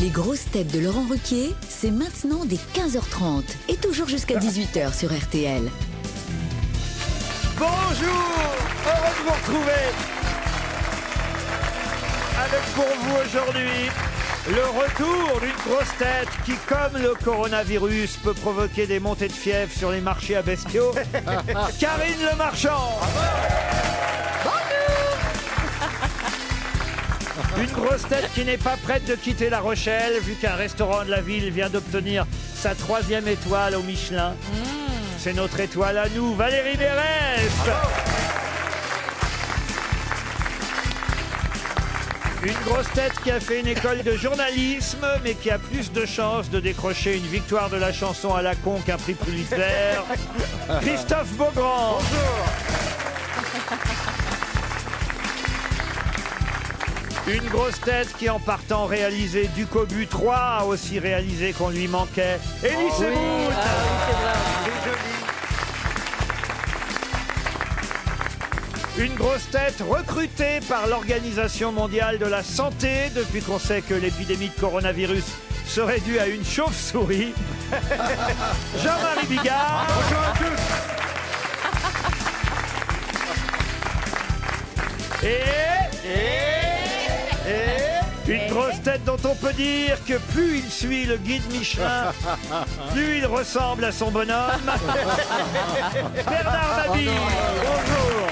Les grosses têtes de Laurent Ruquier, c'est maintenant dès 15h30 et toujours jusqu'à 18h sur RTL. Bonjour, heureux de vous retrouver avec pour vous aujourd'hui le retour d'une grosse tête qui, comme le coronavirus, peut provoquer des montées de fièvre sur les marchés à bestiaux. Karine Le Marchand. Une grosse tête qui n'est pas prête de quitter La Rochelle, vu qu'un restaurant de la ville vient d'obtenir sa 3e étoile au Michelin. C'est notre étoile à nous, Valérie Mérès. Une grosse tête qui a fait une école de journalisme, mais qui a plus de chances de décrocher une victoire de la chanson à la con qu'un prix Pulitzer. Christophe Beaugrand. Bonjour. Une grosse tête qui, en partant réaliser Ducobu 3, a aussi réalisé qu'on lui manquait. Elie Semoun. Une grosse tête recrutée par l'Organisation mondiale de la santé depuis qu'on sait que l'épidémie de coronavirus serait due à une chauve-souris. Jean-Marie Bigard. Bonjour à tous. Une grosse tête dont on peut dire que plus il suit le guide Michelin, plus il ressemble à son bonhomme. Bernard Mabille. Bonjour.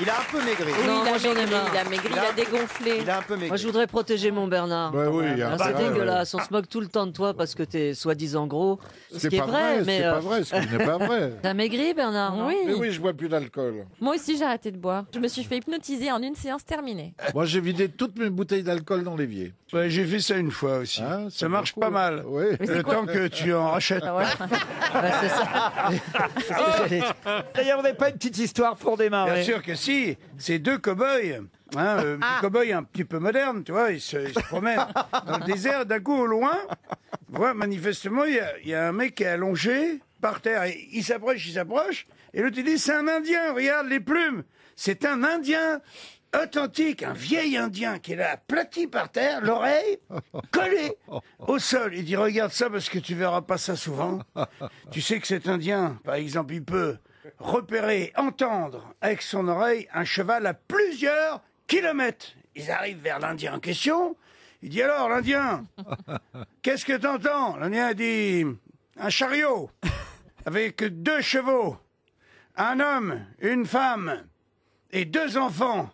Il a un peu maigri. Oui, Non, il moi a j'en ai maigri, marre. il a maigri, il a dégonflé. Il a un peu maigri. Moi je voudrais protéger mon Bernard. Bah oui, Ah, c'est dégueulasse, on se moque tout le temps de toi parce que t'es soi-disant gros. Ce qui est vrai, mais c'est pas vrai, ce qui n'est pas vrai. t'as maigri Bernard, non? Oui. Mais oui, je bois plus d'alcool. Moi aussi, j'ai arrêté de boire. Je me suis fait hypnotiser en une séance terminée. Moi, j'ai vidé toutes mes bouteilles d'alcool dans l'évier. Ouais, j'ai fait ça une fois aussi. Hein, Ça marche pas mal. Oui. Le temps que tu en rachètes. Ah ouais. Ouais, c'est ça. C'est ce que j'allais dire. D'ailleurs, vous n'avez pas une petite histoire pour démarrer? Bien sûr que si. C'est deux cow-boys. Des cow-boys un petit peu modernes, tu vois, ils se promènent dans le désert. D'un coup, au loin, voilà, manifestement, il y a un mec qui est allongé par terre. Et il s'approche, et l'autre il dit, c'est un Indien, regarde les plumes. C'est un Indien authentique, un vieil Indien qui est là, aplati par terre, l'oreille collée au sol. Il dit, regarde ça parce que tu verras pas ça souvent. Tu sais que cet Indien, par exemple, il peut repérer, entendre avec son oreille un cheval à plusieurs kilomètres. Ils arrivent vers l'Indien en question. Il dit, alors, l'Indien, qu'est-ce que t'entends? L'Indien dit, un chariot avec 2 chevaux, un homme, une femme et 2 enfants.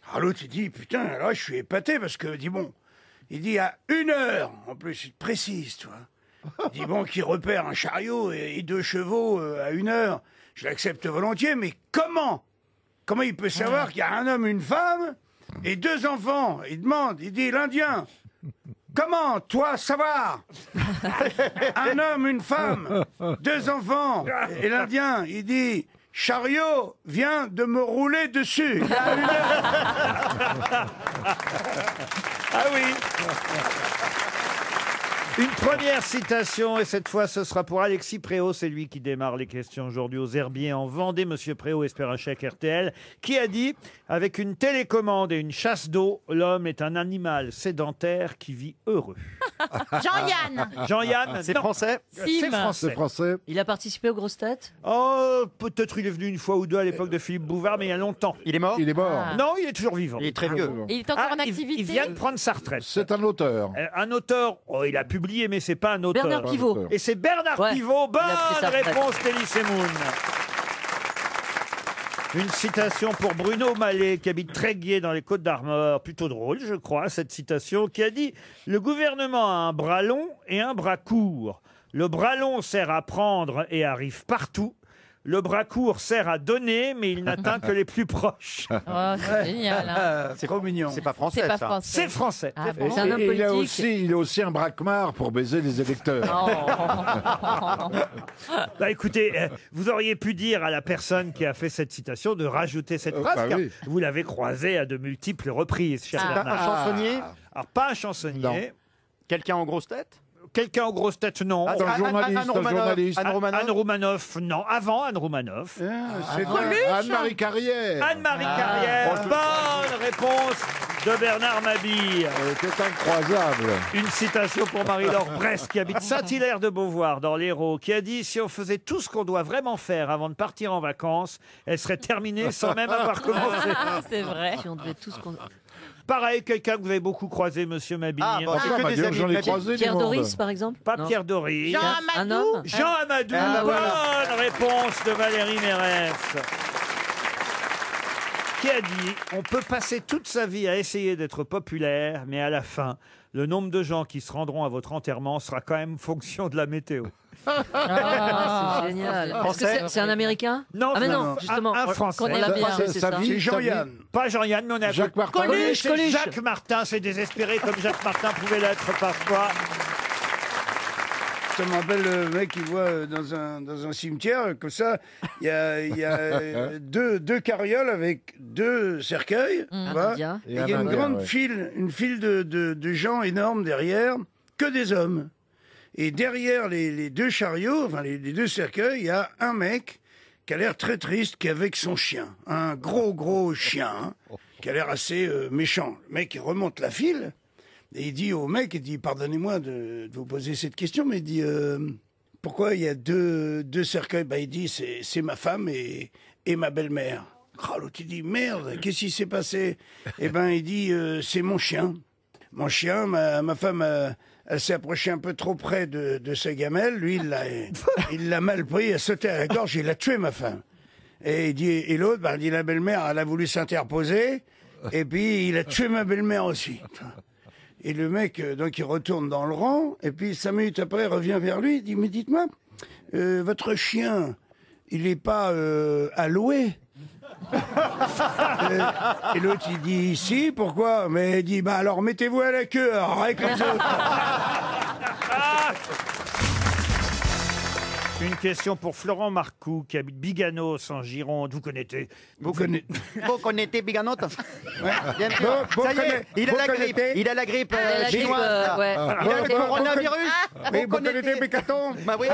Alors l'autre, il dit, putain, là, je suis épaté parce que, il dit à 1 heure, en plus, il précise, tu vois. Il dit, bon, qui repère un chariot et 2 chevaux à 1 heure, je l'accepte volontiers, mais comment il peut savoir qu'il y a un homme, une femme et 2 enfants? Il demande, il dit, l'Indien, comment, toi, savoir? Un homme, une femme, 2 enfants. Et l'Indien, il dit, chariot vient de me rouler dessus. Il y a 1 heure. Ah oui. Une première citation, et cette fois ce sera pour Alexis Préau, c'est lui qui démarre les questions aujourd'hui aux Herbiers en Vendée. Monsieur Préau espère un chèque RTL, qui a dit « Avec une télécommande et une chasse d'eau, l'homme est un animal sédentaire qui vit heureux. » Jean-Yann. Jean-Yann, C'est non. français. C'est Sim. C'est français. français. Il a participé aux grosses têtes? Oh, peut-être il est venu une fois ou deux à l'époque de Philippe Bouvard, mais il y a longtemps. Il est mort. Il est mort. Ah. Non, il est toujours vivant. Il est très vieux. Et il est encore en il activité. vient de prendre sa retraite. C'est un auteur. Un auteur, oh, il a publié, mais c'est pas un auteur. Bernard Pivot. auteur. Et c'est Bernard Ouais, Pivot. il a pris sa Bonne retraite. réponse d'Elie Semoun. Une citation pour Bruno Mallet, qui habite Tréguier dans les Côtes-d'Armor, plutôt drôle, je crois, cette citation, qui a dit « Le gouvernement a un bras long et un bras court. Le bras long sert à prendre et arrive partout. Le bras court sert à donner, mais il n'atteint que les plus proches. Oh, c'est génial. Hein. C'est trop mignon. C'est pas français, C'est pas ça. français. C'est français. Ah bon. C'est un homme Et il a politique. aussi, un braquemar pour baiser les électeurs. Oh. Bah écoutez, vous auriez pu dire à la personne qui a fait cette citation de rajouter cette phrase, bah car oui. vous l'avez croisée à de multiples reprises, cher Ah. Bernard. Un chansonnier. Alors, pas un chansonnier. Non. Quelqu'un en grosse tête. Quelqu'un aux grosses têtes, non. Un journaliste, Anne un Romanoff. journaliste. Anne Romanoff. Anne Romanoff, non. Avant Anne Romanoff. Anne-Marie Carrière. Anne-Marie Ah. Carrière. Bonne réponse de Bernard Mabille. C'est incroyable. Une citation pour Marie-Laure Brest, qui habite Saint-Hilaire-de-Beauvoir, dans l'Hérault, qui a dit « Si on faisait tout ce qu'on doit vraiment faire avant de partir en vacances, elle serait terminée sans même avoir commencé. C'est vrai. Si on devait tous... Pareil, quelqu'un que vous avez beaucoup croisé, monsieur Mabille. Ah, bah, c'est que des amis J'en ai de croisé du Pierre monde. Doris, par exemple? Pas Non. Pierre Doris. Un homme? Jean Amadou. Ah, Bonne réponse de Valérie Mérès. Qui a dit « On peut passer toute sa vie à essayer d'être populaire, mais à la fin, le nombre de gens qui se rendront à votre enterrement sera quand même fonction de la météo. » Ah, c'est génial. Est-ce que c'est un Américain? Non, Ah mais non, non, justement. un Français. On l'a bien, c'est ça. vie, C'est Jean-Yann. Pas Jean-Yann, mais on a... Jacques Martin. Coluche, C'est Coluche. Jacques Martin, c'est désespéré comme Jacques Martin pouvait l'être parfois. Ça me rappelle le mec qui voit dans un cimetière, comme ça, il y a deux carrioles avec deux cercueils. tu vois. Bien. Et il y a une grande une file de gens énormes derrière, que des hommes. Et derrière les deux chariots, enfin les deux cercueils, il y a un mec qui a l'air très triste, qui est avec son chien. Un gros chien, hein, qui a l'air assez méchant. Le mec, il remonte la file, et il dit au mec, il dit, pardonnez-moi de vous poser cette question, mais il dit, pourquoi il y a deux cercueils? Bah, il dit, c'est ma femme et ma belle-mère. Oh, l'autre, il dit, merde, qu'est-ce qui s'est passé? Eh ben, il dit, c'est mon chien. Mon chien, ma femme, elle s'est approchée un peu trop près de sa gamelle. Lui, il l'a mal pris, il a sauté à la gorge, il a tué ma femme. Et il dit, et l'autre, bah, il dit, la belle-mère, elle a voulu s'interposer, et puis il a tué ma belle-mère aussi. Et le mec, donc, il retourne dans le rang, et puis 5 minutes après, il revient vers lui, il dit, mais dites-moi, votre chien, il n'est pas à louer? Et l'autre, il dit, si, pourquoi? Mais il dit, bah alors mettez-vous à la queue, alors, avec les autres. Une question pour Florent Marcoux, qui habite Biganos, en Gironde. Vous connaissez? Vous connaissez Biganote? Bien sûr. Vous Ça y est, connaissez- il a vous la grippe. connaissez- Il a la grippe La grippe, chinoise. ouais. Il a le coronavirus. Mais vous connaissez Bécaton? Bah oui,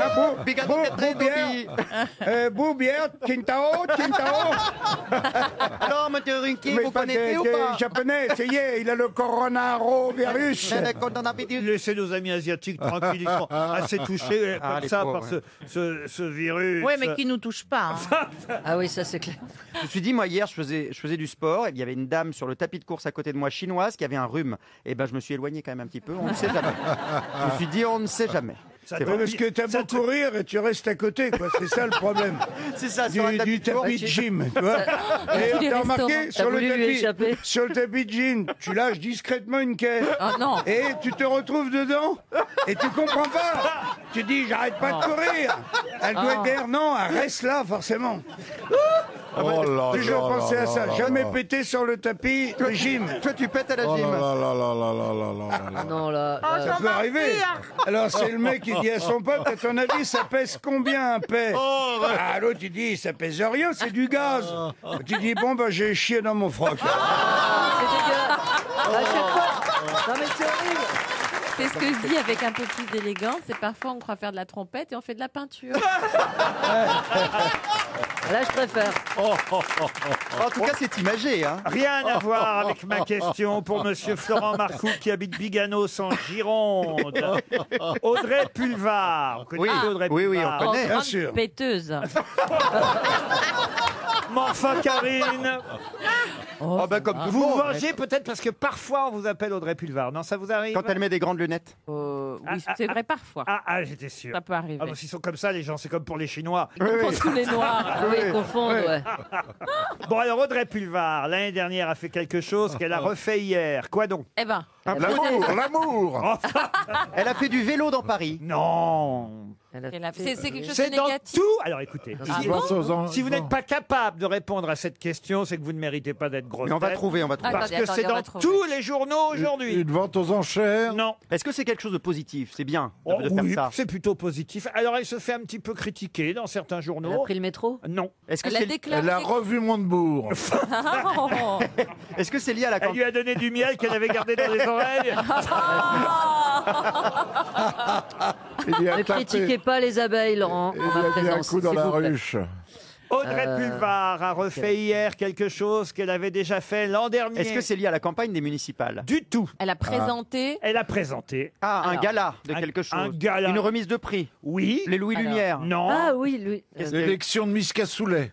Biganote est très joli. Boubière, Quintao. Alors, monsieur Runki, Mais vous pas connaissez ou des pas? Japonais, ça y est, il a le coronavirus. Laissez nos amis asiatiques tranquilles, ils sont assez touchés Ah, comme les ça pauvres, par ce virus. Oui, mais qui nous touche pas. hein. Ah oui, ça c'est clair. Je me suis dit, moi, hier, je faisais du sport, et il y avait une dame sur le tapis de course à côté de moi, chinoise, qui avait un rhume. Et ben, je me suis éloigné quand même un petit peu, on ne sait jamais. Je me suis dit, on ne sait jamais. Ça C'est doit- vrai. Parce que t'as Ça beau courir et tu restes à côté, quoi. C'est ça le problème. C'est ça, sur un Du tapis de course. tapis de gym, tu vois. Et tous les t'as remarqué, restaurants. T'as voulu lui échapper. sur le tapis de gym, tu lâches discrètement une caisse. Oh non. Et tu te retrouves dedans et tu comprends pas. Tu dis, j'arrête pas de courir. Elle doit être derrière. Non, elle reste là, forcément. Oh là Toujours là penser là à ça. là Jamais là. péter sur le tapis de gym. Toi, tu pètes à la Oh gym. là là là là là là là là là. Non, là. Ça peut arriver. Alors c'est le mec qui dit à son pote, à ton avis, ça pèse combien un paix? Ah, l'autre il dit, ça pèse rien, c'est du gaz. Tu dis, bon bah j'ai chié dans mon froc. C'est dégueulasse. À chaque fois. Non mais c'est horrible. C'est ce que je dis avec un peu plus d'élégance. C'est parfois on croit faire de la trompette et on fait de la peinture. Là, je préfère. En tout cas, c'est imagé. Hein. Rien à voir avec ma question pour monsieur Florent Marcoux, qui habite Biganos, en Gironde. Audrey Pulvar. Vous connaissez Oui. Audrey Oui, oui, Pulvar? on connaît. Bien Grande sûr. péteuse. Mais enfin, Karine, Oh, bah, comme tout le vous monde. vengez peut-être parce que parfois on vous appelle Audrey Pulvar. Non, ça vous arrive? Quand elle met des grandes lunettes. Oui, c'est vrai parfois. J'étais sûr. Ça peut arriver. Ah, bah, s'ils sont comme ça, les gens, c'est comme pour les Chinois. Pour tous les noirs. Oui, ils confondent, ouais. Bon, alors Audrey Pulvar, l'année dernière, a fait quelque chose qu'elle a refait hier. Quoi donc? Eh ben, L'amour. Elle a fait du vélo dans Paris. Non. c'est quelque chose C'est de dans négatif. tout. Alors écoutez, Ah si, bon si vous n'êtes pas capable de répondre à cette question, c'est que vous ne méritez pas d'être grosse Mais on va tête. trouver, on va trouver. Parce Attendez, que c'est on va dans trouver. tous les journaux aujourd'hui. Une vente aux enchères. Non. Est-ce que c'est quelque chose de positif? C'est bien de, Oh, de faire oui, ça. c'est plutôt positif. Alors elle se fait un petit peu critiquer dans certains Elle a journaux. pris le métro. Non. Est-ce que Elle a c'est déclaré. Elle a revu Montebourg. Oh. est-ce que c'est lié à la Elle campagne? lui a donné du miel qu'elle avait gardé dans les oreilles. Il y a Ne tapé. critiquez pas les abeilles, Laurent, Il en ma lui a mis un présence. coup dans s'il la vous plaît. ruche. Audrey Pulvar a refait hier quelque chose qu'elle avait déjà fait l'an dernier. Est-ce que c'est lié à la campagne des municipales? Du tout. Elle a présenté. Elle a présenté. Ah, un Alors. gala de quelque chose. Un gala. Une remise de prix. Oui. Les Louis Alors. Lumière. Non. Ah oui, lui. L'élection de Miss Cassoulet.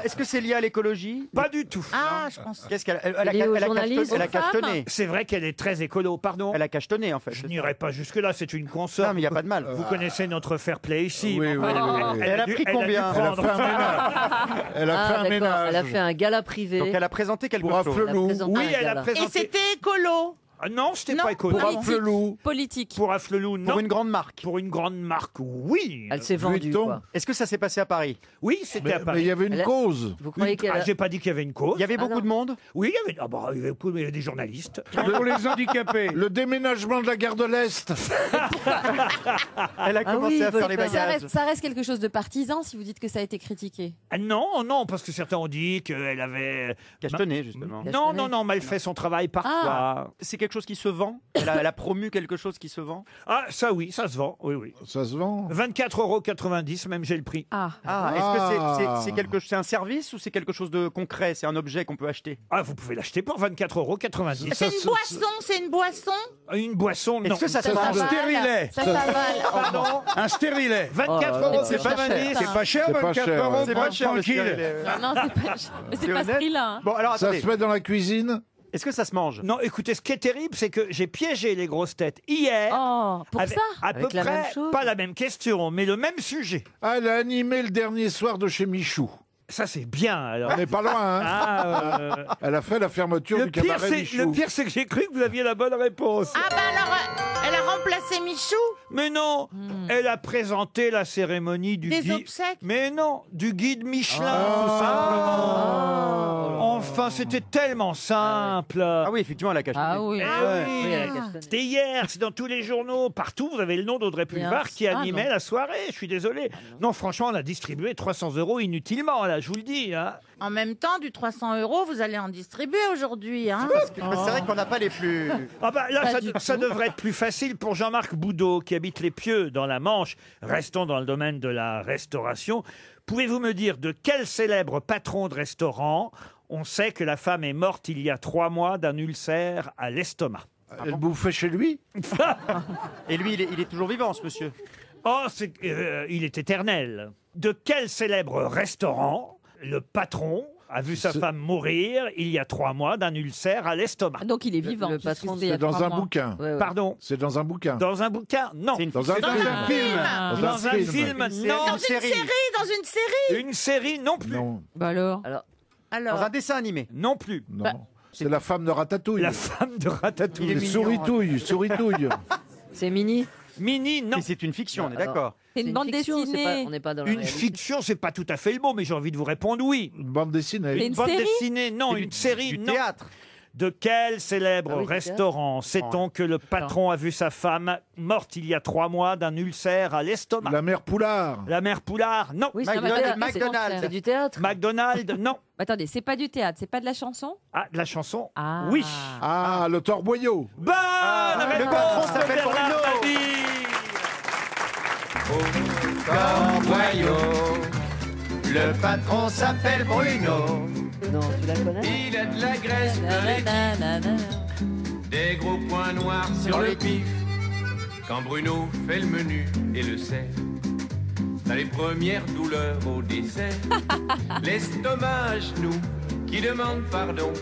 Est-ce que c'est lié à l'écologie? Pas du tout. Ah, je pense. Qu'est-ce qu'elle Lié aux journalistes, elle a aux femmes. cachetonné. C'est vrai qu'elle est très écolo, pardon. Elle a cachetonné en fait. Je n'irai pas jusque-là, c'est une consorte. Non, mais il n'y a pas de mal. Vous connaissez notre fair play ici. Oui, oui, oui. Elle a pris combien? Elle a fait un ménage. Elle a fait un d'accord. ménage. Elle a fait un gala privé. Donc elle a présenté quelque Pour chose. Afflelou. Oui, elle a Et présenté. c'était écolo. Ah non, c'était Non, pas écolo. Pour Afflelou. Politique. Pour Afflelou, non. Pour une grande marque. Pour une grande marque, oui. Elle s'est vendue, Vuitton. quoi. Est-ce que ça s'est passé à Paris? Oui, c'était à Mais Paris. il y avait une Elle a- cause. Vous croyez qu'elle Ah, a... j'ai pas dit qu'il y avait une cause. Il y avait beaucoup non. de monde? Oui, il y avait, il y avait beaucoup, mais il y a des journalistes. Pour les handicapés. Le déménagement de la gare de l'Est. Elle a commencé oui, à faire les Volkswagen. bagages. Ça reste quelque chose de partisan si vous dites que ça a été critiqué. Ah non, non, parce que certains ont dit qu'elle avait... Cachetonné justement. Non, non, non, mal fait son travail parfois. C'est quelque chose qui se vend? Elle a promu quelque chose qui se vend? Ah, ça oui, ça se vend, oui, oui. Ça se vend. 24,90 €, même j'ai le prix. Ah. Ah, est-ce que c'est un service ou c'est quelque chose de concret? C'est un objet qu'on peut acheter? Ah, vous pouvez l'acheter pour 24,90 C'est une boisson, c'est une boisson. €. Une boisson, non. Est-ce que ça se Ça mange? se- Un stérilet. Ça s'avale. Pardon, Un stérilet. 24,90 €. C'est pas cher, C'est pas 24 cher, euros ouais. C'est pour pas être cher le tranquille. stérilet. Non, c'est pas. Mais c'est pas ce honnête prix-là. hein. Bon, alors Ça attendez. se met dans la cuisine. Est-ce que ça se mange? Non, écoutez, ce qui est terrible, c'est que j'ai piégé les grosses têtes hier. Oh, pour avec, ça. à peu Avec la même près, chose. pas la même question, mais le même sujet. Ah, elle a animé le dernier soir de chez Michou. Ça, c'est bien, alors. On n'est pas loin, hein. Ah, Elle a fait la fermeture le, du pire, cabaret c'est, Michou. le pire, c'est que j'ai cru que vous aviez la bonne réponse. Ah bah alors, elle a remplacé Michou. Mais non, elle a présenté la cérémonie du Des guide. obsèques. Mais non, du guide Michelin, tout simplement. Enfin, c'était tellement simple. Ah oui, effectivement, elle a cachetonné. Ah oui. Eh Oui, oui. elle a cachetonné. C'était hier, c'est dans tous les journaux, partout, vous avez le nom d'Audrey Pulvar Bien. qui Ah, animait non. la soirée, je suis désolé. Non, franchement, on a distribué 300 € inutilement, là, je vous le dis. Hein. En même temps, du 300 €, vous allez en distribuer aujourd'hui. Hein. C'est vrai qu'on n'a pas les plus... Ah bah là, Pas du ça tout. devrait être plus facile pour Jean-Marc Boudot, qui habite les Pieux, dans la Manche. Restons dans le domaine de la restauration. Pouvez-vous me dire de quel célèbre patron de restaurant on sait que la femme est morte il y a 3 mois d'un ulcère à l'estomac? Elle bouffait chez lui. Et lui, il est toujours vivant, ce monsieur. Oh, il est éternel. De quel célèbre restaurant le patron a vu sa femme mourir il y a 3 mois d'un ulcère à l'estomac? Donc il est vivant. le patron puisque il y a C'est dans 3 un mois. bouquin. Ouais, ouais. Pardon? C'est dans un bouquin. Dans un bouquin? Non. C'est une Dans un Dans film. un film. Dans un film? Non. Dans une série, dans une série. Une série? Non plus. Non, Bah alors. Dans Alors, un dessin animé. Non plus. non. Bah, C'est la femme de Ratatouille. La femme de Ratatouille. Il est C'est mignon, Souritouille, Souritouille. C'est Mini. Mini, non. Et c'est une fiction, on est Alors, d'accord. C'est une bande fiction, c'est dessinée. pas- on n'est pas dans la Une réalité. fiction, c'est pas tout à fait le mot, mais j'ai envie de vous répondre oui. Une bande dessinée. Mais Une bande série dessinée, non. C'est Une série, Du non. théâtre. De quel célèbre Ah oui, du restaurant sait-on que le patron a vu sa femme morte il y a 3 mois d'un ulcère à l'estomac? La mère Poulard. La mère Poulard, non. Oui, c'est McDonald's. du théâtre. McDonald's. C'est du théâtre. McDonald's, non. Attendez, c'est pas du théâtre, c'est pas de la chanson. Ah, de la chanson? Ah. Oui. Ah, le torboyau. Bonne le réponse patron de s'appelle Bernard Bruno. Mabille. Le patron s'appelle Bruno. Non, tu la connais? Il a de la graisse des gros points noirs sur le pif. Quand Bruno fait le menu et le sert, t'as les premières douleurs au dessert. L'estomac à genoux qui demande pardon.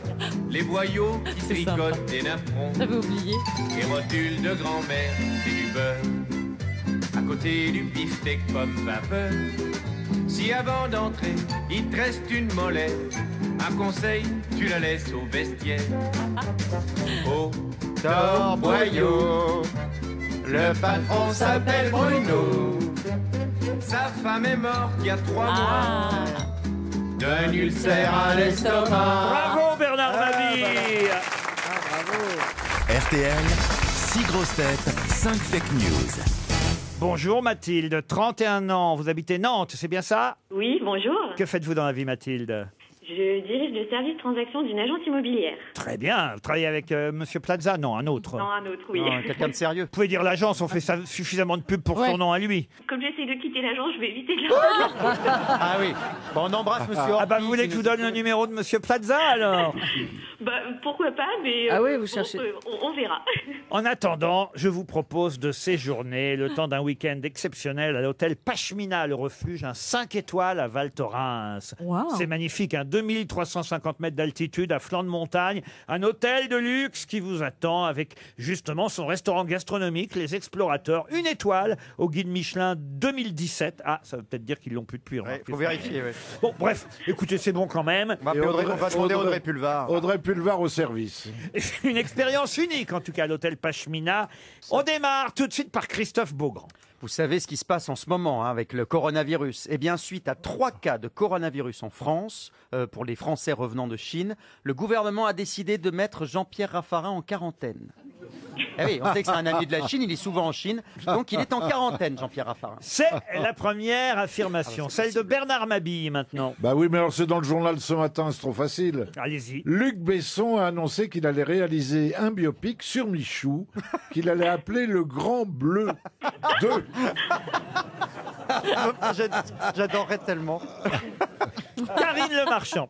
Les boyaux qui C'est sympa. tricotent des napperons. J'avais oublié. Les rotules de grand-mère, c'est du beurre. À côté du beefsteak pomme vapeur. Si avant d'entrer, il te reste une molette, un conseil, tu la laisses au vestiaire. Au torboyau, le patron s'appelle Bruno. Sa femme est morte il y a 3 mois d'un ulcère à l'estomac. Bravo Bernard Mabille. RTL, 6 grosses têtes, 5 fake news. Bonjour Mathilde, 31 ans, vous habitez Nantes, c'est bien ça? Oui, bonjour. Que faites-vous dans la vie Mathilde? Je Je dirige le service transaction d'une agence immobilière. Très bien. Vous travaillez avec Monsieur Plaza? Non, un autre. Non, un autre, oui. Non, quelqu'un de sérieux. Vous pouvez dire l'agence, on fait suffisamment de pub pour son nom à lui. Comme j'essaie de quitter l'agence, je vais éviter de la... Ah oui. Bon, on embrasse monsieur Ah bah Orpi, vous voulez que je vous donne le numéro de Monsieur Plaza alors? Bah, pourquoi pas, mais... Ah oui, vous cherchez. On verra. En attendant, je vous propose de séjourner le temps d'un week-end exceptionnel à l'hôtel Pashmina, le refuge, un 5 étoiles à Val Thorens. Wow. C'est magnifique, 2350 mètres d'altitude à flanc de montagne, un hôtel de luxe qui vous attend avec justement son restaurant gastronomique, Les Explorateurs, 1 étoile au guide Michelin 2017. Ah, ça veut peut-être dire qu'ils l'ont plus depuis. Il faut vérifier, oui. Bon, bref, écoutez, c'est bon quand même. On va demander Audrey Pulvar. Audrey Pulvar au service. Une expérience unique, en tout cas, à l'hôtel Pashmina. On démarre tout de suite par Christophe Beaugrand. Vous savez ce qui se passe en ce moment avec le coronavirus. Eh bien, suite à 3 cas de coronavirus en France, pour les Français revenant de Chine, le gouvernement a décidé de mettre Jean-Pierre Raffarin en quarantaine. Eh oui, on sait que c'est un ami de la Chine, il est souvent en Chine, donc il est en quarantaine, Jean-Pierre Raffarin. C'est la première affirmation, celle de Bernard Mabille maintenant. Bah oui, mais alors c'est dans le journal ce matin, c'est trop facile. Allez-y. Luc Besson a annoncé qu'il allait réaliser un biopic sur Michou, qu'il allait appeler Le Grand Bleu 2. J'adorerais tellement. Karine Le Marchand.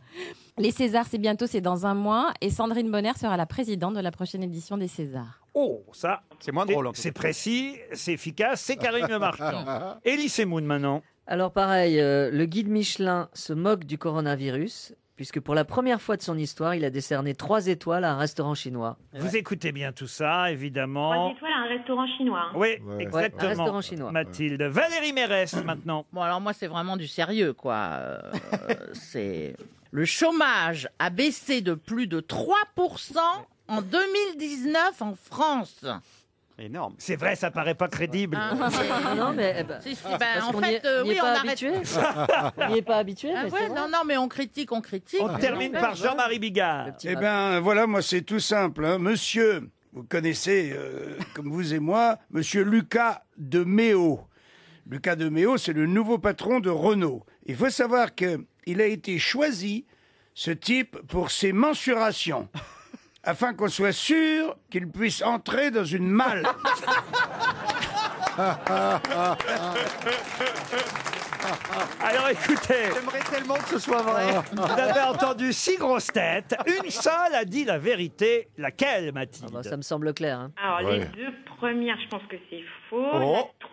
Les Césars, c'est bientôt, c'est dans un mois. Et Sandrine Bonner sera la présidente de la prochaine édition des Césars. Oh, ça. C'est moins drôle. C'est précis, c'est efficace, c'est Karine Le Marchand. Elie Semoun maintenant. Alors pareil, le guide Michelin se moque du coronavirus, puisque pour la première fois de son histoire, il a décerné 3 étoiles à un restaurant chinois. Vous écoutez bien tout ça, évidemment. 3 étoiles à un restaurant chinois. Oui, Ouais, exactement. un restaurant chinois. Mathilde. Valérie Mérès maintenant. Bon, alors moi, c'est vraiment du sérieux, quoi. C'est... Le chômage a baissé de plus de 3% en 2019 en France. Énorme. C'est vrai, ça paraît pas crédible. Non, mais Si, si, parce en qu'on fait, n'y est oui, on pas arrête. habitué. On n'y est pas habitué. Ah mais ouais, c'est vrai. non, mais on critique. On termine par Jean-Marie Bigard. Eh bien, voilà, moi, c'est tout simple. Hein. Monsieur, vous connaissez, comme vous et moi, Monsieur Lucas de Méo. Lucas de Méo, c'est le nouveau patron de Renault. Il faut savoir qu'il a été choisi, ce type, pour ses mensurations, afin qu'on soit sûr qu'il puisse entrer dans une malle. Alors écoutez, J'aimerais tellement que ce soit vrai. vous avez entendu 6 grosses têtes. Une seule a dit la vérité. Laquelle, Mathilde? Ah bah, ça me semble clair. Hein. Alors, Ouais. les 2 premières, je pense que c'est faux. Oh.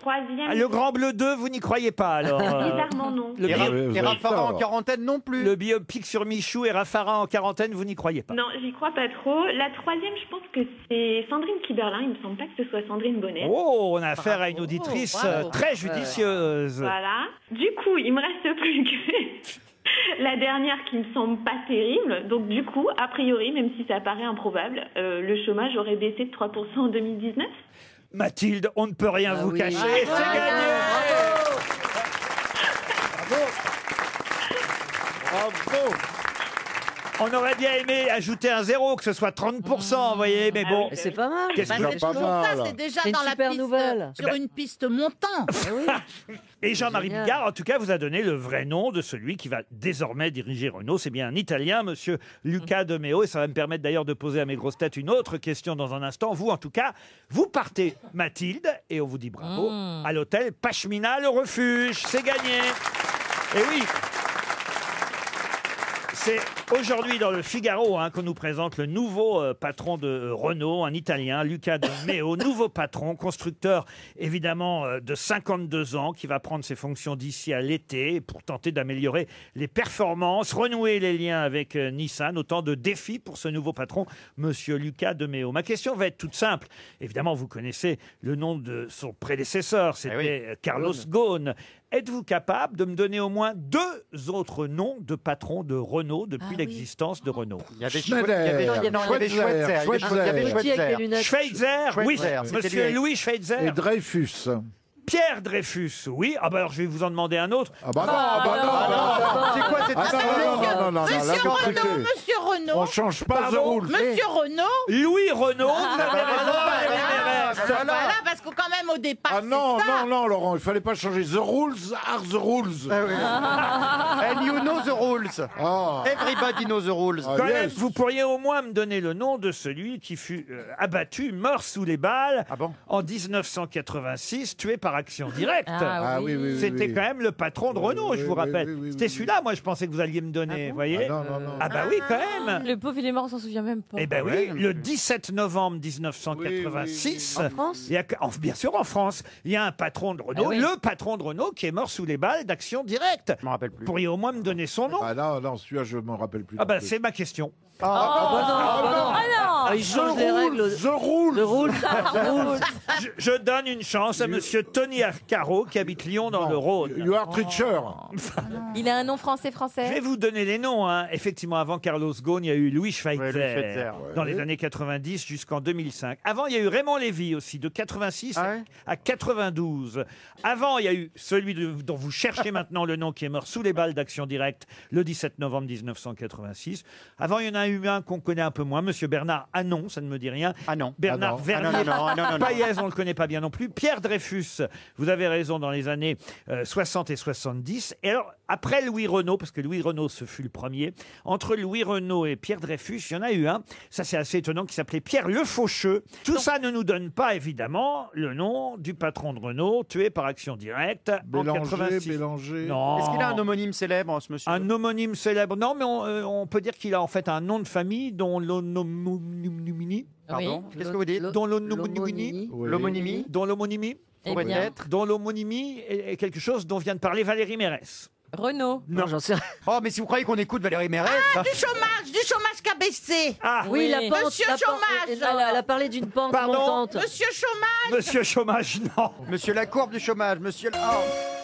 La 3e, Ah, le Grand Bleu 2, vous n'y croyez pas alors bizarrement non. le, Et, bio- vous et avez Raffarin tort. en quarantaine non plus. le biopic sur Michou et Raffarin en quarantaine, vous n'y croyez pas? Non, j'y crois pas trop. La 3e, je pense que c'est Sandrine Kiberlin. Il me semble pas que ce soit Sandrine Bonnet. Oh, on a affaire à une auditrice bravo. très judicieuse. Voilà. Du coup, il me reste plus que la dernière qui me semble pas terrible. Donc du coup, a priori, même si ça paraît improbable, le chômage aurait baissé de 3% en 2019. Mathilde, on ne peut rien Ah vous oui. cacher. Ah, C'est gagné. Bravo. On aurait bien aimé ajouter un zéro, que ce soit 30%, vous voyez, mais bon. Et c'est pas mal. Qu'est-ce Bah, que- c'est pas toujours mal. ça, c'est déjà C'est une dans la super piste, nouvelle. sur une piste montante. Eh oui. Et Jean-Marie Génial. Bigard, en tout cas, vous a donné le vrai nom de celui qui va désormais diriger Renault. C'est bien un Italien, monsieur Luca de Méo. Et ça va me permettre d'ailleurs de poser à mes grosses têtes une autre question dans un instant. Vous, en tout cas, vous partez, Mathilde, et on vous dit bravo, à l'hôtel Pashmina, le refuge. C'est gagné. Et oui. C'est aujourd'hui dans le Figaro qu'on nous présente le nouveau patron de Renault, un Italien, Luca de Méo, nouveau patron, constructeur évidemment de 52 ans, qui va prendre ses fonctions d'ici à l'été pour tenter d'améliorer les performances, renouer les liens avec Nissan. Autant de défis pour ce nouveau patron, monsieur Luca de Méo. Ma question va être toute simple. Évidemment, vous connaissez le nom de son prédécesseur, c'était Carlos Ghosn. Êtes-vous capable de me donner au moins 2 autres noms de patrons de Renault depuis l'existence de Renault? Il y avait Schneider. Petit avec les lunettes. Schweitzer, oui, Schweitzer, c'était monsieur lui. Louis Schweitzer. Et Dreyfus. Pierre Dreyfus, oui. Ah bah alors je vais vous en demander un autre. Ah bah non, ah bah non, C'est quoi cette Ah non, non, non, non, non, non, Monsieur là, vous Renault, triquez. Monsieur Renault. On change pas The Pardon Rules. Monsieur Renault. Louis Renault, vous avez raison, Valérie Mérès. Voilà, parce que quand même au départ, Ah non, c'est ça. non, non, Laurent, il fallait pas changer. The Rules are the rules. And you know the rules. Ah. Everybody knows the rules. Ah, Quand même, yes. vous pourriez au moins me donner le nom de celui qui fut abattu, mort sous les balles, en 1986, tué par action directe. Ah oui, oui, oui, C'était oui. quand même le patron de Renault, je vous oui, rappelle. oui, oui, C'était oui, celui-là, moi, je pensais que vous alliez me donner, vous voyez. Ah non, non, non. Ah bah oui, quand même. Le pauvre, il est mort, on s'en souvient même pas. Eh ben oui, le 17 novembre 1986. En France il y a, bien sûr, en France, il y a un patron de Renault, Ah oui. le patron de Renault, qui est mort sous les balles d'action directe. Je m'en rappelle plus. Vous pourriez au moins me donner son nom. Ah non, non, celui-là, je m'en rappelle plus. Ah bah c'est ma question. bah non, Ah non. Ah, il change les règles. The Rules. The rules. Je donne une chance à monsieur Tony Arcaro, qui habite Lyon dans le Rhône. You are Treacher. Il a un nom français. Je vais vous donner les noms. Hein. Effectivement, avant Carlos Ghosn, il y a eu Louis Schweitzer, Ouais, Louis Schweitzer, dans les années 90 jusqu'en 2005. Avant, il y a eu Raymond Lévy aussi, de 86 à 92. Avant, il y a eu celui dont vous cherchez maintenant le nom, qui est mort sous les balles d'Action Directe le 17 novembre 1986. Avant, il y en a eu un qu'on connaît un peu moins, monsieur Bernard Anon, ça ne me dit rien. Bernard Vernier. Payez, on ne le connaît pas bien non plus. Pierre Dreyfus, vous avez raison, dans les années 60 et 70. Et alors, après Louis Renault, parce que Louis Renault, ce fut le premier, entre Louis Renault et Pierre Dreyfus, il y en a eu un, ça c'est assez étonnant, qui s'appelait Pierre Le Faucheux. Tout ça ne nous donne pas, évidemment, le nom du patron de Renault, tué par Action Directe en 86. Bélanger. Non. Est-ce qu'il a un homonyme célèbre, ce monsieur? Un homonyme célèbre. Non, mais on peut dire qu'il a en fait un nom de famille dont l'homonymie. Pardon. Qu'est-ce que vous dites? Dont l'homonymie. L'homonymie. Dont l'homonymie. Pourrait être. Dont l'homonymie est quelque chose dont vient de parler Valérie Mérès. Renault. Non, j'en sais rien. Oh, mais si vous croyez qu'on écoute Valérie Mérès. Ah, du chômage qui a baissé. Ah, Oui, la pente. Monsieur la pente- Chômage. Elle a parlé d'une pente Pardon montante. Monsieur Chômage. Monsieur Chômage, non. Monsieur la courbe du chômage, monsieur. Ah,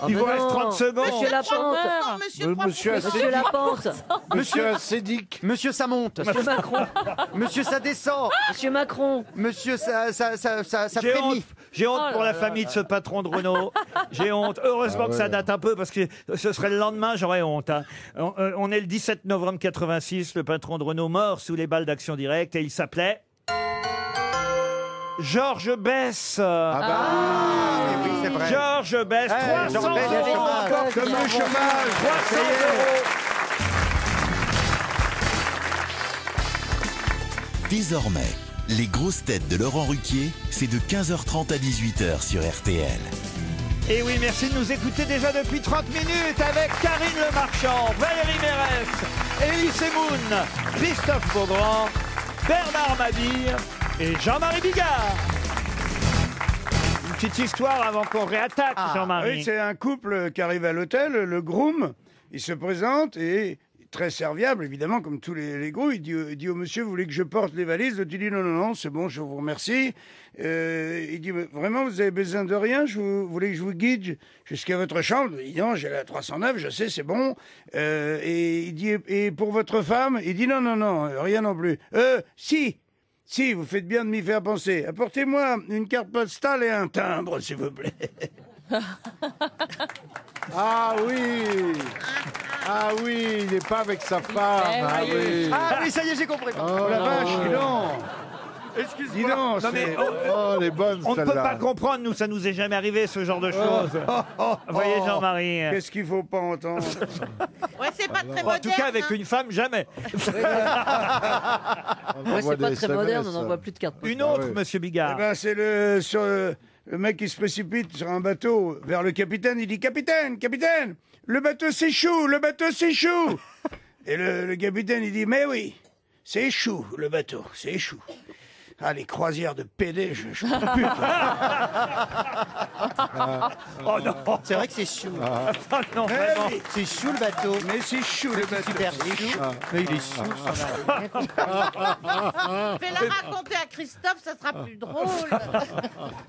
Il bah vous reste non. 30 secondes. Monsieur Lapente. Non, monsieur Monsieur Monsieur Lapente. Monsieur Acédique. Monsieur ça monte. Monsieur Macron. Monsieur ça descend. Monsieur Macron. Monsieur ça J'ai honte, frémit. j'ai honte Oh pour là la famille de ce patron de Renault. J'ai honte. Heureusement que ça date un peu, parce que ce serait le lendemain, j'aurais honte. Hein. On est le 17 novembre 86, le patron de Renault mort sous les balles d'Action Directe, et il s'appelait Georges Besse. Ah bah oui, c'est vrai. Georges Besse, 300 Georges Besse, euros chômage. encore comme le chômage. 300 euros. Désormais, les grosses têtes de Laurent Ruquier, c'est de 15h30 à 18h sur RTL. Et oui, merci de nous écouter déjà depuis 30 minutes avec Karine Le Marchand, Valérie Mérès, Elie Semoun, Christophe Beaugrand, Bernard Mabille et Jean-Marie Bigard. Une petite histoire avant qu'on réattaque, Jean-Marie. Oui, c'est un couple qui arrive à l'hôtel, le groom, il se présente et très serviable, évidemment, comme tous les grooms, il dit au monsieur, vous voulez que je porte les valises? L'autre il dit non, non, non, c'est bon, je vous remercie. Il dit, vraiment, vous avez besoin de rien? Vous voulez que je vous guide jusqu'à votre chambre? Il dit non, j'ai la 309, je sais, c'est bon. Et il dit, et pour votre femme? Il dit non, non, non, rien non plus. Si, vous faites bien de m'y faire penser. Apportez-moi une carte postale et un timbre, s'il vous plaît. Ah oui. Ah oui, il n'est pas avec sa femme. Ah oui. Ah oui, ça y est, j'ai compris. Oh La vache, dis donc. Excuse-moi. Dis donc, Non, mais c'est- Oh, les bonnes on ne peut celles-là. pas comprendre, nous, ça nous est jamais arrivé, ce genre de choses. Vous voyez, Jean-Marie. Qu'est-ce qu'il faut pas entendre? Ouais, c'est pas très En moderne. tout cas, avec hein. une femme, jamais. On Ouais, envoie c'est pas des très SMS, moderne, on n'envoie plus de cartes. Une autre, ouais. monsieur Eh Bigard. ben, c'est le mec qui se précipite sur un bateau vers le capitaine. Il dit, capitaine, capitaine, le bateau s'échoue, le bateau s'échoue. Et le capitaine, il dit, mais oui, c'est échoue, le bateau, c'est échoue. Ah, les croisières de PD, je peux plus. Oh non. C'est vrai que c'est chou. Ah non, Mais vraiment. oui, C'est chou le bateau. mais c'est chou, le bateau. Super c'est chou. chou. Mais il est chou. Fais-la raconter à Christophe, ça sera plus drôle.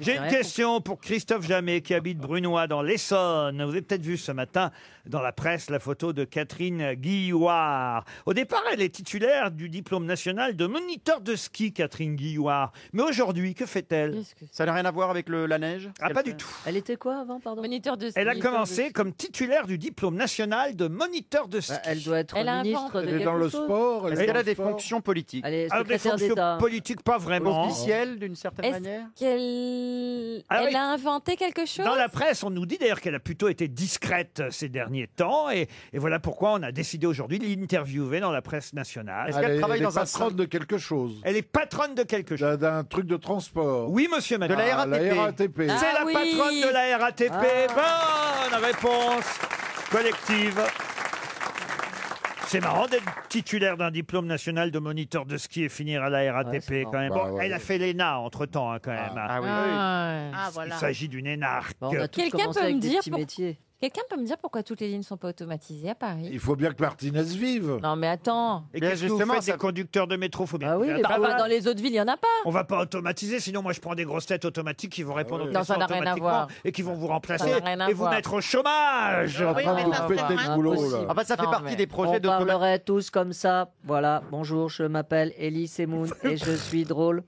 J'ai une question pour Christophe Jamet qui habite Brunois dans l'Essonne. Vous avez peut-être vu ce matin dans la presse la photo de Catherine Guillouard. Au départ, elle est titulaire du diplôme national de moniteur de ski, Catherine Guillouard. bouilloire. Mais aujourd'hui, que fait-elle? Ça n'a rien à voir avec la neige? Ah, pas du tout. Elle était quoi avant, pardon? Moniteur de ski. Elle a commencé comme titulaire du diplôme national de moniteur de ski. Elle doit être Elle a un ministre ventre. de Elle est quelque dans le chose. sport. Est-ce qu'elle a des fonctions politiques? Elle est Ah, des secrétaire fonctions d'État. politiques, pas vraiment. Officielles, d'une certaine Est-ce manière? qu'elle Ah oui. elle a inventé quelque chose? Dans la presse, on nous dit d'ailleurs qu'elle a plutôt été discrète ces derniers temps. Et voilà pourquoi on a décidé aujourd'hui de l'interviewer dans la presse nationale. Est-ce qu'elle travaille dans un patronne de quelque chose. Elle est patronne de quelque chose. D'un truc de transport. Oui, monsieur De Madame. la RATP. La RATP. C'est Ah la oui. patronne de la RATP. Bonne réponse collective. C'est marrant d'être titulaire d'un diplôme national de moniteur de ski et finir à la RATP c'est quand même. marrant. Bon, Bah, ouais. elle a fait l'ENA entre-temps quand même. Ah oui. Ah, Il voilà. s'agit d'une énarque. Bon, on a tous Quelqu'un commencé peut avec me des dire petits pour- métiers. Quelqu'un peut me dire pourquoi toutes les lignes ne sont pas automatisées à Paris? Il faut bien que Martinez vive. Non, mais attends. Et Bien, qu'est-ce que vous justement, faites ça- des conducteurs de métro? Faut bien Ah oui, faire les un Bah, travail. dans les autres villes, il n'y en a pas. On va pas automatiser, sinon moi je prends des grosses têtes automatiques qui vont répondre aux Non, questions ça n'a rien à automatiquement voir. et qui vont vous remplacer Ça n'a rien à et vous voir. mettre au chômage. En Oui, train mais de ça vous fait péter rien. le boulot, là. Impossible. En fait, ça fait Non, partie mais des projets On de parlerait tous comme ça. Voilà, bonjour, je m'appelle Elie Semoun et je suis drôle.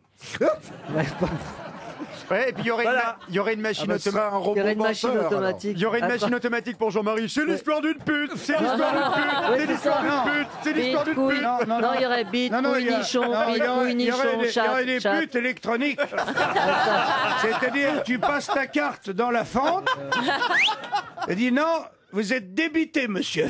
Ouais, et puis il y aurait, Voilà. il y aurait une Ah machine bah, ce automatique. sera un robot Il y aurait une machine menteur, alors. automatique. Il y aurait une Attends. machine automatique pour Jean-Marie. C'est l'histoire d'une pute. C'est l'histoire d'une Oui, pute. C'est c'est l'histoire ça. d'une pute. C'est l'histoire d'une Bite, couille. pute. Non, il y aurait bite, couille, nichon, non, bite, couille, il y aurait nichon, des- il y aurait des chat. putes électroniques. C'est-à-dire, tu passes ta carte dans la fente et dis non, vous êtes débité, monsieur.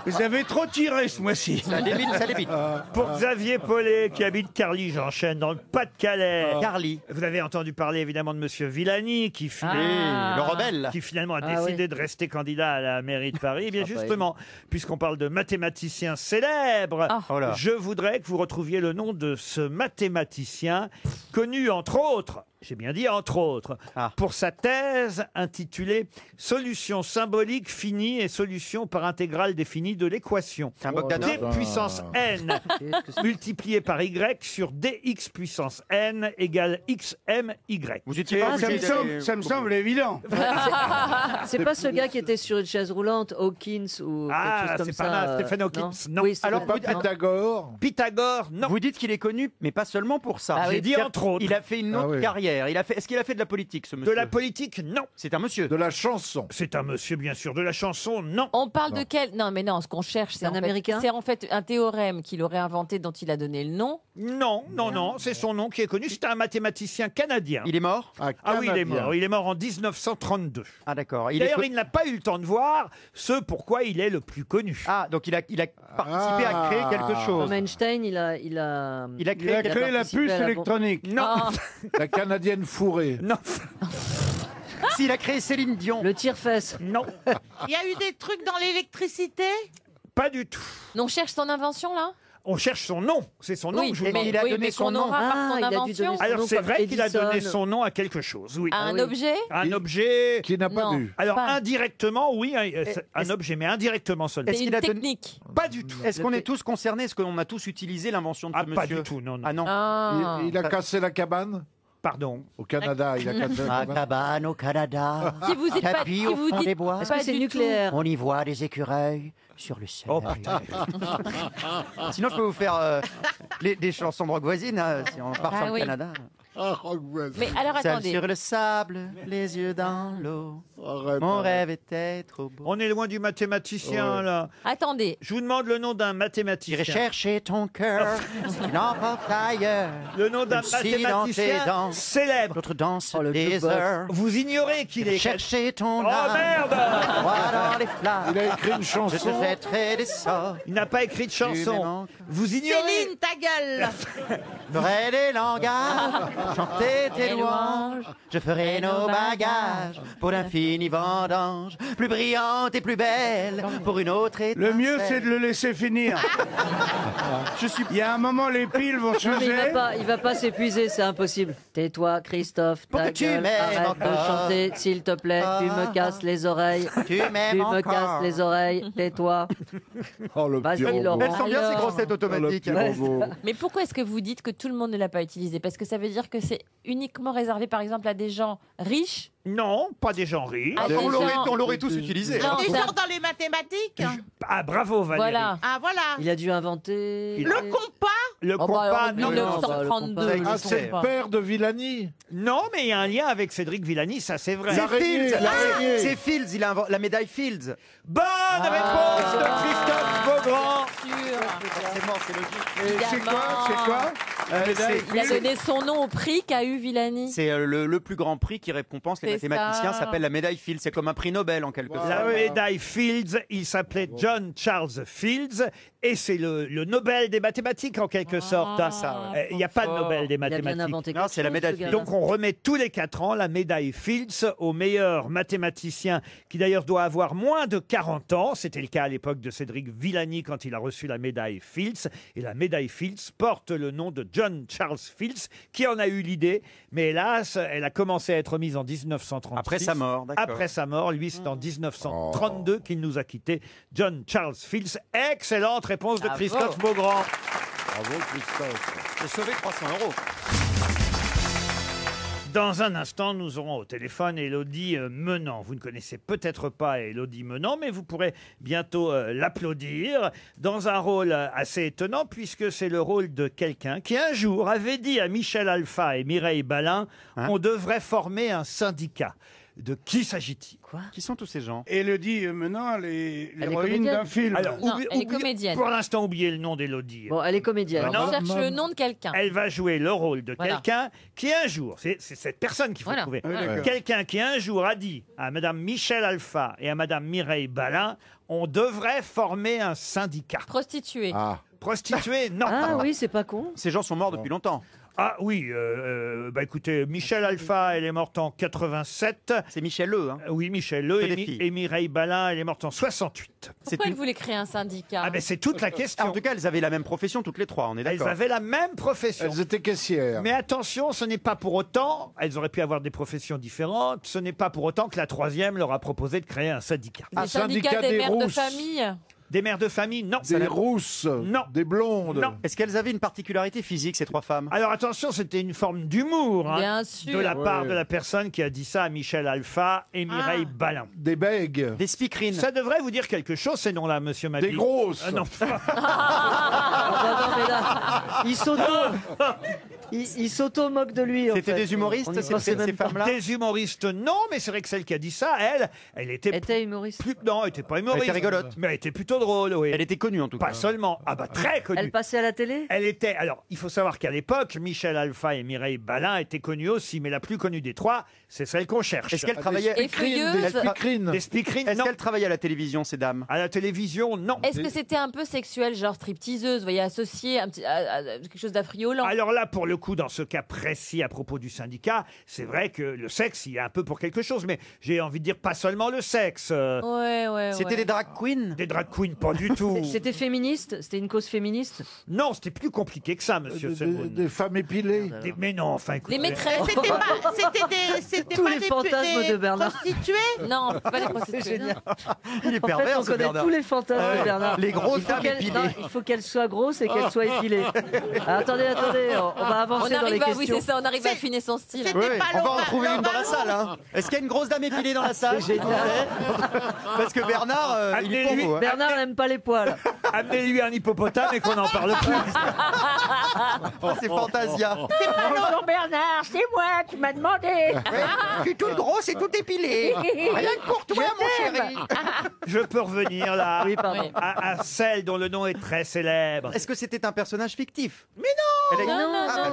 Vous avez trop tiré ce mois-ci. Ça débite, ça débite. Pour Xavier Paulet qui habite Carly, j'enchaîne dans le Pas-de-Calais. Carly. Vous avez entendu parler évidemment de monsieur Villani qui, Le rebelle. qui finalement a Ah décidé oui. de rester candidat à la mairie de Paris. Eh bien Ah, pas justement, puisqu'on parle de mathématiciens célèbres, Oh là. je voudrais que vous retrouviez le nom de ce mathématicien connu entre autres, j'ai bien dit entre autres, pour sa thèse intitulée « Solution symbolique finie et solution par intégrale définie de l'équation C'est un Bogdanov. d puissance n multiplié par y sur dx puissance n égale xmy. » Vous étiez pas Ça me obligé semble, d'aller- ça me semble évident. C'est pas ce gars qui était sur une chaise roulante, Hawkins ou Ah, quelque chose comme c'est ça. pas Stephen Hawkins, non. Oui, Alors, alors, Pas Pythagore. Pythagore, non. Vous dites qu'il est connu, mais pas seulement pour ça. Ah oui, J'ai dit C'est-à-dire, entre autres. Il a fait une Ah autre oui. carrière. Est-ce qu'il a fait de la politique, ce De monsieur? la politique, non. C'est un monsieur. De la chanson. C'est un monsieur, bien sûr. De la chanson, non. On parle de quel? Non, mais non, ce qu'on cherche, c'est Un en fait- Américain c'est en fait un théorème qu'il aurait inventé dont il a donné le nom. Non, non, non. C'est son nom qui est connu. C'est un mathématicien canadien. Il est mort? Ah Ah oui, il est Canadien. mort. Il est mort en 1932. Ah d'accord. D'ailleurs, il n'a pas eu le temps de voir ce pourquoi il est le plus connu. Ah, donc il a participé à créer quelque chose. Comme Einstein, il a Il a Il a créé créé la participé puce à la électronique. Non, Ah, La Canadienne fourrée. non, S'il a créé Céline Dion. le tire-fesse. non, Il y a eu des trucs dans l'électricité? pas du tout. on cherche son invention là? On cherche son nom. C'est son nom Oui, que je vous mais demande. il a oui, donné mais son qu'on nom. aura par Ah, son il a dû invention. donner son Alors nom c'est comme vrai qu'il a donné Edison. son nom à quelque chose, oui. À un oui. objet? Un Il- objet. Qui n'a pas Non. vu. Alors Pas. indirectement, oui, un est-ce- objet, mais indirectement seulement. Est-ce C'est qu'il une a donné- technique. Pas du tout. Est-ce qu'on est tous concernés? Est-ce qu'on a tous utilisé l'invention de ce Ah, monsieur? pas du tout, non, non. Ah non. Ah. Il a cassé la cabane Pardon. au Canada. Il a cassé la cabane. cabane au Canada. Si vous êtes pas, Tapis si au vous fond dites des bois. Est-ce que pas c'est du nucléaire On y voit des écureuils sur le sol. Oh putain. Sinon, je peux vous faire des chansons de rock voisine, hein, si on part Ah sur le oui. Canada. Ah, Rockwood. Mais alors Seul attendez. sur le sable, les yeux dans l'eau. Arrête, Mon arrête. rêve était trop beau. On est loin du mathématicien, Ouais. là. Attendez. Je vous demande le nom d'un J'irai mathématicien. chercher ton cœur, ce qu'il emporte ailleurs. Le nom d'un Même si dans tes mathématicien dents, célèbre. D'autres dansent Oh, le des jukebox. heures. Vous ignorez qu'il J'irai est... chercher ton Oh âme. merde Moi dans les flammes. Il a écrit une Je chanson. te jetterai des sorts. Il n'a pas écrit de Tu m'aimes chanson. encore. Vous ignorez... Céline, ta gueule! Je ferai des langages, chanter tes louanges. Je ferai nos bagages pour d'infinies vendanges, plus brillantes et plus belles pour une autre étincelle. Le mieux, c'est de le laisser finir. Il y a un moment, les piles vont Non, mais s'user. il va pas s'épuiser, c'est impossible. Tais-toi, Christophe. Pour Ta que tu gueule, m'aimes arrête de encore. chanter, s'il te plaît. Tu me casses les oreilles. Tu Tu m'aimes me encore. casses les oreilles. Tais-toi. Oh, le Vas-y, petit robot. Laurent. Elles sont bien ces Alors. grosses têtes Oh, le automatiques. petit robot. Mais pourquoi est-ce que vous dites que tout le monde ne l'a pas utilisé? Parce que ça veut dire que c'est uniquement réservé, par exemple, à des gens riches. Non, pas des gens riches. Ah, des gens- On l'aurait tous utilisé. Non, Des ça- gens dans les mathématiques? Ah, bravo, Valérie. Voilà. Ah, voilà. Il a dû inventer. Il- Le compas? Le Oh, bah, compas, en non. 1932. Ah, c'est le père de Villani. Non, mais il y a un lien avec Cédric Villani, ça c'est vrai. C'est Fields. l'araignée. C'est Fields, il a la médaille Fields. Bonne réponse de Christophe Beaugrand. Forcément, c'est logique. Et c'est quoi Il a donné son nom au prix qu'a eu Villani. C'est le plus grand prix qui récompense les C'est mathématiciens, ça. s'appelle la médaille Fields. C'est comme un prix Nobel en quelque sorte. La médaille Fields, il s'appelait John Charles Fields, et c'est le Nobel des mathématiques en quelque sorte. Il n'y a pas de Nobel des Il a bien mathématiques. inventé Non, quelque c'est la chose, médaille ce gars-là. Donc on remet tous les 4 ans la médaille Fields au meilleur mathématicien, qui d'ailleurs doit avoir moins de 40 ans. C'était le cas à l'époque de Cédric Villani quand il a reçu la médaille Fields. Et la médaille Fields porte le nom de John Charles Fields, qui en a eu l'idée. Mais hélas, elle a commencé à être mise en 1936. Après sa mort, d'accord. Après sa mort, lui, c'est en 1932 qu'il nous a quittés. John Charles Fields. Excellente réponse de Bravo. Christophe Beaugrand. Bravo, Christophe. J'ai sauvé 300 €. Dans un instant, nous aurons au téléphone Élodie Menant. Vous ne connaissez peut-être pas Élodie Menant, mais vous pourrez bientôt l'applaudir dans un rôle assez étonnant, puisque c'est le rôle de quelqu'un qui un jour avait dit à Michel Alpha et Mireille Balin on devrait former un syndicat. De qui s'agit-il? Qui sont tous ces gens? Élodie Menant, l'héroïne comédienne d'un film. Alors, Non, elle est comédienne. Pour l'instant, oubliez le nom d'Élodie. Bon, elle est comédienne. On cherche le nom de quelqu'un. Elle va jouer le rôle de Voilà. quelqu'un qui un jour, c'est cette personne qu'il faut Voilà. trouver, Oui, d'accord. quelqu'un qui un jour a dit à Madame Michel Alpha et à Madame Mireille Balin, on devrait former un syndicat. Prostituée. Ah. Prostituée, non. Ah oui, c'est pas con. Ces gens sont morts depuis longtemps. Ah oui, bah écoutez, Michel Alpha, elle est morte en 87. C'est Michel Le. Hein. Oui, Michel Le. Que Et, des filles. et Mireille Balin, elle est morte en 68. Pourquoi elle voulait créer un syndicat? Ah ben c'est toute la question. En tout cas, elles avaient la même profession toutes les trois, on est Elles d'accord. avaient la même profession. Elles étaient caissières. Mais attention, ce n'est pas pour autant, elles auraient pu avoir des professions différentes, ce n'est pas pour autant que la troisième leur a proposé de créer un syndicat. Des syndicats des mères de famille. Des mères de famille, non. Des rousses. Non. Des blondes. Non. Est-ce qu'elles avaient une particularité physique, ces trois femmes? Alors attention, c'était une forme d'humour hein, Bien sûr. de la part Ouais. de la personne qui a dit ça à Michel Alpha et Mireille Balin. Des bègues. Des speakerines. Ça devrait vous dire quelque chose, ces noms-là, monsieur Mabille. Des grosses. Non. Ah, bah non, mais là, il s'auto-moque de lui. en C'était fait. des humoristes, On y ces pensait même pas. femmes-là? Des humoristes, non, mais c'est vrai que celle qui a dit ça, elle était était humoriste. non, elle était pas humoriste. Elle était rigolote. Mais elle était plutôt drôle, oui. Elle était connue en tout cas. Pas seulement. Ah bah très connue. Elle passait à la télé? Elle était. Alors, il faut savoir qu'à l'époque, Michel Alpha et Mireille Balin étaient connus aussi, mais la plus connue des trois, c'est celle qu'on cherche. Est-ce qu'elle travaillait Effrayeuse. Des speakerines. Des speakerines, Est-ce non. qu'elle travaillait à la télévision, ces dames? À la télévision, non. Est-ce que c'était un peu sexuel, genre stripteaseuse, vous voyez, associé à quelque chose d'affriolant? Alors là, pour le coup, dans ce cas précis à propos du syndicat, c'est vrai que le sexe, il y a un peu pour quelque chose, mais j'ai envie de dire pas seulement le sexe. Ouais. C'était des drag queens? Des drag queens, pas du tout. C'était féministe? C'était une cause féministe? Non, c'était plus compliqué que ça, monsieur Semoun. Des femmes épilées. Mais non, enfin, écoutez. Les maîtresses. C'était Tous pas les des, fantasmes des de Bernard. prostituées? Non, pas les C'est prostituées. génial. Il est En fait, pervers, on ce connaît Bernard. tous les fantasmes de Bernard. Les grosses Il faut dames qu'elle- épilées. non, il faut qu'elle soit grosse et qu'elle soit épilée. Ah, attendez, on va On avancer dans les arrive à, oui, questions. c'est ça, on arrive à affiner son style. Oui, C'était pas on va en Laura- trouver une dans la Laura salle. Hein. Est-ce qu'il y a une grosse dame épilée dans la salle? C'est génial. Parce que Bernard, il est pour Amenez-lui. vous. Hein. Bernard n'aime pas les poils. Amenez-lui un hippopotame et qu'on n'en parle plus. Oh, c'est Fantasia. Bonjour Bernard, c'est moi, tu m'as demandé. Je suis toute grosse et toute épilée. Rien que pour toi, mon chéri. Je peux revenir là Oui, pardon. à celle dont le nom est très célèbre. Est-ce que c'était un personnage fictif? Mais non.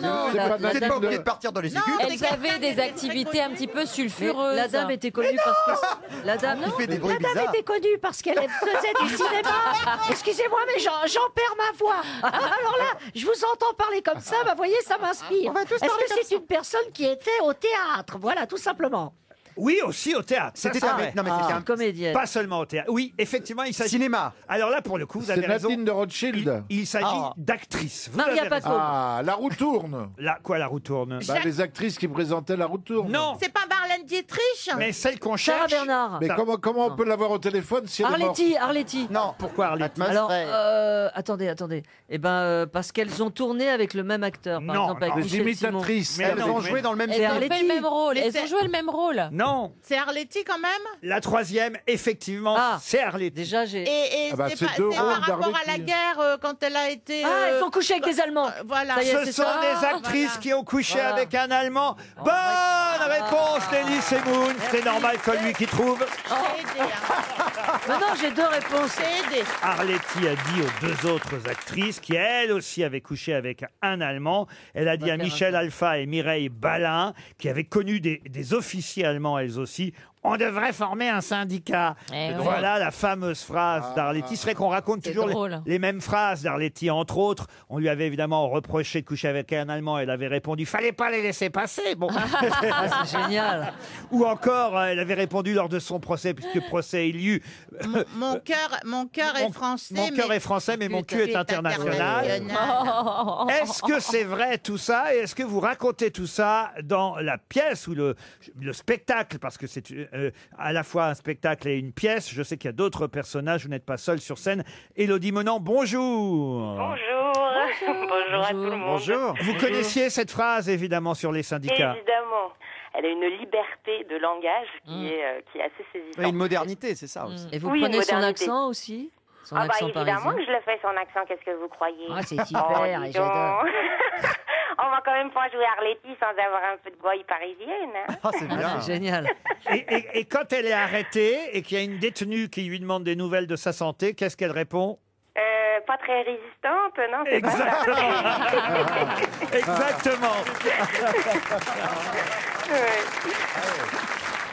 Non, C'est pas Vous n'êtes pas Nadine obligé de- de partir dans les aigus. Elles avaient des activités un petit peu Mais sulfureuses. la dame était connue parce que la dame Il fait des bruits La dame bizarres. était connue parce qu'elle faisait du cinéma. Excusez-moi, mais j'en perds ma voix. Alors là, je vous entends parler comme ça, bah voyez, ça m'inspire. On va tous Est-ce parler que c'est une personne qui était au théâtre? Voilà, tout simplement. Oui, aussi au théâtre. Ça, C'était c'est un vrai. non mais c'était un comédienne. Pas seulement au théâtre. Oui, effectivement, il s'agit. cinéma. Alors là, pour le coup, vous avez C'est raison. Nadine de Rothschild. Il s'agit Ah. d'actrices. Vous Maria avez raison. Paco. Ah, la roue tourne. Là, quoi, la roue tourne Bah, les actrices qui présentaient la roue tourne. Non. C'est pas Marlène Dietrich. Mais celle qu'on Sarah cherche. Bernard. Mais comment on peut l'avoir au téléphone si elle est morte? Arletty. Non. Pourquoi Arletty? Alors, attendez. Eh ben, parce qu'elles ont tourné avec le même acteur. Par Non, exemple, avec non. Des Michel Simon. imitatrices. Mais Elles non, ont mais- joué dans le même C'est Elles ont fait Arletty. le même rôle. Mais Elles c'est- ont joué le même rôle. Non. C'est Arletty quand même. La troisième, effectivement, Ah. c'est Arletty. Déjà, j'ai. Et Ah bah, c'est c'est pas- deux c'est rôles par rapport à la d'Arletty. guerre quand elle a été. Ah, elles ont couché avec des Allemands. Voilà. Ça y est, Ce c'est sont ça. des actrices Voilà. qui ont couché Voilà. avec un Allemand. Bonne réponse d'Elie Semoun. C'est normal que lui qui trouve. C'est aidé. Hein. Maintenant, j'ai deux réponses. C'est aidé. Arletty a dit aux deux autres actrices qui, elles aussi, avaient couché avec un Allemand. Elle a dit à faire Michel un Alpha et Mireille Balin, qui avaient connu des officiers allemands, elles aussi. On devrait former un syndicat. Eh oui. Voilà la fameuse phrase d'Arletty. C'est vrai qu'on raconte C'est toujours drôle. les mêmes phrases d'Arletty. Entre autres, on lui avait évidemment reproché de coucher avec un Allemand. Elle avait répondu « Fallait pas les laisser passer ». Bon. Ah, c'est génial. Ou encore, elle avait répondu lors de son procès, puisque procès il y eut. Mon cœur est français. Mon cœur est français, mais mon cul est international. Est-ce que c'est vrai tout ça? Et est-ce que vous racontez tout ça dans la pièce ou le spectacle? Parce que c'est à la fois un spectacle et une pièce. Je sais qu'il y a d'autres personnages. Vous n'êtes pas seul sur scène. Élodie Menant, bonjour. Bonjour. Bonjour à tout le monde. Bonjour. Vous connaissiez cette phrase, évidemment, sur les syndicats. Évidemment. Elle a une liberté de langage qui est assez saisissante. Une modernité, c'est ça aussi. Et vous Oui, prenez son modernité. accent aussi? Son Ah bah accent évidemment parisien. que je le fais son accent, qu'est-ce que vous croyez? Ah, c'est super, Oh, dis et j'adore. donc. On va quand même pas jouer Arletty sans avoir un peu de gouaille parisienne. Hein? Ah, c'est bien. C'est génial. Et quand elle est arrêtée et qu'il y a une détenue qui lui demande des nouvelles de sa santé, qu'est-ce qu'elle répond? Pas très résistante, non? C'est pas ça. Exactement.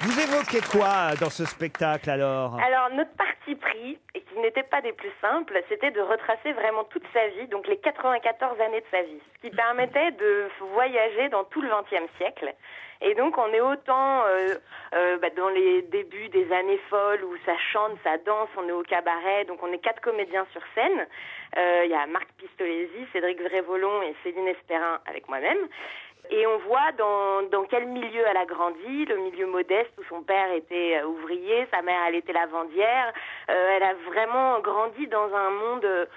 Vous évoquez quoi dans ce spectacle alors? Alors, notre parti pris, et qui n'était pas des plus simples, c'était de retracer vraiment toute sa vie, donc les 94 années de sa vie, ce qui permettait de voyager dans tout le XXe siècle. Et donc, on est autant dans les débuts des années folles où ça chante, ça danse, on est au cabaret, donc on est 4 comédiens sur scène. Il y a Marc Pistolesi, Cédric Vrévolon et Céline Espérin avec moi-même. Et on voit dans quel milieu elle a grandi, le milieu modeste où son père était ouvrier, sa mère elle était lavandière. Elle a vraiment grandi dans un monde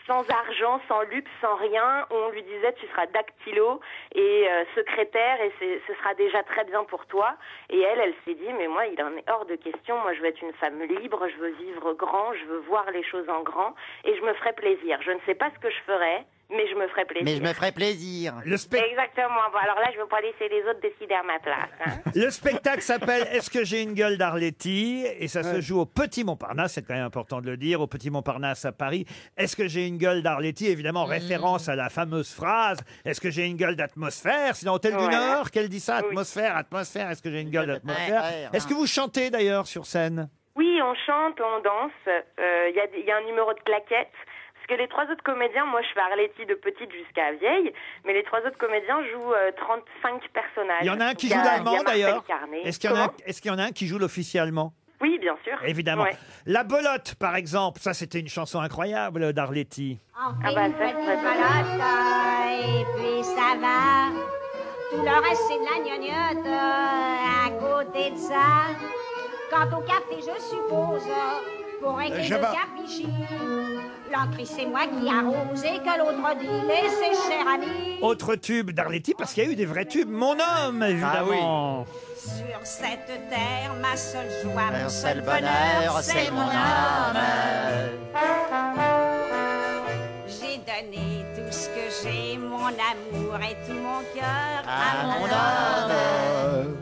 sans argent, sans luxe, sans rien, où on lui disait tu seras dactylo et secrétaire et ce sera déjà très bien pour toi. Et elle s'est dit mais moi il en est hors de question, moi je veux être une femme libre, je veux vivre grand, je veux voir les choses en grand et je me ferai plaisir. Je ne sais pas ce que je ferai, mais je me ferai plaisir. Mais je me ferai plaisir. Exactement. Bon, alors là, je ne veux pas laisser les autres décider à ma place. Hein. Le spectacle s'appelle Est-ce que j'ai une gueule d'Arletty? Et ça se joue au Petit Montparnasse, c'est quand même important de le dire, au Petit Montparnasse à Paris. Est-ce que j'ai une gueule d'Arletty? Évidemment, référence à la fameuse phrase Est-ce que j'ai une gueule d'atmosphère? C'est dans Hôtel du Nord qu'elle dit ça, atmosphère, atmosphère. Est-ce que j'ai une gueule d'atmosphère? Est-ce que vous chantez d'ailleurs sur scène? Oui, on chante, on danse. Il y a un numéro de claquettes. Parce que les 3 autres comédiens, moi je fais Arletty de petite jusqu'à vieille, mais les 3 autres comédiens jouent 35 personnages. Il y en a un qui Il y joue il y a l'allemand Marcel d'ailleurs. Carnet. Est-ce qu'il y en a Comment est-ce qu'il y en a un qui joue l'officier allemand? Oui, bien sûr. Évidemment. Ouais. La Belote, par exemple, ça c'était une chanson incroyable d'Arletty. Ah bah ça, Et puis ça va. Tout le reste c'est de la gnognotte. À côté de ça, quant au café je suppose, pour régler le Jabba. capichi, l'entrée c'est moi qui arrose et que l'autre dit laissez cher ami. Autre tube d'Arletty, parce qu'il y a eu des vrais tubes. Mon homme, évidemment. Sur cette terre, ma seule joie, mon Mon seul seul bonheur, c'est mon homme. homme. J'ai donné tout ce que j'ai, mon amour et tout mon cœur À mon homme.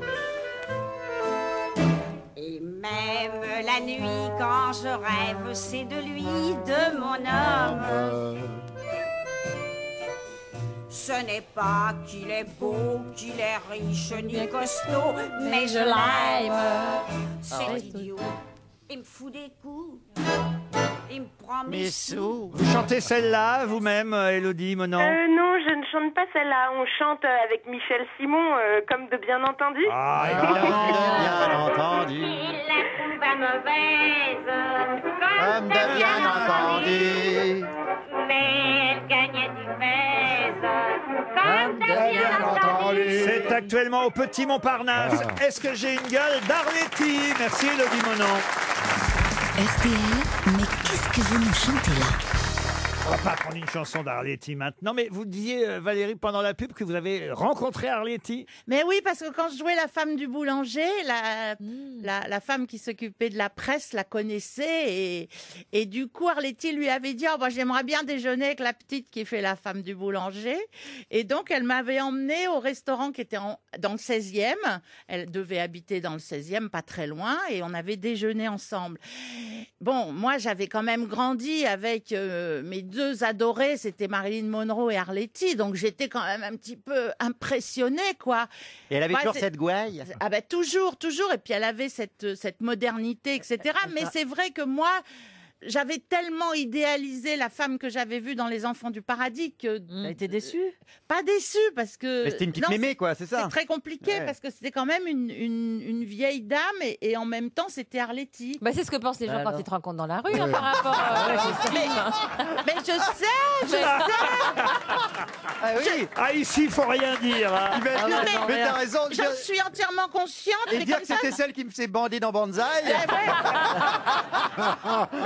Et même la nuit, quand je rêve, c'est de lui, de mon homme. Ce n'est pas qu'il est beau, qu'il est riche ni costaud, mais je l'aime. C'est idiot, il me fout des coups, il me prend mes sous. Vous chantez celle-là, vous-même, Élodie Menant? Non, je ne chante pas celle-là. On chante avec Michel Simon, comme de bien entendu. Ah, évidemment. Bien entendu. Il la trouve pas mauvaise, Comme de bien entendu. mais elle gagne du pèse, comme de bien entendu. C'est actuellement au Petit Montparnasse. Est-ce que j'ai une gueule d'Arletty? Merci Elodie Monon. RTL, mais qu'est-ce que vous nous chantez là? On va pas prendre une chanson d'Arletty maintenant, mais vous disiez, Valérie, pendant la pub, que vous avez rencontré Arletty. Mais oui, parce que quand je jouais la femme du boulanger, la femme qui s'occupait de la presse la connaissait et du coup Arletty lui avait dit j'aimerais bien déjeuner avec la petite qui fait la femme du boulanger, et donc elle m'avait emmenée au restaurant qui était dans le 16e. Elle devait habiter dans le 16e, pas très loin, et on avait déjeuné ensemble. Bon, moi j'avais quand même grandi avec mes deux adorés, c'était Marilyn Monroe et Arletty, donc j'étais quand même un petit peu impressionnée, quoi. Et elle avait toujours cette gouaille. Ah ben toujours, et puis elle avait cette modernité, etc. Mais c'est vrai que moi, j'avais tellement idéalisé la femme que j'avais vue dans Les Enfants du Paradis que... T'as été déçue? Pas déçue, parce que... Mais c'était une petite mémée, quoi, c'est ça? C'est très compliqué, Ouais. parce que c'était quand même une vieille dame, et en même temps, c'était Arletty. Bah, c'est ce que pensent les gens Alors. quand ils te rencontrent dans la rue, hein, par rapport au film. Mais je sais Ah oui. Ah, ici, il faut rien dire. Hein. Non, Mais t'as raison. J'en suis entièrement consciente. Et mais dire comme que c'était celle qui me s'est bandée dans Banzai.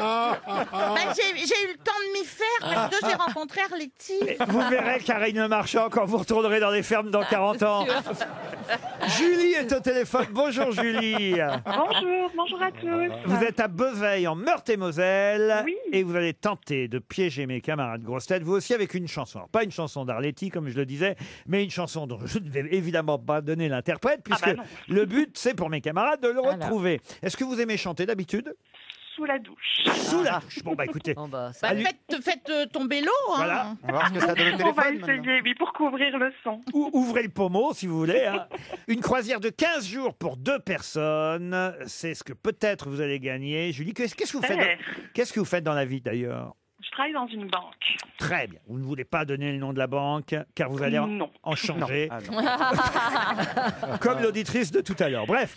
Ben, j'ai eu le temps de m'y faire parce que j'ai rencontré Arletty. Vous verrez, Karine Marchand, quand vous retournerez dans les fermes dans 40 ans. Julie est au téléphone. Bonjour Julie. Bonjour à tous. Vous êtes à Beveille, en Meurthe-et-Moselle. Oui. Et vous allez tenter de piéger mes camarades grosses têtes, vous aussi avec une chanson. Alors, pas une chanson d'Arletty, comme je le disais, mais une chanson dont je ne vais évidemment pas donner l'interprète, puisque non. le but, c'est pour mes camarades de le retrouver. Est-ce que vous aimez chanter d'habitude? Sous la douche. Sous la douche. Bon, bah écoutez. Bon, bah, Bah, Allez. faites tomber l'eau. Hein. Voilà. On va voir ce que ça donne au On va téléphone. maintenant. essayer, oui, pour couvrir le son. Ouvrez le pommeau, si vous voulez. Hein. Une croisière de 15 jours pour 2 personnes. C'est ce que peut-être vous allez gagner. Julie, qu'est-ce que vous faites qu'est-ce que vous faites dans la vie, d'ailleurs? Je travaille dans une banque. Très bien. Vous ne voulez pas donner le nom de la banque, car vous allez Non. en changer. Ah, non. Comme l'auditrice de tout à l'heure. Bref,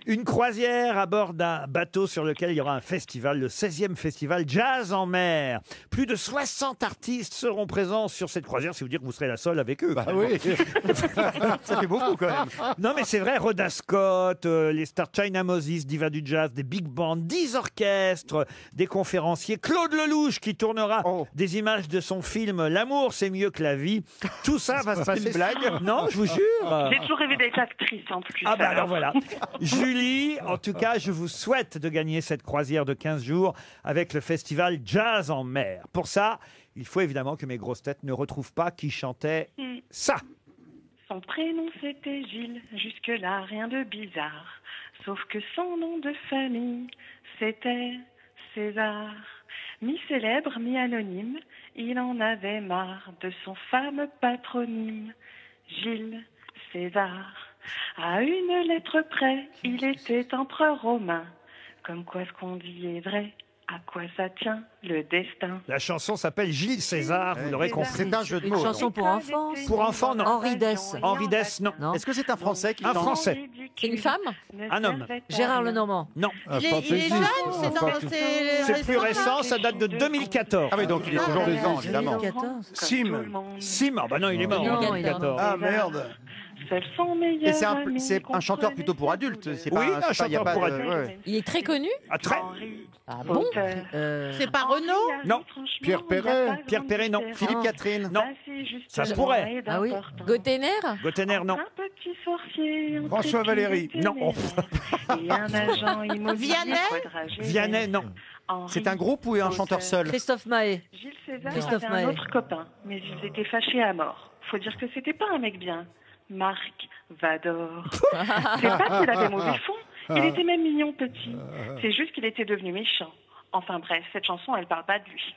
une croisière à bord d'un bateau sur lequel il y aura un festival, le 16e festival Jazz en mer. Plus de 60 artistes seront présents sur cette croisière, c'est vous dire que vous serez la seule avec eux. Bah oui. Ça fait beaucoup quand même. Non mais c'est vrai, Rhoda Scott, les stars China Moses, diva du jazz, des big bands, 10 orchestres, des conférenciers, Claude Lelouch qui tournera des images de son film L'amour c'est mieux que la vie. Tout ça va se passer. une blague? Non, je vous jure. J'ai toujours rêvé d'être actrice en plus. Ah bah alors voilà. Julie, en tout cas, je vous souhaite de gagner cette croisière de 15 jours avec le festival Jazz en mer. Pour ça, il faut évidemment que mes grosses têtes ne retrouvent pas qui chantait ça. Son prénom c'était Gilles, jusque-là rien de bizarre. Sauf que son nom de famille c'était César. Mi-célèbre, mi-anonyme, il en avait marre de son fameux patronyme. Gilles César. À une lettre près, il était empereur romain. Comme quoi ce qu'on dit est vrai, à quoi ça tient le destin. La chanson s'appelle Gilles César, vous l'aurez compris. C'est un jeu de Une mots. chanson pour enfants? Pour enfants, non. Henri Dess. Henri Dess, non. Non. Est-ce que c'est un Français qui Un chante Français. C'est une femme? Un homme. Gérard Lenormand. Non. Il est jeune, C'est plus récent, ça date de 2014. Ah oui, donc il est toujours vivant, évidemment. 2014. Sim. Sim, ah bah non, il est mort en Non, il est 2014. Ah merde. Et c'est un chanteur plutôt pour adultes. C'est Oui, pas, un c'est pas- y a chanteur pas pour de- adultes. ouais. Il est très connu. Ah, très. Ah bon? C'est pas Renaud? Non. Pierre Perret. Pierre Perret, non. Philippe Catherine. Non. Ça pourrait. Ah oui. Gotener? Gotener, non. Un petit sorcier. François Valéry. Non. Et un agent immobilier Vianney? quadragénaire. Vianney, non. C'est un groupe ou un chanteur seul? Christophe Maé. Gilles César Christophe avait un Maé. autre copain, mais ils étaient fâchés à mort. Faut dire que c'était pas un mec bien. Marc Vador. C'est pas qu'il avait mauvais fond, il était même mignon petit. C'est juste qu'il était devenu méchant. Enfin bref, cette chanson, elle parle pas de lui.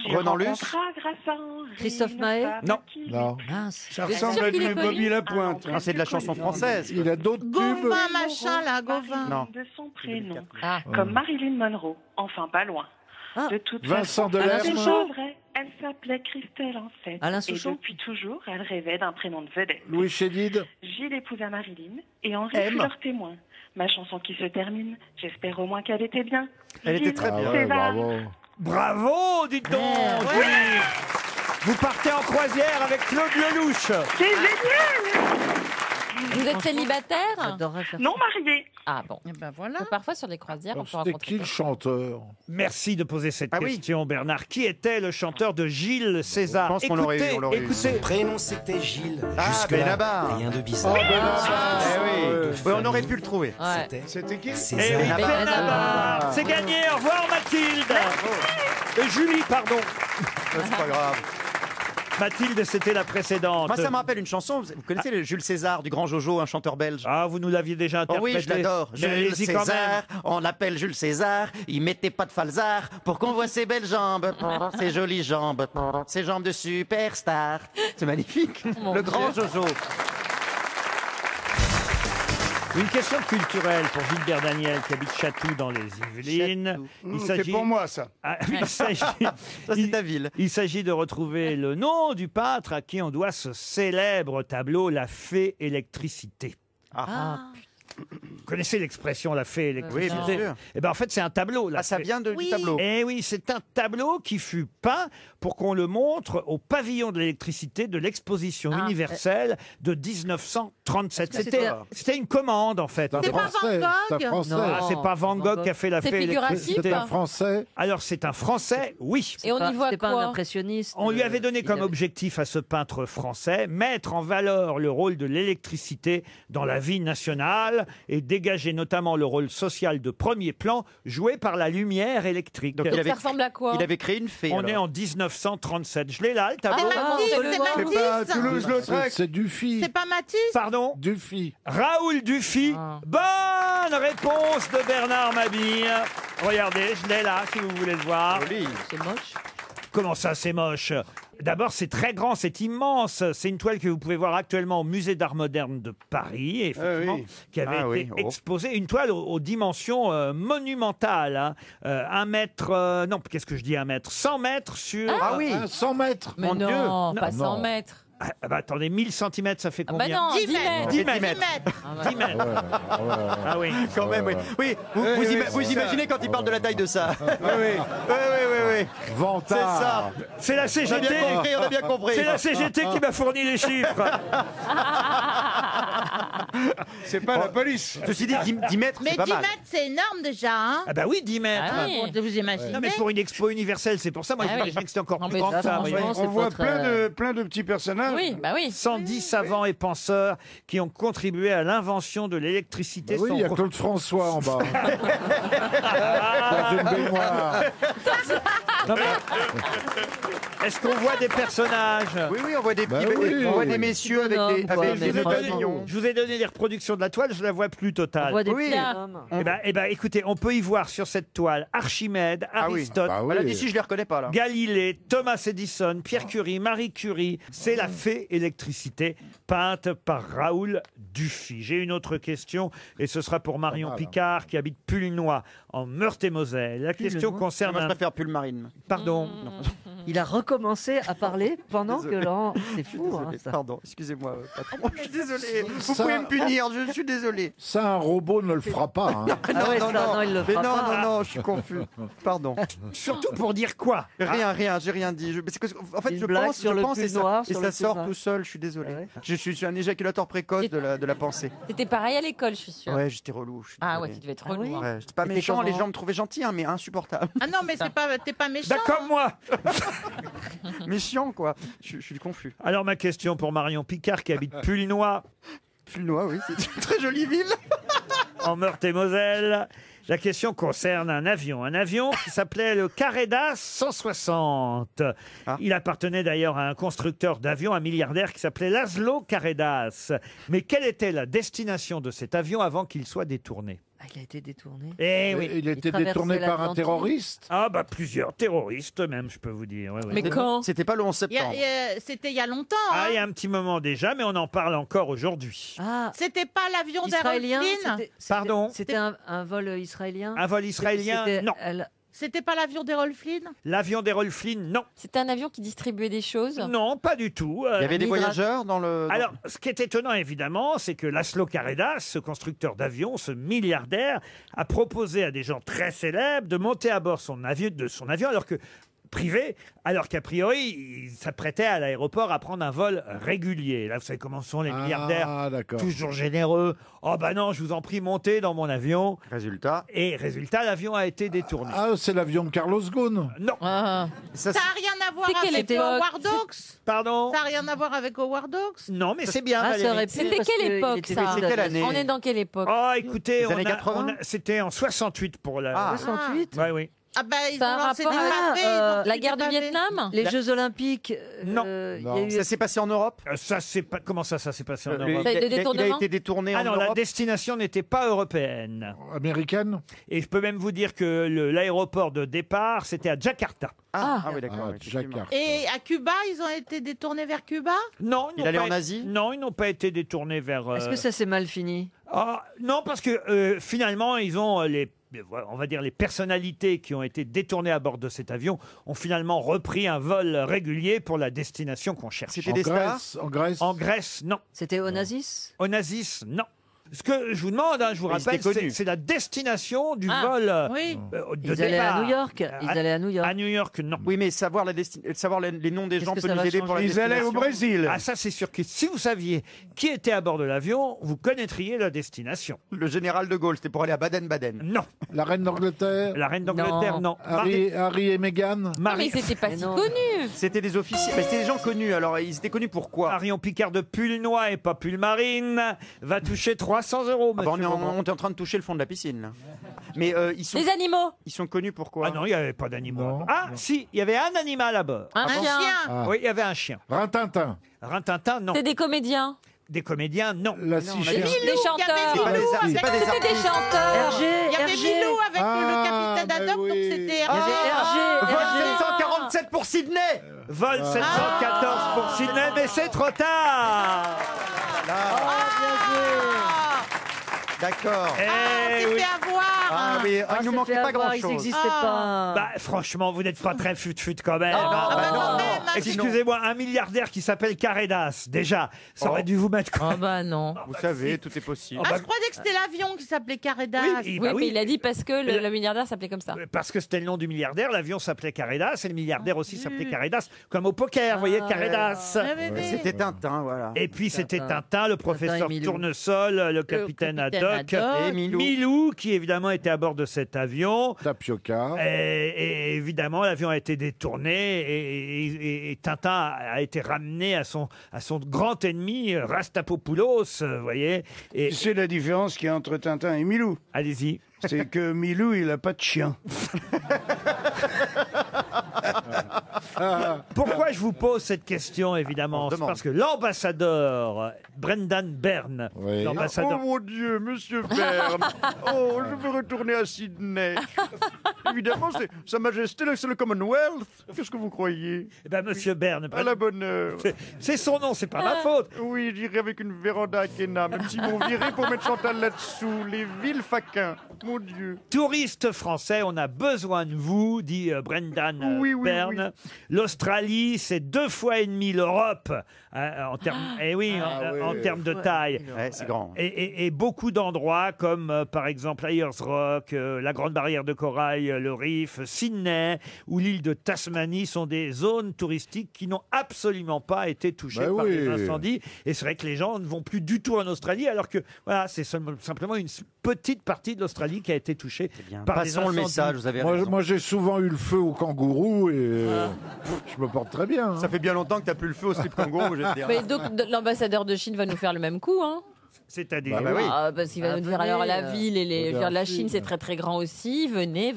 J'ai Renan Luce. rencontré grâce à Henri, Christophe une Maé. femme Non. qui Non. Mince. Ça Vous êtes sûr ressemble à qu'il est du connu? Bobby Lapointe. Non, c'est de la chanson française. Il a d'autres tubes. Gauvin, machin, là, Gauvin. Non. de son prénom. Ah. Comme Marilyn Monroe. Enfin, pas loin. Ah. De toute Vincent façon, Delerme. c'est Souchon. pas vrai. Elle s'appelait Christelle en fait. Alain Et Souchon. depuis toujours, elle rêvait d'un prénom de vedette. Louis Chédid. Gilles épousa Marilyn et Henri M. fut leur témoin. Ma chanson qui se termine, j'espère au moins qu'elle était bien. Elle était très Gilles bien. Ah ouais, César. bravo. Bravo, dites donc. Ouais. Julie. Vous partez en croisière avec Claude Lelouch. C'est génial. Vous êtes célibataire? J'adorerais faire Non marié. Ah bon. Eh ben voilà. Donc, parfois sur les croisières, on peut C'était rencontrer. qui le chanteur? Merci de poser cette Ah oui. question, Bernard. Qui était le chanteur de Gilles César? Je pense qu'on l'aurait eu, on l'aurait eu. Écoutez. Prénom c'était Gilles. Ah, Jusque-là, Benabar. rien de bizarre. Eh oui. Oui, on aurait pu le trouver. Ouais. C'était qui? Eh César. oui, Benabar. Benabar. C'est gagné. Au revoir, Mathilde. Julie, pardon. C'est pas grave. Mathilde, c'était la précédente. Moi, ça me rappelle une chanson. Vous connaissez le Jules César du Grand Jojo, un chanteur belge? Ah, vous nous l'aviez déjà Oh interprété. oui, je l'adore. Mais Jules allez-y quand même. César, on l'appelle Jules César. Il mettait pas de falzar pour qu'on voit ses belles jambes, ses jolies jambes, ses jambes de superstar. C'est magnifique. Mon Le Dieu. Grand Jojo. Une question culturelle pour Gilbert Daniel qui habite Chatou dans les Yvelines. C'est pour moi, ça. Ah, il s'agit. Ça, c'est ta ville. Il s'agit de retrouver le nom du peintre à qui on doit ce célèbre tableau La Fée Électricité. Ah. Vous connaissez l'expression La Fée Électricité? Oui, bien sûr. Eh ben en fait, c'est un tableau. La Ah, ça Fée. vient du tableau. Eh oui, c'est un tableau qui fut peint pour qu'on le montre au pavillon de l'électricité de l'exposition universelle de 1937. C'était une commande, en fait. C'est pas Van Gogh? C'est un Français. Ah, c'est pas Van Gogh qui a fait La C'est Fée figuratif? Électricité. C'est un Français. Alors, c'est un Français, oui. Et on y voit C'est pas un quoi? impressionniste. On lui avait donné il comme avait- objectif à ce peintre français mettre en valeur le rôle de l'électricité dans la vie nationale et dégager notamment le rôle social de premier plan joué par la lumière électrique. Donc, Donc, ça ressemble à quoi? Il avait créé une fée. On alors. est en 1937. Je l'ai là, le tableau. Ah, Matisse, c'est le c'est nom. C'est pas Matisse. Toulouse-Lautrec. C'est Dufy. C'est pas Matisse? Pardon Dufy. Raoul Dufy. Ah. Bonne réponse de Bernard Mabille. Regardez, je l'ai là, si vous voulez le voir. Joli. C'est moche. Comment ça, c'est moche? D'abord, c'est très grand, c'est immense. C'est une toile que vous pouvez voir actuellement au Musée d'Art Moderne de Paris, effectivement, Ah oui. qui avait Ah été oui, oh. exposée. Une toile aux dimensions monumentales. Hein. 1 mètre, non, qu'est-ce que je dis 1 mètre? 100 mètres sur... Ah oui. 100 mètres. Mais Mon non, Dieu. pas Non. 100 mètres. Ah, bah, attendez, 1000 cm, ça fait Ah bah combien? non, 10 10 mètres. mètres. 10 mètres. 10 mètres. 10 mètres. Ah oui. Quand même, oui. Oui, vous imaginez quand il parle de la taille de ça. Oui, oui. Oui. C'est Vantard. ça. C'est la On a CGT. bien compris, on a bien compris. C'est la CGT qui m'a fourni les chiffres. C'est pas la police. Ceci dit, 10 mètres, Mais c'est pas 10 mal. mètres, c'est énorme déjà, hein? Ah bah oui, 10 mètres. Ah oui. Vous imaginez? Non mais pour une expo universelle, c'est pour ça, moi Ah oui. j'imaginais que c'était encore Non, plus mais grand que ça, ça. franchement, voyez. c'est On voit pas très- plein de petits personnages. Oui, bah oui. 110 savants et penseurs qui ont contribué à l'invention de l'électricité. Oui, il y a sont- Claude François en bas. Dans une baignoire. Non, mais- Est-ce qu'on voit des personnages? Oui, on voit des, Bah petits- oui. on voit des messieurs avec Non, des, quoi, avec mais des franchement. mignons. Je vous ai donné les reproductions de la toile, je la vois plus On totale. voit des Oui. petits hommes. Eh ben, écoutez, on peut y voir sur cette toile Archimède, Ah oui. Aristote, Bah oui. Voilà, d'ici, je les reconnais pas, là. Galilée, Thomas Edison, Pierre Curie, Marie Curie. C'est la fée électricité peinte par Raoul Dufy. J'ai une autre question et ce sera pour Marion mal, hein. Picard qui habite Pulnoy en Meurthe-et-Moselle. La question Pulnoy concerne Moi, je un... préfère Pulmarine. Pardon. Il a recommencé à parler pendant Désolé. que Laurent. C'est fou, hein, Désolé. ça. Pardon, excusez-moi, patron. Je suis désolé. Vous Ça- pouvez me punir, je suis désolé. Ça, un robot ne le fera pas. Hein. Ah ouais, ça, non, il le Mais fera non, pas. non, je suis confus. Pardon. Surtout pour dire quoi? Rien, j'ai rien dit. C'est que, en fait, Une je blague pense, sur je le pense pull et ça, noir, et sur ça le pull sort noir. tout seul, je suis désolé. Ah ouais. Je suis un éjaculateur précoce de la pensée. C'était pareil à l'école, je suis sûre. Ouais, j'étais relou. je suis Ah ouais, désolé. tu devais être Ah relou. oui hein. Ouais, j'étais pas C'était méchant, les comment gens me trouvaient gentil, hein, mais insupportable. Ah non, mais t'es pas méchant. Bah, comme moi. Méchant, quoi. Je suis confus. Alors ma question pour Marion Picard qui habite Pulnoy Pulnoy, oui, c'est une très jolie ville. en Meurthe-et-Moselle. La question concerne un avion qui s'appelait le Caredas 160. Ah. Il appartenait d'ailleurs à un constructeur d'avions, un milliardaire qui s'appelait Laszlo Caredas. Mais quelle était la destination de cet avion avant qu'il soit détourné? Ah, il a été détourné. Eh oui. Il était traversait détourné par un l'Atlantique. terroriste. Ah bah plusieurs terroristes même, je peux vous dire. Ouais, ouais. Mais quand? C'était pas le 11 septembre. C'était il y a longtemps. Ah, Hein. il y a un petit moment déjà, mais on en parle encore aujourd'hui. Ah, C'était pas l'avion d'Errol israélien. Flynn. Pardon? C'était un vol israélien. Un vol israélien? C'était- Non. C'était pas l'avion d'Errol Flynn. L'avion d'Errol Flynn? Non. C'était un avion qui distribuait des choses. Non, pas du tout. Il y avait des voyageurs dans le. Alors, ce qui est étonnant, évidemment, c'est que Laszlo Caredas, ce constructeur d'avions, ce milliardaire, a proposé à des gens très célèbres de monter à bord de son avion, alors que privé, alors qu'a priori, il s'apprêtait à l'aéroport à prendre un vol régulier. Là, vous savez comment sont les milliardaires, d'accord. toujours généreux. Oh bah non, je vous en prie, montez dans mon avion. Résultat. Et résultat, l'avion a été détourné. Ah, c'est l'avion de Carlos Ghosn. Non. Ça n'a rien à voir C'est quelle avec époque Howard Hawks. Pardon. Ça n'a rien à voir avec Howard Hawks. Non, mais c'est bien, Ah, ça Valérie. aurait pu, C'était parce quelle qu'il époque, était ça fait C'est quelle année On est dans quelle époque Oh, écoutez, Les années 80? c'était en 68 pour la... Ah. 68. Ouais, oui. Ah ben, ils Ça a ont un lancé rapport des avec, pavés, ils ont la pris guerre des du pavés. Vietnam Les Jeux Olympiques. Non. il y a eu- Ça s'est passé en Europe. Ça, c'est pas... Comment ça s'est passé en Il Europe Ça a été a détournement été détourné Ah en non, la Europe. destination n'était pas européenne. Américaine. Et je peux même vous dire que l'aéroport de départ, c'était à Jakarta. Ah oui, d'accord. Ah, oui, effectivement. Jakarta. Et à Cuba, ils ont été détournés vers Cuba. Non, Il allait en Asie. Non, ils n'ont pas été détournés vers... Est-ce que ça s'est mal fini? Ah, non, parce que finalement, ils ont on va dire les personnalités qui ont été détournées à bord de cet avion ont finalement repris un vol régulier pour la destination qu'on cherche. C'était En des stars. Grèce. En Grèce. En Grèce, non. C'était Onassis? Onassis, non. Ce que je vous demande, je vous Mais ils rappelle, étaient connus. c'est la destination du Ah, vol oui. de Ils allaient départ. à New York. Ils allaient à New York. À New York, non. Oui, mais savoir les noms des Qu'est-ce gens que peut ça nous va aider pour la changer Ils allaient au destination. Brésil. Ah, ça, c'est sûr que si vous saviez qui était à bord de l'avion, vous connaîtriez la destination. Le général de Gaulle, c'était pour aller à Baden-Baden. Non. La reine d'Angleterre. La reine d'Angleterre, non. Harry et Meghan. Non, Marie- mais c'était pas Mais si non. connu. C'était des officiers. Mais c'était des gens connus. Alors, ils étaient connus pour quoi? Marion Picard de Pulnoy et pas Pulmarine va toucher 300 €, Ah bah, monsieur Beaumont. on est en train de toucher le fond de la piscine. Là. Mais ils sont Les animaux. connus pour quoi? Ah non, il n'y avait pas d'animaux. Non. Ah, si, il y avait un animal à bord. Un chien. Ah. Oui, il y avait un chien. Rintintin. Rintintin, non. C'est des comédiens. Des comédiens, non. La Non, six mais- chiens. Des Il y chanteurs. avait C'est pas des Milou ar- avec c'est pas des le- C'était des chanteurs. Hergé, Il y avait Hergé. Milou avec le capitaine mais Haddock, donc oui. c'était Il y avait Hergé, Vol Hergé. 747 pour Sydney. Vol 714 pour Sydney, mais c'est trop tard. D'accord. Eh s'est oui. fait avoir. Ah oui, Ah, il nous ça manquait fait pas avoir, Ils grand-chose. n'existaient pas. Bah, franchement, vous n'êtes pas très fut-fut quand même. bah non, quand non. même. Excusez-moi, un milliardaire qui s'appelle Carredas, déjà, ça aurait dû vous mettre quoi. Oh bah non. Vous savez, tout est possible. Oh, Ah, bah, je croyais que c'était l'avion qui s'appelait Caredas. oui, Oui, bah mais il a dit parce que le milliardaire s'appelait comme ça. Parce que c'était le nom du milliardaire, l'avion s'appelait Carredas et le milliardaire aussi s'appelait Carredas, comme au poker, vous voyez, Carredas. C'était Tintin, voilà. Et puis c'était Tintin, le professeur et Milou. Tournesol, le capitaine Haddock, Et Milou. Milou, qui évidemment était à bord de cet avion. Tapioca. Et évidemment, l'avion a été détourné et Tintin a été ramené à son grand ennemi, Rastapopoulos, vous voyez. Et Tu sais la différence qu'il y a entre Tintin et Milou? allez-y. C'est que Milou, il a pas de chien. Pourquoi je vous pose cette question, évidemment? On C'est demande. parce que l'ambassadeur Brendan Byrne, Oui. l'ambassadeur... Oh mon Dieu, monsieur Bern. Oh, je veux retourner à Sydney. Évidemment, c'est Sa Majesté, là, c'est le Commonwealth. Qu'est-ce que vous croyez? Eh ben, monsieur Byrne, À la bonne heure. c'est son nom, c'est pas ma faute. Oui, j'irai avec une véranda à Kena, même s'ils m'ont viré pour mettre Chantal là-dessous. Les villes faquins. Mon Dieu. Touristes français, on a besoin de vous, dit Brendan Oui, oui, Byrne. L'Australie, c'est 2 fois et demi l'Europe en termes, en termes de taille. Ouais, c'est grand. Et beaucoup d'endroits comme par exemple Ayers Rock, la Grande Barrière de Corail, le Reef, Sydney ou l'île de Tasmanie sont des zones touristiques qui n'ont absolument pas été touchées Bah par oui. les incendies. Et c'est vrai que les gens ne vont plus du tout en Australie alors que voilà, c'est simplement une petite partie de l'Australie qui a été touchée par les Passons le incendies. message, vous avez Moi, raison. moi, j'ai souvent eu le feu au kangourou et je me porte très bien. hein. Ça fait bien longtemps que t'as plus le feu au slip kangourou, je vais te dire. Mais donc l'ambassadeur de Chine va nous faire le même coup, hein? C'est-à-dire, Bah oui. Ah, parce qu'il va Ah, nous dire venez, alors la ville et venez je veux dire, la en Chine Chine. c'est très très grand aussi. Venez.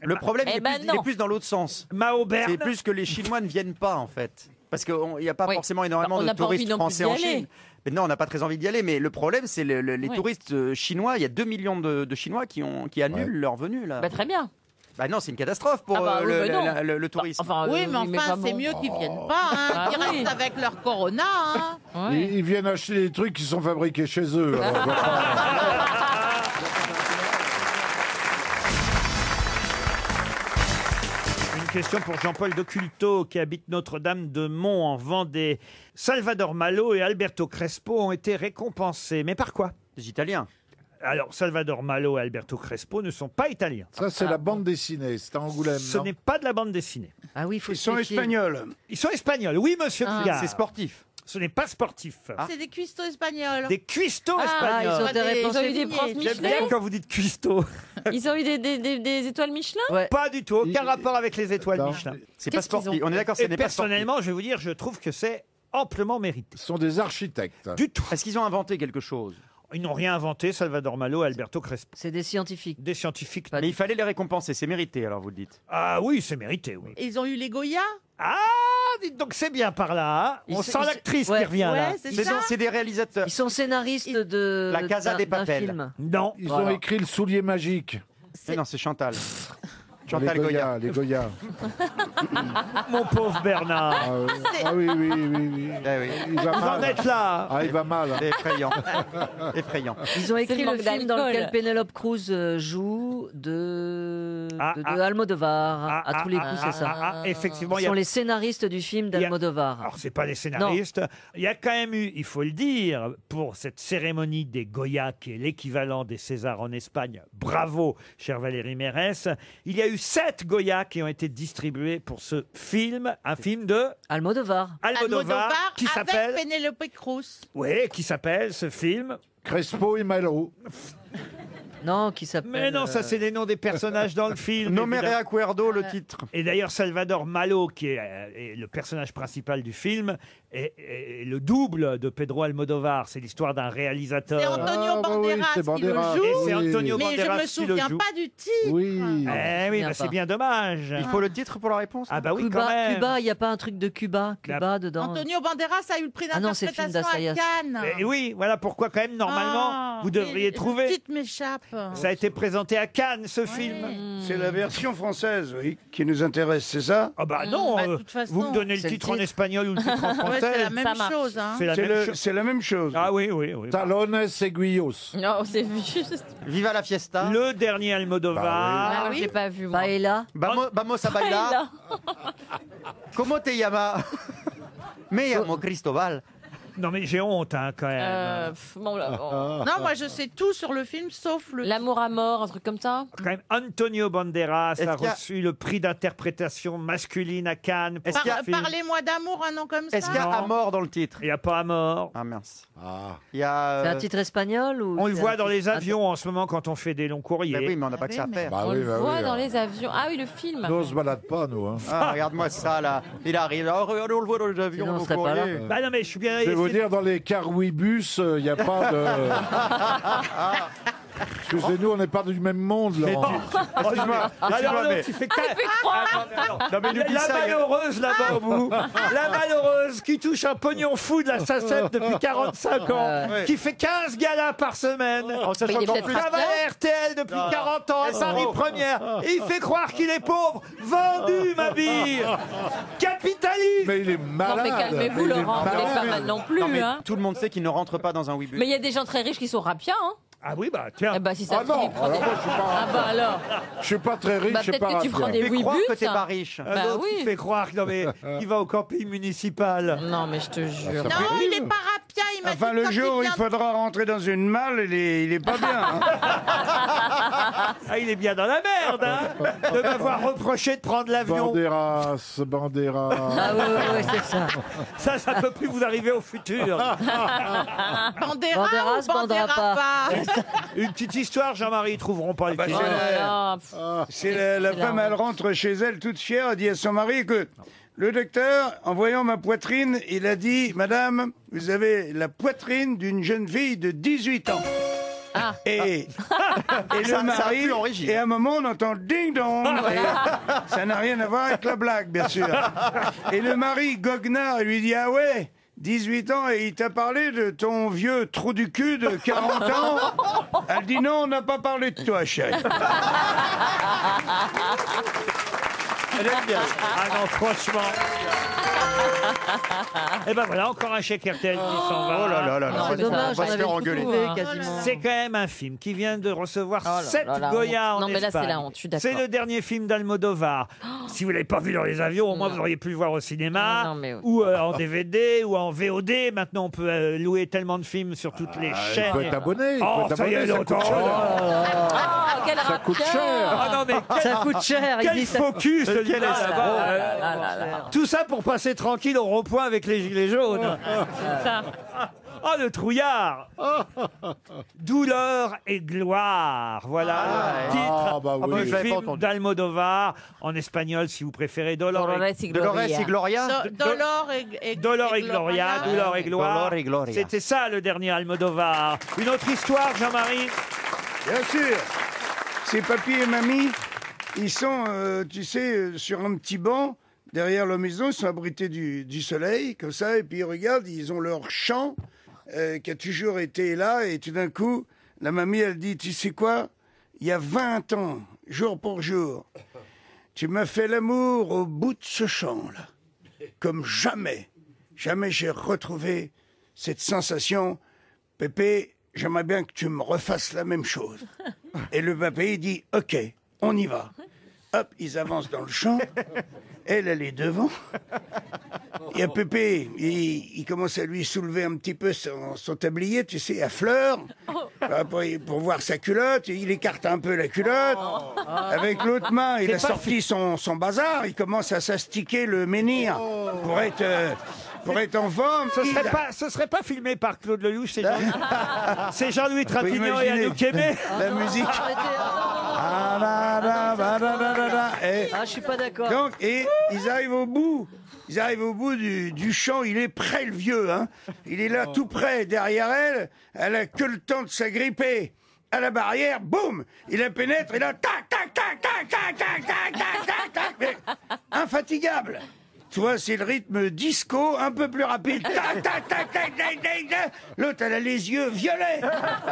Le problème, Eh il est ben plus- il est non. plus dans l'autre sens. Mao Bern, C'est plus que les Chinois ne viennent pas, en fait. Parce qu'il n'y a pas Oui. forcément énormément On de n'a pas envie touristes non plus français d'y en aller. Chine. Mais non, on n'a pas très envie d'y aller. Mais le problème, c'est les Oui. touristes chinois. Il y a 2 millions de Chinois qui annulent leur venue, là. Bah très bien. Bah non, c'est une catastrophe pour Ah bah oui, bah non. le tourisme. Enfin, Oui, mais enfin, pas c'est bon. mieux qu'ils viennent pas, hein, Ah qu'ils oui. restent avec leur corona. Hein. Ouais. Ils viennent acheter des trucs qui sont fabriqués chez eux. alors, on va pas- une question pour Jean-Paul Doculto qui habite Notre-Dame-de-Mont en Vendée. Salvador Malo et Alberto Crespo ont été récompensés. Mais par quoi? Les Italiens. Alors, Salvador Malo et Alberto Crespo ne sont pas italiens. Ça, c'est la bande dessinée. C'est à Angoulême. Ce n'est pas de la bande dessinée. Ah oui, il faut Ils sont espagnols. Ils sont espagnols, oui, monsieur Picard. C'est sportif. Ce n'est pas sportif. C'est des cuistots espagnols. Des cuistots Ah, espagnols. ils ont des réponses Ils ont eu des désignées. profs J'aime Michelin. bien quand vous dites cuistot. Ils ont eu des étoiles Michelin. Ouais. Pas du tout, aucun rapport avec les étoiles Non. Michelin. C'est pas Qu'est-ce qu'ils sportif. ont On est d'accord, ce Et n'est pas sportif. personnellement, je vais vous dire, je trouve que c'est amplement mérité. Ce sont des architectes. Du tout. Est-ce qu'ils ont inventé quelque chose? Ils n'ont rien inventé, Salvador Malo et Alberto Crespo. C'est des scientifiques. Des scientifiques. Mais il fallait les récompenser, c'est mérité, alors vous le dites. Ah oui, c'est mérité, oui. Ils ont eu les Goya. Ah, dites donc c'est bien par là. Hein. Ils On sont- sent ils- l'actrice ouais. qui revient là. Ouais, c'est C'est ça. c'est des réalisateurs. Ils sont scénaristes de La Casa des d'un Papel. film. Non. Ils Voilà. ont écrit le soulier magique. Mais non, c'est Chantal. Les Chantal Goya. Les Goya. Mon pauvre Bernard. Ah oui, oui, oui, oui. Eh oui. Il va Vous en mal. êtes là. Ah, il va mal. C'est effrayant. Effrayant. Ils ont C'est écrit le le manque film dans d'alcool. lequel Pénélope Cruz joue de Ah, Almodovar. À tous les coups, c'est ça. Effectivement, Ils il y a sont les scénaristes du film Il y a- d'Almodovar. Alors, c'est pas les scénaristes. Il y a quand même eu, il faut le dire, pour cette cérémonie des Goya, qui est l'équivalent des Césars en Espagne, bravo, cher Valérie Mérès, il y a eu 7 Goya qui ont été distribués pour ce film, un film de Almodovar. Almodovar, qui avec s'appelle, Penelope Cruz. oui, qui s'appelle ce film. Crespo et Malo. Non, qui s'appelle. Mais non, ça c'est les noms des personnages dans le film. Nomere évidemment. Acuerdo, le titre. Et d'ailleurs, Salvador Malo, qui est le personnage principal du film, est le double de Pedro Almodovar. C'est l'histoire d'un réalisateur. C'est Antonio Ah, bah oui, Banderas c'est qui le Banderas. joue. Et c'est Oui. Antonio Mais je Banderas me qui le souviens joue. pas du titre. Oui. Eh oui, Bien bah, c'est pas. bien dommage. Il faut le titre pour la réponse? Ah bah oui, quand Cuba, même. Cuba, il n'y a pas un truc de Cuba, Cuba dedans. Antonio Banderas a eu le prix Ah non, c'est le film d'interprétation à d'Assayas. Cannes. Et oui, voilà pourquoi quand même, normalement, Ah, vous devriez et trouver. Le titre m'échappe. Ça a été présenté à Cannes, ce film. C'est la version française, oui, qui nous intéresse, c'est ça? Ah bah non, Bah, de toute façon, vous me donnez le c'est le titre en titre. espagnol ou le titre en Ouais, français. c'est la même Ça marche. chose. Hein. C'est la même chose. C'est la même chose. Ah oui, oui, oui. Talones Seguillos. Non, c'est juste. Viva la fiesta. Le dernier Almodovar. Ah, oui. je l'ai pas vu. Moi. Paella. Vamos a bailar. Como te llama? Me llamo Cristobal. Non mais j'ai honte hein, quand même. Bon, là, bon. Non, moi je sais tout sur le film sauf le. L'amour à mort, un truc comme ça. Quand même, Antonio Banderas Est-ce a qu'il y a- reçu le prix d'interprétation masculine à Cannes. pour Est-ce qu'il y a- ce film. Parlez-moi d'amour, un nom comme ça. Est-ce qu'il y a Non. à mort dans le titre? Il n'y a pas à mort. Ah mince. Ah. Il y a. C'est un titre espagnol ou On le c'est voit un dans titre- les avions en ce moment quand on fait des longs courriers. Bah oui, mais on n'a pas Ah que oui, ça à mais- faire. Bah On oui, le bah voit oui. dans les avions. Ah oui, le film. Nous, on se balade pas, nous. Hein. Ah, regarde-moi ça là. Il arrive. Oh, regardez, on le voit dans les avions. Sinon, on au serait pas là. courrier. Bah non mais je suis bien. Je vais vous dire, dans les carwibus, il n'y a pas de... Excusez-nous, on n'est pas du même monde, Laurent. Excuse-moi. Alors Excuse-moi, l'autre, mais- il fait non, mais il nous dit la ça, il y a- malheureuse là-bas au bout, la malheureuse qui touche un pognon fou de la SACEM depuis 45 ans, Ouais. qui fait 15 galas par semaine, En sachant Mais il est qu'en peut-être plus- travaille à RTL depuis Non, non. 40 ans à Oh. Paris Première, et il fait croire qu'il est pauvre. Vendu, ma bille. Capitaliste. Mais il est Non, malade. mais calmez-vous, Il est Laurent. Vous n'êtes pas malade. mal non plus. Non, mais hein. tout le monde sait qu'il ne rentre pas dans un Wibus. Mais il y a des gens très riches qui sont rapiens. Hein. Ah oui, bah tiens. Eh ben, si ça Ah se trouve, non, ils prennent alors des- moi, je suis pas... Ah bah alors. Je suis pas très riche, Bah, je suis peut-être pas que tu prends raffiné. des Fais croire Wibus. que t'es pas riche. Un Bah autre qui oui. fait croire qu'il va au camping municipal. Non, mais je te jure. ça Non, fait il rire. est pas rapien. Il m'a Enfin, dit le quand jour où il vient- faudra rentrer dans une malle, il est pas bien. hein. Ah, il est bien dans la merde, hein, de m'avoir reproché de prendre l'avion. Banderas. Ah oui, oui, oui, c'est ça. Ça peut plus vous arriver au futur. Banderas Banderas, ou Bandera Bandera pas. Une petite histoire, Jean-Marie, ils trouveront pas le bah, titre. c'est Oh la- là là. C'est la C'est femme, la elle rentre chez elle toute fière, elle dit à son mari que le docteur, en voyant ma poitrine, il a dit, Madame, vous avez la poitrine d'une jeune fille de 18 ans. Ah. Et le Ça a mari, pu l'origine. et à un moment on entend ding dong, et ça n'a rien à voir avec la blague, bien sûr. Et le mari, goguenard, il lui dit, ah ouais, 18 ans, et il t'a parlé de ton vieux trou du cul de 40 ans. Elle dit, non, on n'a pas parlé de toi, chérie. Elle aime bien. Ah non, franchement. Et ben voilà, encore un chèque RTL qui s'en va. Oh là là là là. C'est dommage, on va on se avait faire tout engueuler. trouvé quasiment. C'est quand même un film qui vient de recevoir là 7 là, Goya en non, mais là, c'est Espagne. la honte, je suis d'accord. C'est le dernier film d'Almodovar. Si vous l'avez pas vu dans les avions, au moins vous auriez pu le voir au cinéma, Non, mais oui. ou en DVD, ou en VOD. Maintenant, on peut louer tellement de films sur toutes les Il chaînes. faut être abonné. Il Oh, faut être ça y est, abonné, ça longtemps. coûte cher. Oh, quel Ça coûte rappeur. cher. Ah non, mais Ça coûte cher. Il quel dit ça. focus Quel celui-là, espoir. là-bas. Tout ça pour passer tranquille au rond-point avec les gilets jaunes. Ça. Oh, le trouillard. Douleur et gloire. Voilà le titre Ah, bah oui. du je l'avais pas film entendu. d'Almodovar. En espagnol, si vous préférez. Dolor Dolores et Gloria. Dolor et Dolor et Gloria, Douleur et gloire. Dolor et Gloria. C'était ça le dernier Almodovar. Une autre histoire, Jean-Marie. Bien sûr. Ces papis et mamies, ils sont, tu sais, sur un petit banc derrière leur maison, ils sont abrités du soleil, comme ça, et puis ils regardent, ils ont leur chant qui a toujours été là, et tout d'un coup, la mamie, elle dit, tu sais quoi, il y a 20 ans, jour pour jour, tu m'as fait l'amour au bout de ce champ-là, comme jamais, jamais j'ai retrouvé cette sensation, Pépé, j'aimerais bien que tu me refasses la même chose. Et le papé, il dit, ok, on y va. Hop, ils avancent dans le champ. Elle est devant. Il y a Pépé, il commence à lui soulever un petit peu son tablier, tu sais, à fleurs, pour voir sa culotte. Il écarte un peu la culotte. Avec l'autre main, il a sorti son bazar. Il commence à s'astiquer le menhir pour être en forme. Ce serait pas filmé par Claude Lelouch, c'est Jean-Louis Trintignant et imaginez. Anouk Aimé. La musique. Je suis pas d'accord. Donc, et ils arrivent au bout. Ils arrivent au bout du champ. Il est près, le vieux. Hein. Il est là, tout près, derrière elle. Elle a que le temps de s'agripper à la barrière. Boum. Il la pénètre. Et là, tac, tac, tac, tac, tac, tac, tac, tac, tac, tac. Mais infatigable. Tu vois, c'est le rythme disco, un peu plus rapide. Tac, tac, tac, tac, tac, tac, tac. L'autre, elle a les yeux violets.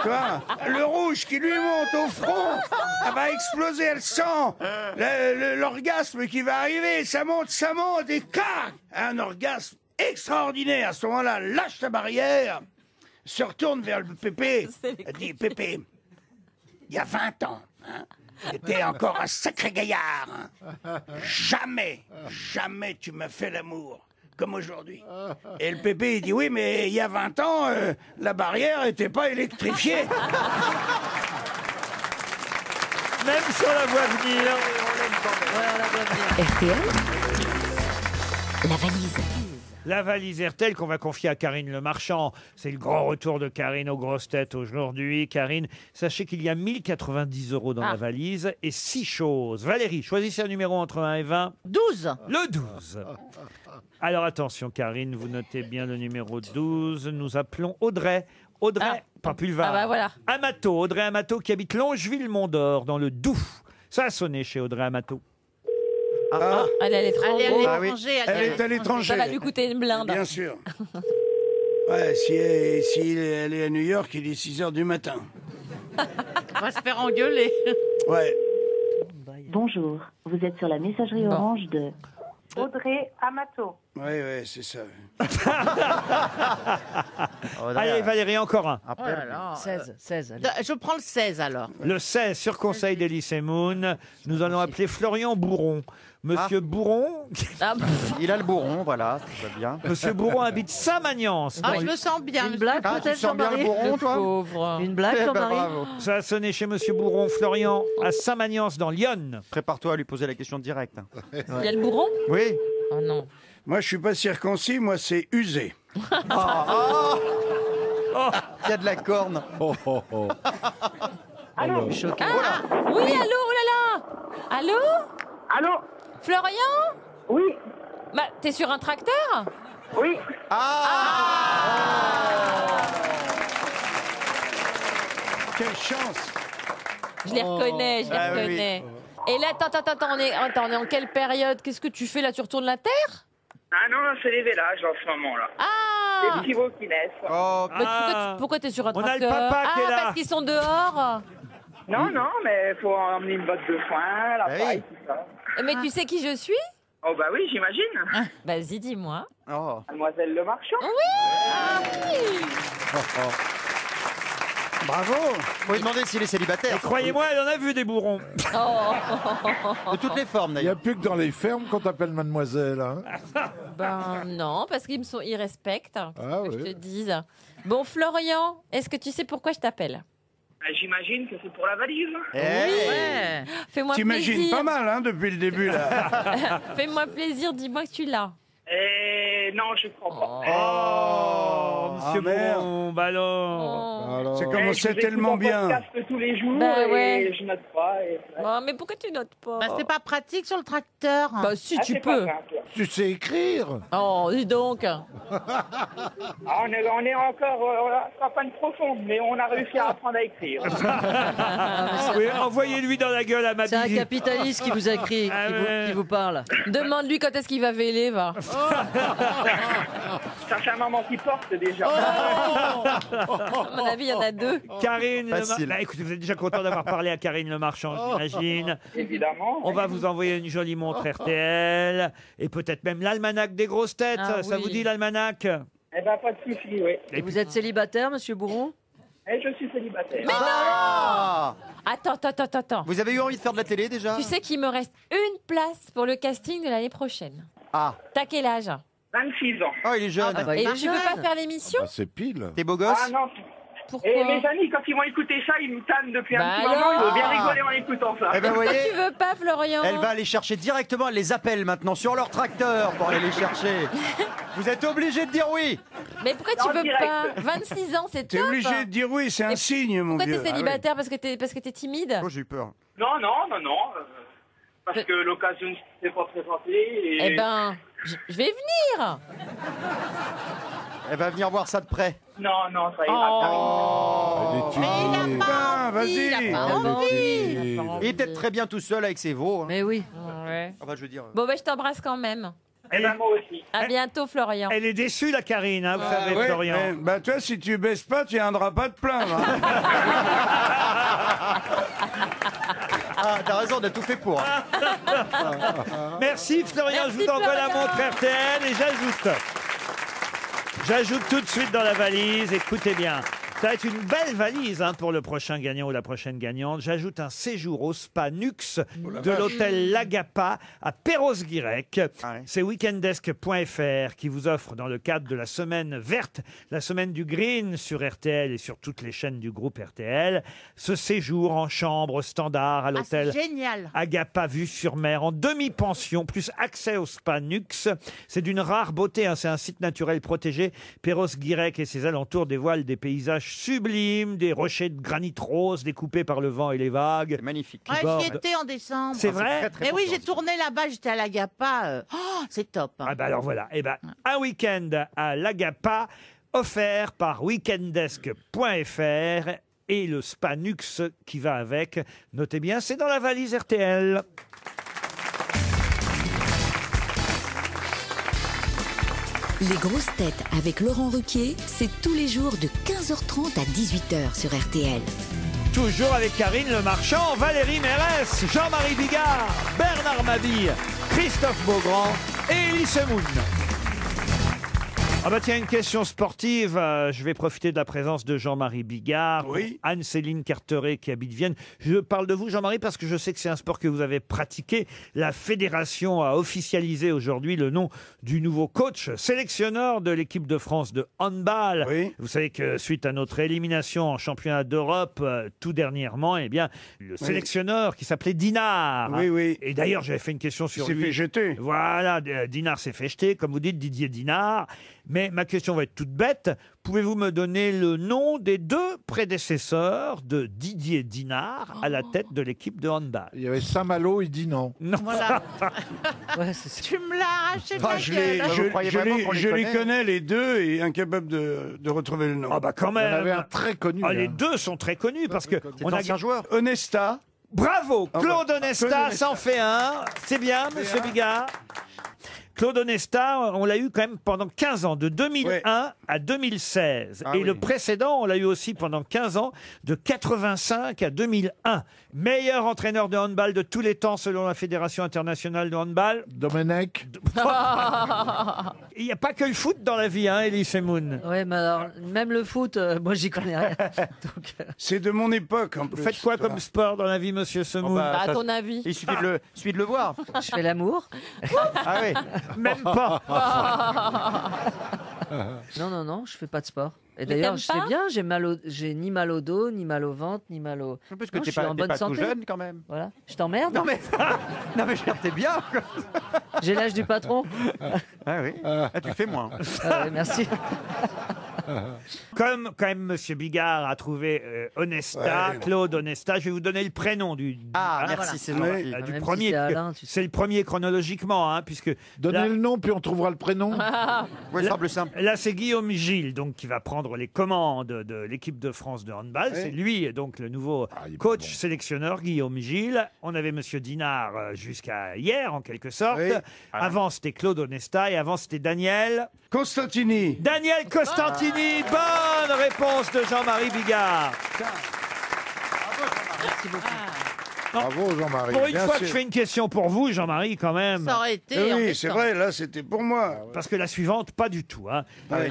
Tu vois, le rouge qui lui monte au front. Elle va exploser, elle sent l'orgasme qui va arriver. Ça monte, et clac, un orgasme extraordinaire. À ce moment-là, lâche ta barrière, se retourne vers le Pépé. Elle dit, Pépé, il y a 20 ans, hein, t'étais encore un sacré gaillard. Hein. Jamais tu m'as fait l'amour comme aujourd'hui. Et le Pépé, il dit, oui, mais il y a 20 ans, la barrière n'était pas électrifiée. Même sur la voie venir. RTL, la valise. La valise RTL qu'on va confier à Karine Le Marchand. C'est le grand retour de Karine aux grosses têtes aujourd'hui. Karine, sachez qu'il y a 1090 € dans la valise et 6 choses. Valérie, choisissez un numéro entre 1 et 20. 12. Le 12. Alors attention Karine, vous notez bien le numéro 12. Nous appelons Audrey. Audrey, pas Pulvar. Ah bah voilà. Amato, Audrey Amato qui habite Longeville-Mont-d'Or dans le Doubs. Ça a sonné chez Audrey Amato. Elle est à l'étranger. Elle est à l'étranger. Elle est à l'étranger. Ça va lui coûter une blinde. Bien sûr. Ouais, si elle est à New York, il est 6h du matin. On va se faire engueuler. Ouais. Bonjour, vous êtes sur la messagerie orange de Audrey Amato. Ouais, c'est ça. Allez Valérie, encore un. Oh là là. 16. Je prends le 16 alors. Le 16, sur conseil d'Elysée Moon, nous allons appeler Florian Bourron. Monsieur Bourron, Il a le bourron, voilà, ça va bien. Monsieur Bourron habite Saint-Magnance. Ah, je le sens bien. Une blague Ah, tu peut-être, sens bien le Jean-Marie bourron, toi Pauvre. Une blague, Eh ben, Jean-Marie bravo. Ça a sonné chez Monsieur Bourron, Florian, à Saint-Magnance, dans l'Yonne. Prépare-toi à lui poser la question directe. Il y a le bourron. Oui. Oh non. Moi, je suis pas circoncis, moi, c'est usé. Il y a de la corne. Allô Choqué. Ah, oui, allô, oh là là. Allô Allô? Florian? Oui, Bah, t'es sur un tracteur? oui. Quelle chance! Je les reconnais, je les Ah oui, reconnais. Et là, attends, on est en quelle période? Qu'est-ce que tu fais là? Tu retournes la terre? Ah non, c'est les vélages en ce moment-là. Ah! Les petits veaux qui naissent. Oh, Bah, pourquoi t'es sur un On a le tracteur? papa qui est là. Parce qu'ils sont dehors. Non, non, mais faut emmener une botte de foin, la Oui. paille, tout ça. Mais tu sais qui je suis? Oh bah oui, j'imagine. Vas-y, dis-moi. Mademoiselle Le Marchand. Bravo. Faut lui demander s'il est célibataire. Et croyez-moi, elle en a vu des bourrons. De toutes les formes, Il n'y a d'ailleurs. plus que dans les fermes qu'on t'appelle mademoiselle. Hein. Ben non, parce ils respectent, que je oui. te dise. Bon, Florian, est-ce que tu sais pourquoi je t'appelle? J'imagine que c'est pour la valise. Ouais. Fais-moi T'imagines plaisir. pas mal, hein, depuis le début, là. Fais-moi plaisir, dis-moi que tu l'as. Non, je crois pas. Oh, monsieur merde. Bourron, bah alors. C'est commencé tellement bien. Je casque tous les jours Bah et ouais. je note pas. Et... Oh, mais pourquoi tu notes pas? Bah, c'est pas pratique sur le tracteur. Bah si, Ah, tu c'est pas peux. simple. Tu sais écrire. Oh, dis donc. Ah, on est encore à peine profonde, mais on a réussi à apprendre à écrire. Oui, envoyez-lui dans la gueule à ma C'est un bille. capitaliste qui vous a écrit, qui vous parle. Demande-lui quand est-ce qu'il va véler, va. Ça, c'est un maman qui porte déjà. À mon avis, il y en a deux. Karine Facile. Bah, écoutez, vous êtes déjà content d'avoir parlé à Karine Le Marchand, j'imagine. Évidemment. On va vous envoyer une jolie montre RTL et peut-être même l'almanach des grosses têtes. Ah Ça oui. vous dit l'almanach? Eh ben, pas de souci, oui. Et Vous êtes célibataire, monsieur Bourron? Et je suis célibataire. Ah. Attends. Vous avez eu envie de faire de la télé, déjà? Tu sais qu'il me reste une place pour le casting de l'année prochaine. Ah. T'as quel âge? 26 ans. Oh, il est jeune. bah, Et il est tu veux pas jeune. faire l'émission? Ah, c'est pile. T'es beau gosse? Ah non. Pourquoi? Et mes amis, quand ils vont écouter ça, ils me tannent depuis Bah un petit moment. Ils vont bien alors. rigoler en écoutant ça. Eh ben, vous Pourquoi voyez, tu veux pas, Florian? elle va aller chercher directement, elle les appelle maintenant sur leur tracteur pour aller les chercher. Vous êtes obligé de dire oui. Mais pourquoi tu En veux direct. pas? 26 ans, c'est T'es top. obligé de dire oui, c'est un Et signe, mon Pourquoi vieux. t'es célibataire? Parce que t'es timide? Oh, j'ai eu peur. Non. Parce que l'occasion ne s'est pas présentée. Et... Eh ben, je vais venir. Elle va venir voir ça de près. Non, ça ira. Oh. Elle est timide. Vas-y. Elle est timide. Il est peut-être très bien tout seul avec ses veaux. Hein. Mais oui. Ouais. Enfin, je veux dire. Bon, bah, je t'embrasse quand même. Eh ben, moi aussi. À bientôt, Florian. Elle est déçue, la Karine, hein, vous savez, Ouais, Florian. mais, bah toi, si tu baisses pas, tu viendras pas te plaindre. Hein. Ah, t'as raison, on a tout fait pour. Hein. Merci, Florian. Merci, Je vous envoie la Florian. montre RTL et j'ajoute tout de suite dans la valise. Écoutez bien. Ça va être une belle valise hein, pour le prochain gagnant ou la prochaine gagnante. J'ajoute un séjour au spa Nux de l'hôtel L'Agapa à Perros-Guirec. Ah ouais. C'est weekendesk.fr qui vous offre dans le cadre de la semaine verte, la semaine du green sur RTL et sur toutes les chaînes du groupe RTL, ce séjour en chambre standard à l'hôtel c'est génial. Agapa vue sur mer en demi-pension plus accès au spa Nux. C'est d'une rare beauté, hein, c'est un site naturel protégé. Perros-Guirec et ses alentours dévoilent des paysages sublimes, des rochers de granit rose découpés par le vent et les vagues. C'est magnifique. qui Ouais, j'y bordent- étais en décembre. C'est vrai très, très Mais oui, bon, j'ai tourné là-bas, j'étais à l'Agapa. C'est top. hein. Ah bah alors voilà, eh ben, un week-end à l'Agapa offert par weekendesk.fr et le spa Nux qui va avec. Notez bien, c'est dans la valise RTL. Les grosses têtes avec Laurent Ruquier, c'est tous les jours de 15h30 à 18h sur RTL. Toujours avec Karine Le Marchand, Valérie Mérès, Jean-Marie Bigard, Bernard Mabille, Christophe Beaugrand et Elie Semoun. Ah bah tiens, une question sportive. Je vais profiter de la présence de Jean-Marie Bigard, Oui. Anne-Céline Carteret qui habite Vienne. Je parle de vous, Jean-Marie, parce que je sais que c'est un sport que vous avez pratiqué. La fédération a officialisé aujourd'hui le nom du nouveau coach sélectionneur de l'équipe de France de handball. Oui. Vous savez que suite à notre élimination en championnat d'Europe tout dernièrement, eh bien, le sélectionneur qui s'appelait Dinard. Oui, oui. Et d'ailleurs, j'avais fait une question Il sur s'est lui. fait jeter. Voilà, Dinard s'est fait jeter, comme vous dites, Didier Dinard. Mais ma question va être toute bête. Pouvez-vous me donner le nom des deux prédécesseurs de Didier Dinard à la tête de l'équipe de handball? Il y avait Saint-Malo, il dit non. Non. Voilà. Ouais, c'est- Tu me l'as arraché de Ah, la je gueule. les, Vous croyez vraiment qu'on les connaît connais les deux et incapable de retrouver le nom. Ah bah quand Il y en avait un même. très connu. Ah, les hein. deux sont très connus parce que C'est on a d'anciens joueurs. Onesta. Bravo, Ah Claude ouais. Onesta, Claude Onesta. ça en fait un. C'est bien, monsieur Bigard. Claude Onesta, on l'a eu quand même pendant 15 ans, de 2001 à 2016. Ah et oui. le précédent, on l'a eu aussi pendant 15 ans, de 85 à 2001. Meilleur entraîneur de handball de tous les temps selon la Fédération internationale de handball. Domenech. Il n'y a pas que le foot dans la vie, hein, Elie Semoun. Ouais, mais alors, même le foot, moi, j'y connais rien. C'est de mon époque, en plus. Vous faites quoi comme sport dans la vie, monsieur Semoun? Bah, à ton avis. Il suffit de le voir. Je fais l'amour. Ah oui. Même pas. Non, je fais pas de sport. Et Mais d'ailleurs, t'aimes je sais pas bien, j'ai ni mal au dos, ni mal au ventre, ni mal au. Parce que Non, t'es je suis en bonne pas tout santé. jeune quand même. Voilà. Je t'emmerde. Non mais, non mais je veux dire, t'es bien. J'ai l'âge du patron. Ah oui. Ah, tu fais moins. Ah ouais, merci. Comme quand même Monsieur Bigard a trouvé Onesta, Ouais. Claude Onesta, je vais vous donner le prénom du Ah, hein, merci, c'est Ouais. gentil. du Même si premier. c'est Alain, tu sais. C'est le premier chronologiquement, hein, puisque Donnez là, le nom, puis on trouvera le prénom. Ouais, semble simple. là, c'est Guillaume Gilles donc qui va prendre les commandes de l'équipe de France de handball. Ouais. C'est lui donc le nouveau il est pas coach bon. sélectionneur Guillaume Gilles. On avait Monsieur Dinard jusqu'à hier en quelque sorte. Oui. Avant c'était Claude Onesta et avant c'était Daniel Constantini. Constantini. Bonne réponse de Jean-Marie Bigard. Merci beaucoup. Bravo, Jean-Marie. Pour une bien fois sûr. que je fais une question pour vous, Jean-Marie, quand même. Ça aurait été. Oui, embêtant. c'est vrai, là, c'était pour moi. Parce que la suivante, pas du tout. Hein. Ouais.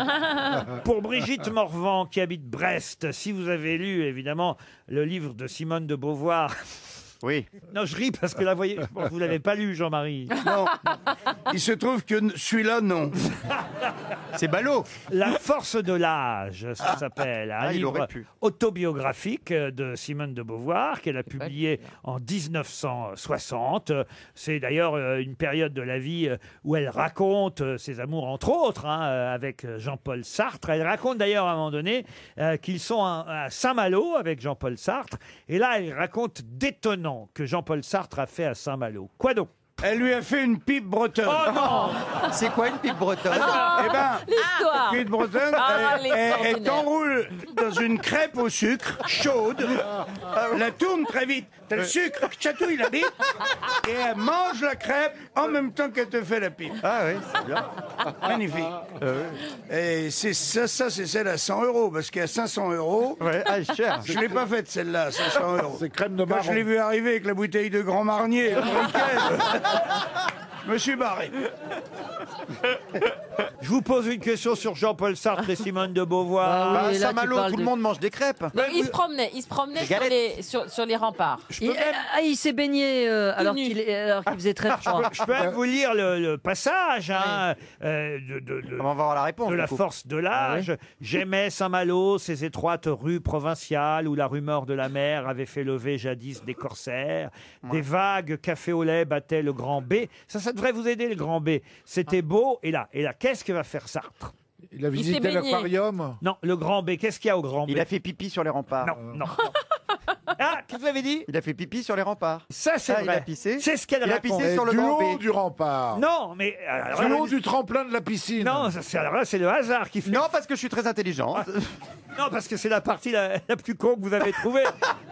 Pour Brigitte Morvan, qui habite Brest, si vous avez lu, évidemment, le livre de Simone de Beauvoir. Oui. Non, je ris parce que là, voyez, bon, vous l'avez pas lu, Jean-Marie. Non. Il se trouve que celui-là, non. C'est ballot. La force de l'âge, ça s'appelle. Un Ah, il livre aurait pu. autobiographique de Simone de Beauvoir qu'elle a publié en 1960. C'est d'ailleurs une période de la vie où elle raconte ses amours, entre autres, hein, avec Jean-Paul Sartre. Elle raconte d'ailleurs à un moment donné qu'ils sont à Saint-Malo avec Jean-Paul Sartre. Et là, elle raconte d'étonnant que Jean-Paul Sartre a fait à Saint-Malo. Quoi donc? Elle lui a fait une pipe bretonne. Oh non! C'est quoi une pipe bretonne? Eh ben, L'histoire. pipe bretonne, Ah, elle l'extraordinaire. t'enroule dans une crêpe au sucre chaude, la tourne très vite, t'as le sucre qui chatouille la bite, et elle mange la crêpe en même temps qu'elle te fait la pipe. Ah oui, c'est bien. Magnifique. Et c'est ça c'est celle à 100 €, parce qu'à 500 €, Ouais, ah, cher. je l'ai pas faite celle-là, à 500 €. C'est crème de Quand marron. je l'ai vu arriver avec la bouteille de Grand Marnier, le week-end, je me suis barré. Je vous pose une question sur Jean-Paul Sartre et Simone de Beauvoir. Ah Bah, oui, et là, Saint-Malo, tu parles tout le de- monde mange des crêpes. Donc, il se promenait sur les remparts. Il s'est baigné alors qu'il faisait très froid. Je peux même vous lire le passage hein, On va voir la réponse. de la du coup. force de l'âge. J'aimais Saint-Malo, ces étroites rues provinciales où la rumeur de la mer avait fait lever jadis des corsaires. Des vagues café au lait battaient le grand B. Ça devrait vous aider, le grand B. C'était beau. Et là, qu'est-ce que va faire Sartre? Il a s'est visité baigné. l'aquarium. Non, le grand B. Qu'est-ce qu'il y a au grand B? Il a fait pipi sur les remparts. Non. Ah, qu'est-ce que vous avez dit? Il a fait pipi sur les remparts. Ça, c'est Ah, il vrai. a pissé. C'est ce qu'elle Il a raconte. pissé sur le du grand haut B. du rempart. Non, mais... alors Du là, haut du tremplin de la piscine. Non, alors là, c'est le hasard qui fait... Non, parce que je suis très intelligent. Non, parce que c'est la partie la plus con que vous avez trouvée.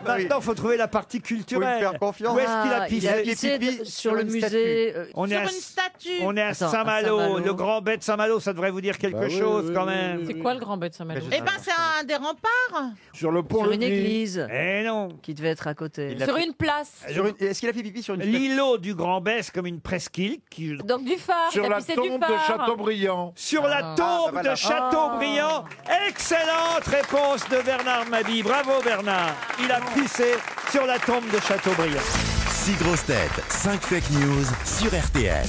Maintenant, il faut trouver la partie culturelle. Faut me faire confiance. Où est-ce qu'il a Ah, pissé? il a pissé pipi sur sur le une musée. On est Sur à, une statue. on est à Attends, à Saint-Malo. Saint-Malo. Le grand bête de Saint-Malo, ça devrait vous dire quelque Bah oui, chose oui, quand oui, même. C'est quoi le grand bête de Saint-Malo? Eh ben, c'est un des remparts. Sur le pont Sur une Levis. église Eh non. qui devait être à côté. Il a Sur fait- une place. Est-ce qu'il a fait pipi sur une L'îlot du Grand Bess, c'est comme une presqu'île qui... Donc du phare. Sur il a la pissé du tombe de phare. Chateaubriand. Sur la tombe bah voilà. de Chateaubriand. Excellente réponse de Bernard Mabie. Bravo Bernard. Il a pissé sur la tombe de Chateaubriand. 6 grosses têtes, 5 fake news sur RTL.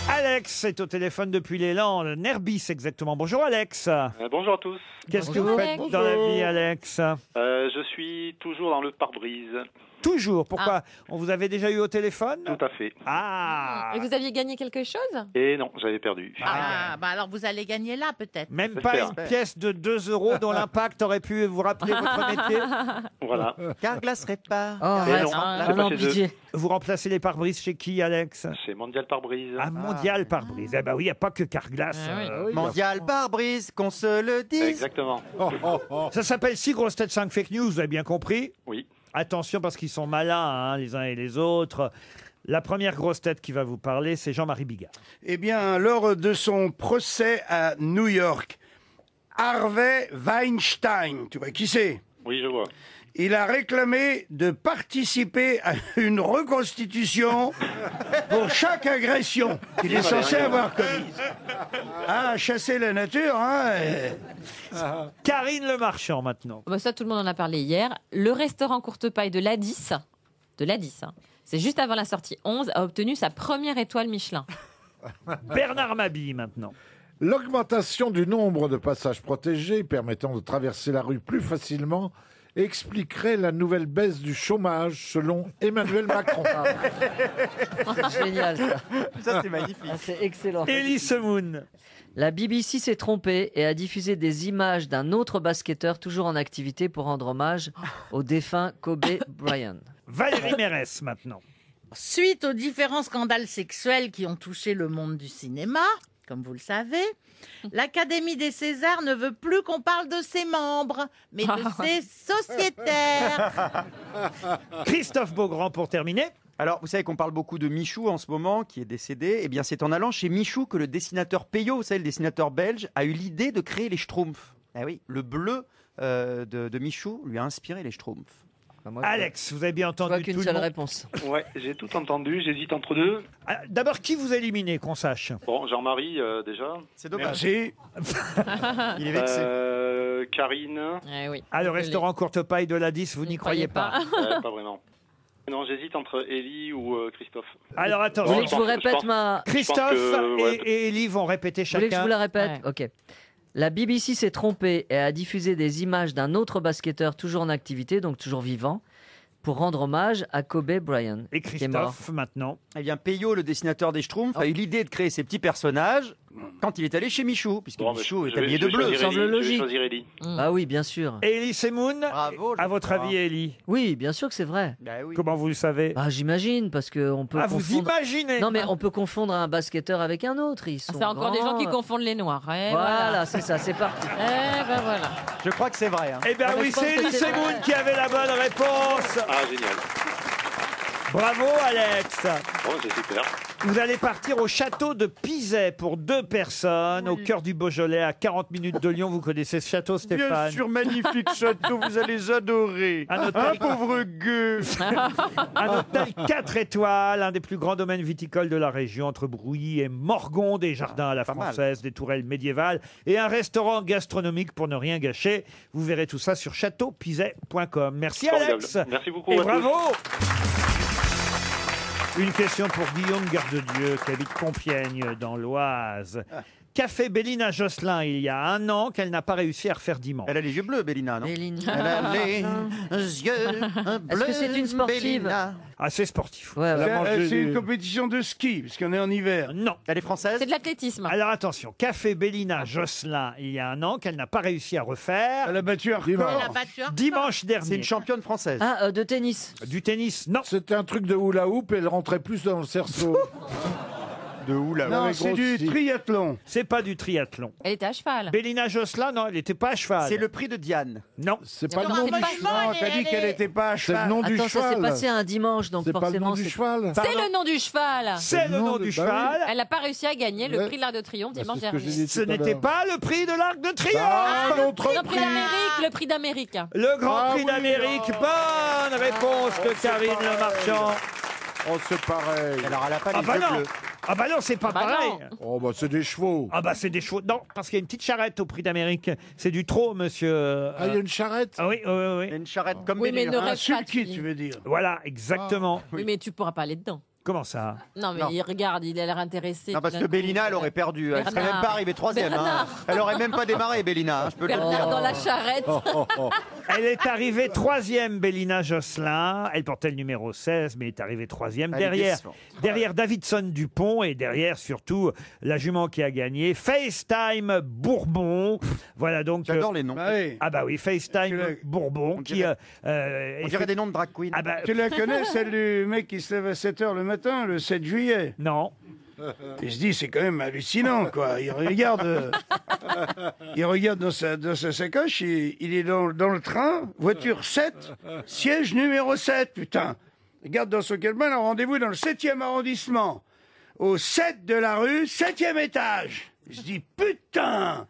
Alex est au téléphone depuis les Landes. Nerbis exactement. Bonjour Alex. Bonjour à tous. Qu'est-ce que Bonjour, vous faites Alex. dans la vie Alex? Je suis toujours dans le pare-brise. Toujours. Pourquoi? On vous avait déjà eu au téléphone? Tout à fait. Ah. Et vous aviez gagné quelque chose? Et non, j'avais perdu. Ah, bah alors vous allez gagner là peut-être. Même J'espère. pas une pièce de 2 € dont l'impact aurait pu vous rappeler votre métier? Voilà. Carglass répare. Oh, Et arrête. non, Ah, c'est pas non, chez eux. pitié. Vous remplacez les pare-brises chez qui, Alex? C'est Mondial Pare-Brise. Ah, Mondial pare-brise. Eh ben oui, il n'y a pas que Carglass. Ah oui. Mondial pare-brise, qu'on se le dise. Exactement. Ça s'appelle 6 grosses têtes, 5 fake news, vous avez bien compris? Oui. Attention parce qu'ils sont malins, hein, les uns et les autres. La première grosse tête qui va vous parler, c'est Jean-Marie Bigard. Eh bien, lors de son procès à New York, Harvey Weinstein, tu vois qui c'est? Oui, je vois. Il a réclamé de participer à une reconstitution pour chaque agression qu'il est censé avoir commise. Ah, chasser la nature, hein. Karine Le Marchand, maintenant. Bah ça, tout le monde en a parlé hier. Le restaurant Courte Paille de l'A10, hein, c'est juste avant la sortie 11, a obtenu sa première étoile Michelin. Bernard Mabille, maintenant. L'augmentation du nombre de passages protégés permettant de traverser la rue plus facilement expliquerait la nouvelle baisse du chômage selon Emmanuel Macron. C'est génial, ça. Ça, c'est magnifique. Ah, c'est excellent. Elie Semoun. La BBC s'est trompée et a diffusé des images d'un autre basketteur toujours en activité pour rendre hommage au défunt Kobe Bryant. Valérie Mérès, maintenant. Suite aux différents scandales sexuels qui ont touché le monde du cinéma, comme vous le savez, l'Académie des Césars ne veut plus qu'on parle de ses membres, mais de ses sociétaires. Christophe Beaugrand, pour terminer. Alors, vous savez qu'on parle beaucoup de Michou en ce moment, qui est décédé. Eh bien, c'est en allant chez Michou que le dessinateur Peyo, vous savez, le dessinateur belge, a eu l'idée de créer les Schtroumpfs. Eh oui, le bleu de Michou lui a inspiré les Schtroumpfs. Alex, vous avez bien entendu Je vois qu'une seule réponse. Ouais, j'ai tout entendu, j'hésite entre deux. Ah, d'abord, qui vous a éliminé, qu'on sache? Bon, Jean-Marie, déjà. C'est dommage. Merci. Il est vexé. Karine. Oui. Ah, le restaurant Courte Paille de l'A10, vous n'y croyez pas? Pas vraiment. Non, j'hésite entre Élie ou Christophe. Alors, attends, Vous voulez que je vous répète ma... Christophe ouais. et Élie vont répéter Vous voulez que je chacun. vous la répète? Ok. La BBC s'est trompée et a diffusé des images d'un autre basketteur toujours en activité, donc toujours vivant, pour rendre hommage à Kobe Bryant, Et qui est mort. Christophe, maintenant. Eh bien, Peyo, le dessinateur des Schtroumpfs, a eu l'idée de créer ces petits personnages quand il est allé chez Michou, puisque Bon, Michou je est vais- habillé je de vais bleu. choisir semble Élie, je vais logique. choisir Élie. Ah oui, bien sûr. Élie Semoun, Bravo, à votre avis, Élie? Oui, bien sûr que c'est vrai. Bah oui. Comment vous le savez? Ah, j'imagine, parce qu'on peut Ah, vous confondre... imaginez? Non, mais on peut confondre un basketteur avec un autre. Ils sont C'est encore des gens qui grands. confondent les noirs. Eh, Voilà, c'est ça, c'est parti. Eh ben voilà. Je crois que c'est vrai. Hein. Eh bien Ah, mais oui, je pense c'est que Élie c'est Semoun vrai. qui avait la bonne réponse. Ah, génial. Bravo, Alex. Bon, c'est super. Vous allez partir au château de Pizet pour 2 personnes, au cœur du Beaujolais, à 40 minutes de Lyon. Vous connaissez ce château, Stéphane? Bien sûr, magnifique château, vous allez adorer. Un hôtel, pauvre gueux. un hôtel 4 étoiles, un des plus grands domaines viticoles de la région, entre Brouilly et Morgon, des jardins à la pas mal. française, des tourelles médiévales et un restaurant gastronomique pour ne rien gâcher. Vous verrez tout ça sur châteaupizet.com. Merci Formidable. Alex. Merci beaucoup. Et à tous. bravo. Une question pour Guillaume Gardedieu, qui habite Compiègne, dans l'Oise. Qu'a fait Bélina Josselin il y a 1 an qu'elle n'a pas réussi à refaire dimanche? Elle a les yeux bleus, Bélina, non? Béline. Elle a les yeux bleus. Est-ce que c'est une sportive? Bélina. Ah, c'est sportif. Ouais, ouais. C'est une compétition de ski, puisqu'on est en hiver. Non. Elle est française? C'est de l'athlétisme. Alors attention, qu'a fait Bélina Josselin il y a 1 an qu'elle n'a pas réussi à refaire Elle a battu un Dimanche. record. Elle a battu un dimanche C'est dernier? une championne française. Ah, de tennis. Du tennis? Non. C'était un truc de hula hoop et elle rentrait plus dans le cerceau. De où là? Non, Ouais, c'est du grossi. triathlon. C'est pas du triathlon. Elle était à cheval. Bélina Josselin, non, elle n'était pas à cheval. C'est le prix de Diane. Non. C'est pas le Non, nom mais du pas- cheval. Non, t'as dit qu'elle n'était pas à C'est le cheval. nom du Attends, ça s'est cheval. passé un dimanche, donc C'est pas le nom forcément... du c'est- cheval. C'est le nom du cheval. C'est le nom du bah oui. cheval. Elle n'a pas réussi à gagner le Ouais. prix de l'Arc de Triomphe Bah, dimanche c'est ce que j'ai dernier. dit Ce tout à n'était l'heure. pas le prix de l'Arc de Triomphe. Ah, un autre Le prix d'Amérique, le prix d'Amérique. Le Grand Ah Prix oui, d'Amérique. Bonne réponse de Karine Le Marchand. Oh, c'est pareil. Alors, elle a pas Ah les bah yeux non. bleus. Ah bah non, c'est pas Bah pareil. non. Oh, bah, c'est des chevaux. Ah bah c'est des chevaux. Non, parce qu'il y a une petite charrette au Prix d'Amérique. C'est du trot, monsieur. Ah, il y a une charrette. Ah oui, oui, oui, oui. Il y a une charrette comme Oui, mais Bélina. ne Un rêve pas. sulky, tu veux dire. Voilà, exactement. Oui, mais tu pourras pas aller dedans. Comment ça? Non, mais Non. il regarde, il a l'air intéressé. Non, parce tout que d'un coup. Bélina, elle aurait perdu. Elle serait Bernard. même pas arrivée 3e. Hein. Bernard. Elle aurait même pas démarré, Bélina. Je peux te le Bernard dire. dans la charrette. Elle est arrivée 3e, Bélina Josselin. Elle portait le numéro 16, mais est arrivée 3e. Elle est Derrière, décevante. derrière Davidson Dupont et derrière surtout la jument qui a gagné, FaceTime Bourbon. Voilà donc. J'adore les noms. Bah oui. Ah bah oui, FaceTime Bourbon On qui. dirait- est On dirait fait- des noms de drag queen. Ah bah Tu la connais, celle du mec qui se lève à 7h le matin, le 7 juillet? non. Il se dit, c'est quand même hallucinant, quoi. Il regarde dans sa sacoche, il est dans le train, voiture 7, siège numéro 7, putain. Il garde dans son calepin un rendez-vous dans le 7e arrondissement, au 7 de la rue, 7e étage. Il se dit, putain!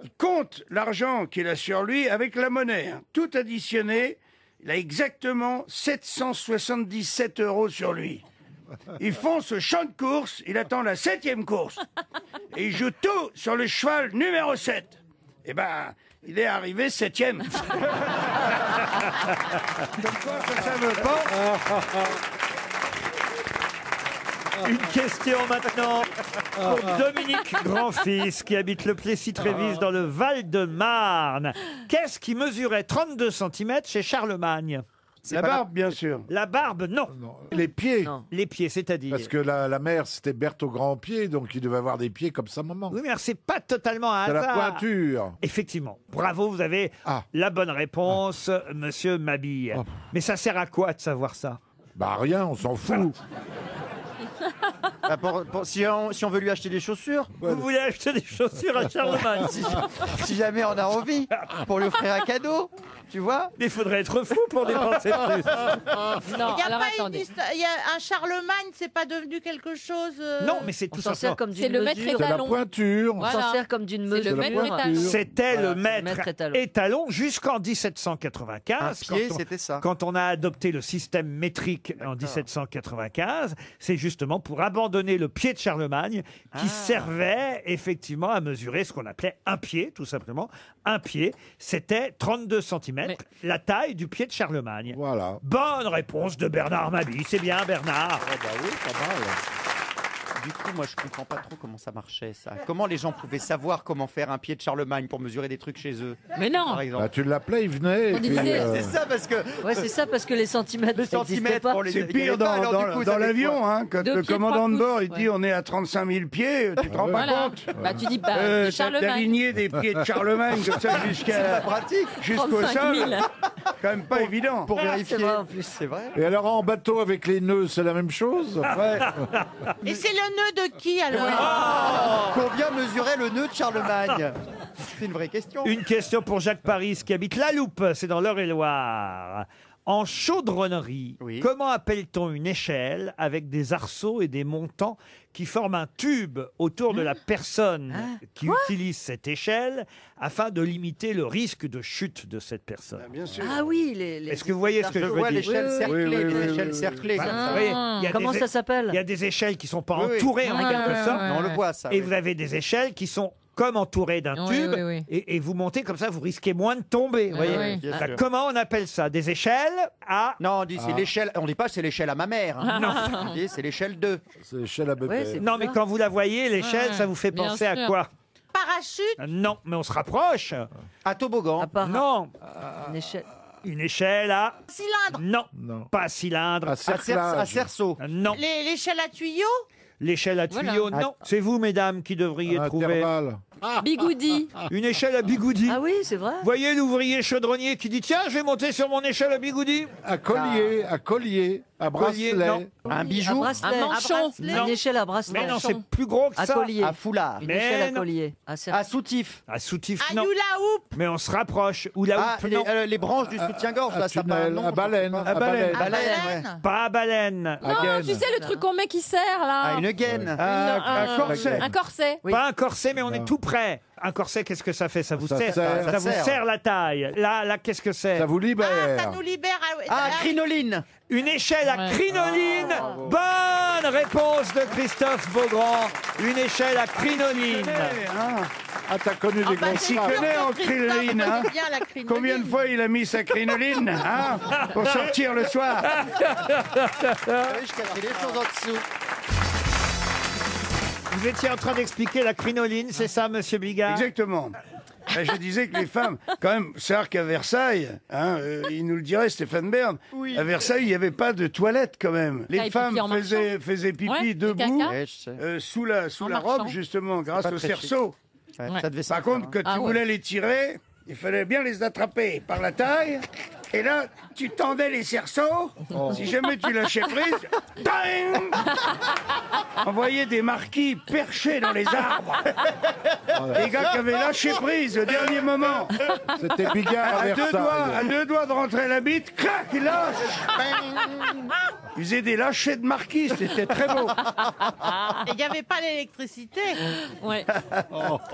Il compte l'argent qu'il a sur lui avec la monnaie. Hein. Tout additionné, il a exactement 777 € sur lui. Il fonce au champ de course, il attend la 7e course. Et il joue tout sur le cheval numéro 7. Eh ben, il est arrivé 7e. Donc quoi, ça veut pas. Une question maintenant pour Dominique Grandfils qui habite le Plessis-Trévis dans le Val-de-Marne. Qu'est-ce qui mesurait 32 cm chez Charlemagne? La barbe, bien sûr. La barbe, non. Les pieds. Les pieds, c'est-à-dire. Parce que la mère, c'était Berthe au grand pied, donc il devait avoir des pieds comme sa maman. Oui, mais alors, c'est pas totalement un C'est hasard. la pointure. Effectivement. Bravo, vous avez la bonne réponse, monsieur Mabille. Mais ça sert à quoi de savoir ça? Bah rien, on s'en fout. Ah, si on veut lui acheter des chaussures. Vous voulez acheter des chaussures à Charlemagne? Si jamais on a envie, pour lui offrir un cadeau, tu vois. Mais il faudrait être fou pour dépenser plus. Non, Il y a alors pas attendez. il y a un Charlemagne, c'est pas devenu quelque chose. Non, mais c'est tout s'en sert simplement. comme C'est d'une le maître mesure. C'est la étalon. pointure. On Voilà. s'en sert comme d'une C'est mesure. le maître étalon. C'était Voilà, le maître, maître étalon. étalon jusqu'en 1795. Un pied, c'était ça. Quand on a adopté le système métrique en 1795, c'est justement pour abandonner le pied de Charlemagne qui servait effectivement à mesurer ce qu'on appelait un pied, tout simplement. Un pied, c'était 32 cm, la taille du pied de Charlemagne. Voilà. Bonne réponse de Bernard Mabille. C'est bien, Bernard. Bah oui, pas mal. Du coup, moi, je comprends pas trop comment ça marchait, ça. Comment les gens pouvaient savoir comment faire un pied de Charlemagne pour mesurer des trucs chez eux, Mais non. par exemple. Bah, tu l'appelais, il venait. On et puis, disait- C'est ça, parce que Ouais, c'est ça parce que les centimètres. les ça n'existait centimètres pas. pour les... C'est il y pire avait pas, alors, du coup, ça avait l'avion, quoi hein, quand Deux le pieds, commandant de 3 bord il pouces, dit on est à 35 000 pieds, tu te rends pas Voilà. compte Bah tu dis pas T'as aligné des pieds de Charlemagne comme ça C'est pas pratique jusqu'au 35 000. sol. Quand même pas évident. pour vérifier. C'est vrai en plus. C'est vrai. Et alors en bateau avec les nœuds, c'est la même chose. Ouais. Et c'est le nœud de qui alors? Combien mesurait le nœud de Charlemagne? C'est une vraie question. Une question pour Jacques Paris qui habite La Loupe, c'est dans l'Eure-et-Loire. En chaudronnerie, Oui. comment appelle-t-on une échelle avec des arceaux et des montants qui forment un tube autour de la personne qui utilise cette échelle afin de limiter le risque de chute de cette personne? Bien sûr. Ah oui, les. Est-ce que vous voyez ce que je Je veux vois dire? l'échelle Oui, cerclée, oui, les oui, échelles oui, cerclées. Bah, comme ça. vous voyez, il y a Comment des- ça s'appelle? Il y a des échelles qui sont pas Oui, oui. entourées en quelque sorte. On le voit, ça. Et oui. vous avez des échelles qui sont comme entourées d'un Oui, tube, oui, oui. Et vous montez comme ça, vous risquez moins de tomber. vous voyez. oui. Bien Ah, sûr. comment on appelle ça? Des échelles à... Non, on dit c'est l'échelle. On dit pas c'est l'échelle à ma mère. hein. Non. On dit c'est l'échelle 2. C'est l'échelle à bébé. Ouais, c'est- Non, mais quand vous la voyez, l'échelle, Ouais, ça vous fait bien penser à sûr. quoi? Parachute? Non, mais on se rapproche. À toboggan. À part Non, une échelle. une échelle à... Cylindre? Non, Non. pas cylindre. À cerclage. À cerceau. Non, L'échelle à tuyau? l'échelle à Voilà. tuyau, non. C'est vous, mesdames, qui devriez trouver. Intervalle. Bigoudi. Une échelle à bigoudi. Ah oui, c'est vrai. Voyez l'ouvrier chaudronnier qui dit tiens, je vais monter sur mon échelle à bigoudi. À collier, à collier, à Collier, bracelet. non. Un Un bijou. bracelet. Un manchon. Non. Une échelle à bracelet. Mais non, c'est plus gros que À ça. collier. À foulard. Une Mais échelle à non. collier. À cercle. À soutif. À soutif, À non. hula hoop? Mais on se rapproche. Ou la Ah, houppe, non. les branches du soutien-gorge, là, ça tunnel, part. Non, à baleine, je sais à pas. baleine. À Baleine, ouais. baleine? Pas à baleine. À Non, gaine. tu sais le truc qu'on met qui sert là. Ah, une gaine. Un corset. Un corset. Oui. Pas un corset, mais on est Non. tout près. Un corset, qu'est-ce que ça fait? Ça vous Ça serre, serre. ça vous serre. serre la taille. Là, qu'est-ce que c'est? Ça vous libère. Ah, ça nous libère. Ah, crinoline. Une échelle à Ouais. crinoline. Bonne réponse de Christophe Beaugrand. Une échelle à crinoline. Ah, t'as connu des bah, grosses c'est phrases. sûr connaît que en Christophe crinoline, hein. connaît bien la crinoline. Combien de fois il a mis sa crinoline hein, pour sortir le soir? Ah oui, je cachais les choses en dessous. Vous étiez en train d'expliquer la crinoline, c'est ça, monsieur Bigard? Exactement. Ben, je disais que les femmes, quand même, c'est rare qu'à Versailles, hein, il nous le dirait Stéphane Bern, à Versailles, il n'y avait pas de toilette quand même. Les Ah, et femmes pipi en faisaient pipi Ouais, des debout, caca. Ouais, je sais. sous la En robe, marchant. justement, grâce pas au très cerceau. Ouais, Ouais. Ça devait Par contre, quand Ah tu ouais. voulais les tirer, il fallait bien les attraper par la taille Et là, tu tendais les cerceaux. Si jamais tu lâchais prise, ding, on voyait des marquis perchés dans les arbres. Les gars qui avaient lâché prise au dernier moment. C'était Bigard à Versailles. À deux doigts de rentrer la bite, clac, il lâche. Ils faisaient des lâchers de marquis, c'était très beau. Et il n'y avait pas l'électricité. Ouais.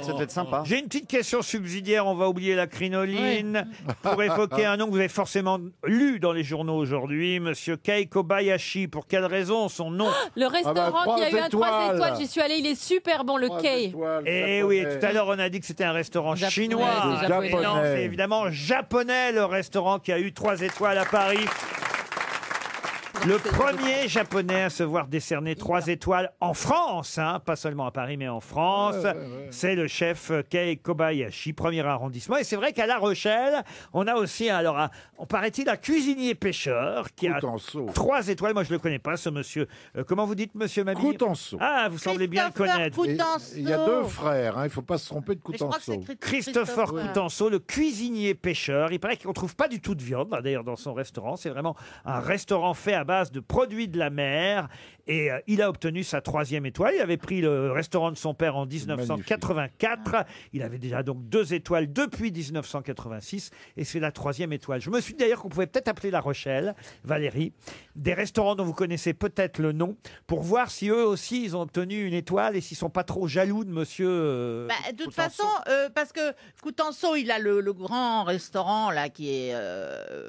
Ça devait être sympa. J'ai une petite question subsidiaire, on va oublier la crinoline, pour évoquer un nom que vous avez forcément lu dans les journaux aujourd'hui, Monsieur Kei Kobayashi. Pour quelle raison son nom? Le restaurant qui a eu un 3 étoiles, j'y suis allée, il est super bon, le Kei. Eh oui, tout à l'heure on a dit que c'était un restaurant chinois. japonais. Et non, c'est évidemment japonais, le restaurant qui a eu 3 étoiles à Paris. Le premier japonais à se voir décerner 3 étoiles en France, hein, pas seulement à Paris, mais en France, c'est le chef Kei Kobayashi, premier arrondissement. Et c'est vrai qu'à La Rochelle, on a aussi, alors, on paraît-il, un cuisinier pêcheur qui a 3 étoiles. Moi, je le connais pas, ce monsieur. Comment vous dites, monsieur Mabille? Coutenceau. Ah, vous semblez bien le connaître. Il y a 2 frères, hein, il ne faut pas se tromper de Coutenceau. Christopher Coutenceau, le cuisinier pêcheur. Il paraît qu'on trouve pas du tout de viande, d'ailleurs, dans son restaurant. C'est vraiment un restaurant fait à base de produits de la mer. Et il a obtenu sa 3e étoile. Il avait pris le restaurant de son père en 1984. Il avait déjà donc 2 étoiles depuis 1986. Et c'est la 3e étoile. Je me suis dit d'ailleurs qu'on pouvait peut-être appeler La Rochelle, Valérie, des restaurants dont vous connaissez peut-être le nom, pour voir si eux aussi ils ont obtenu une étoile et s'ils sont pas trop jaloux de monsieur. De toute façon, parce que Coutenceau, il a le grand restaurant là qui est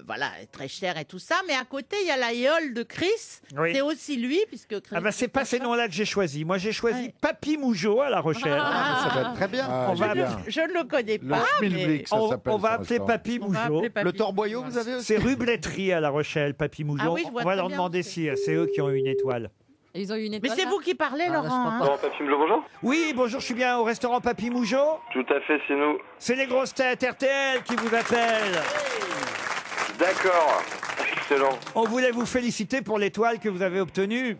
voilà très cher et tout ça, mais à côté il y a l'aïeul de Chris. Oui. C'est aussi lui puisque Chris. Ah bah c'est pas ces noms-là que j'ai choisi. Moi j'ai choisi Papy Mougeot à La Rochelle. Ah, ça va être très bien. Je ne le connais pas. mais- On va appeler Papy On va Mougeot. appeler Papy. Le torboyau, vous avez aussi? C'est rue Bletterie à La Rochelle, Papy Mougeot. Ah oui, je vois on va très leur bien demander si c'est eux qui ont eu une étoile. Ils ont eu une Mais étoile. c'est là vous qui parlez, Laurent. hein. Non, Papy Mougeot, bonjour. Oui, bonjour, je suis bien au restaurant Papy Mougeot. Tout à fait, c'est nous. C'est les grosses têtes RTL qui vous appellent. D'accord. Excellent. On voulait vous féliciter pour l'étoile que vous avez obtenue.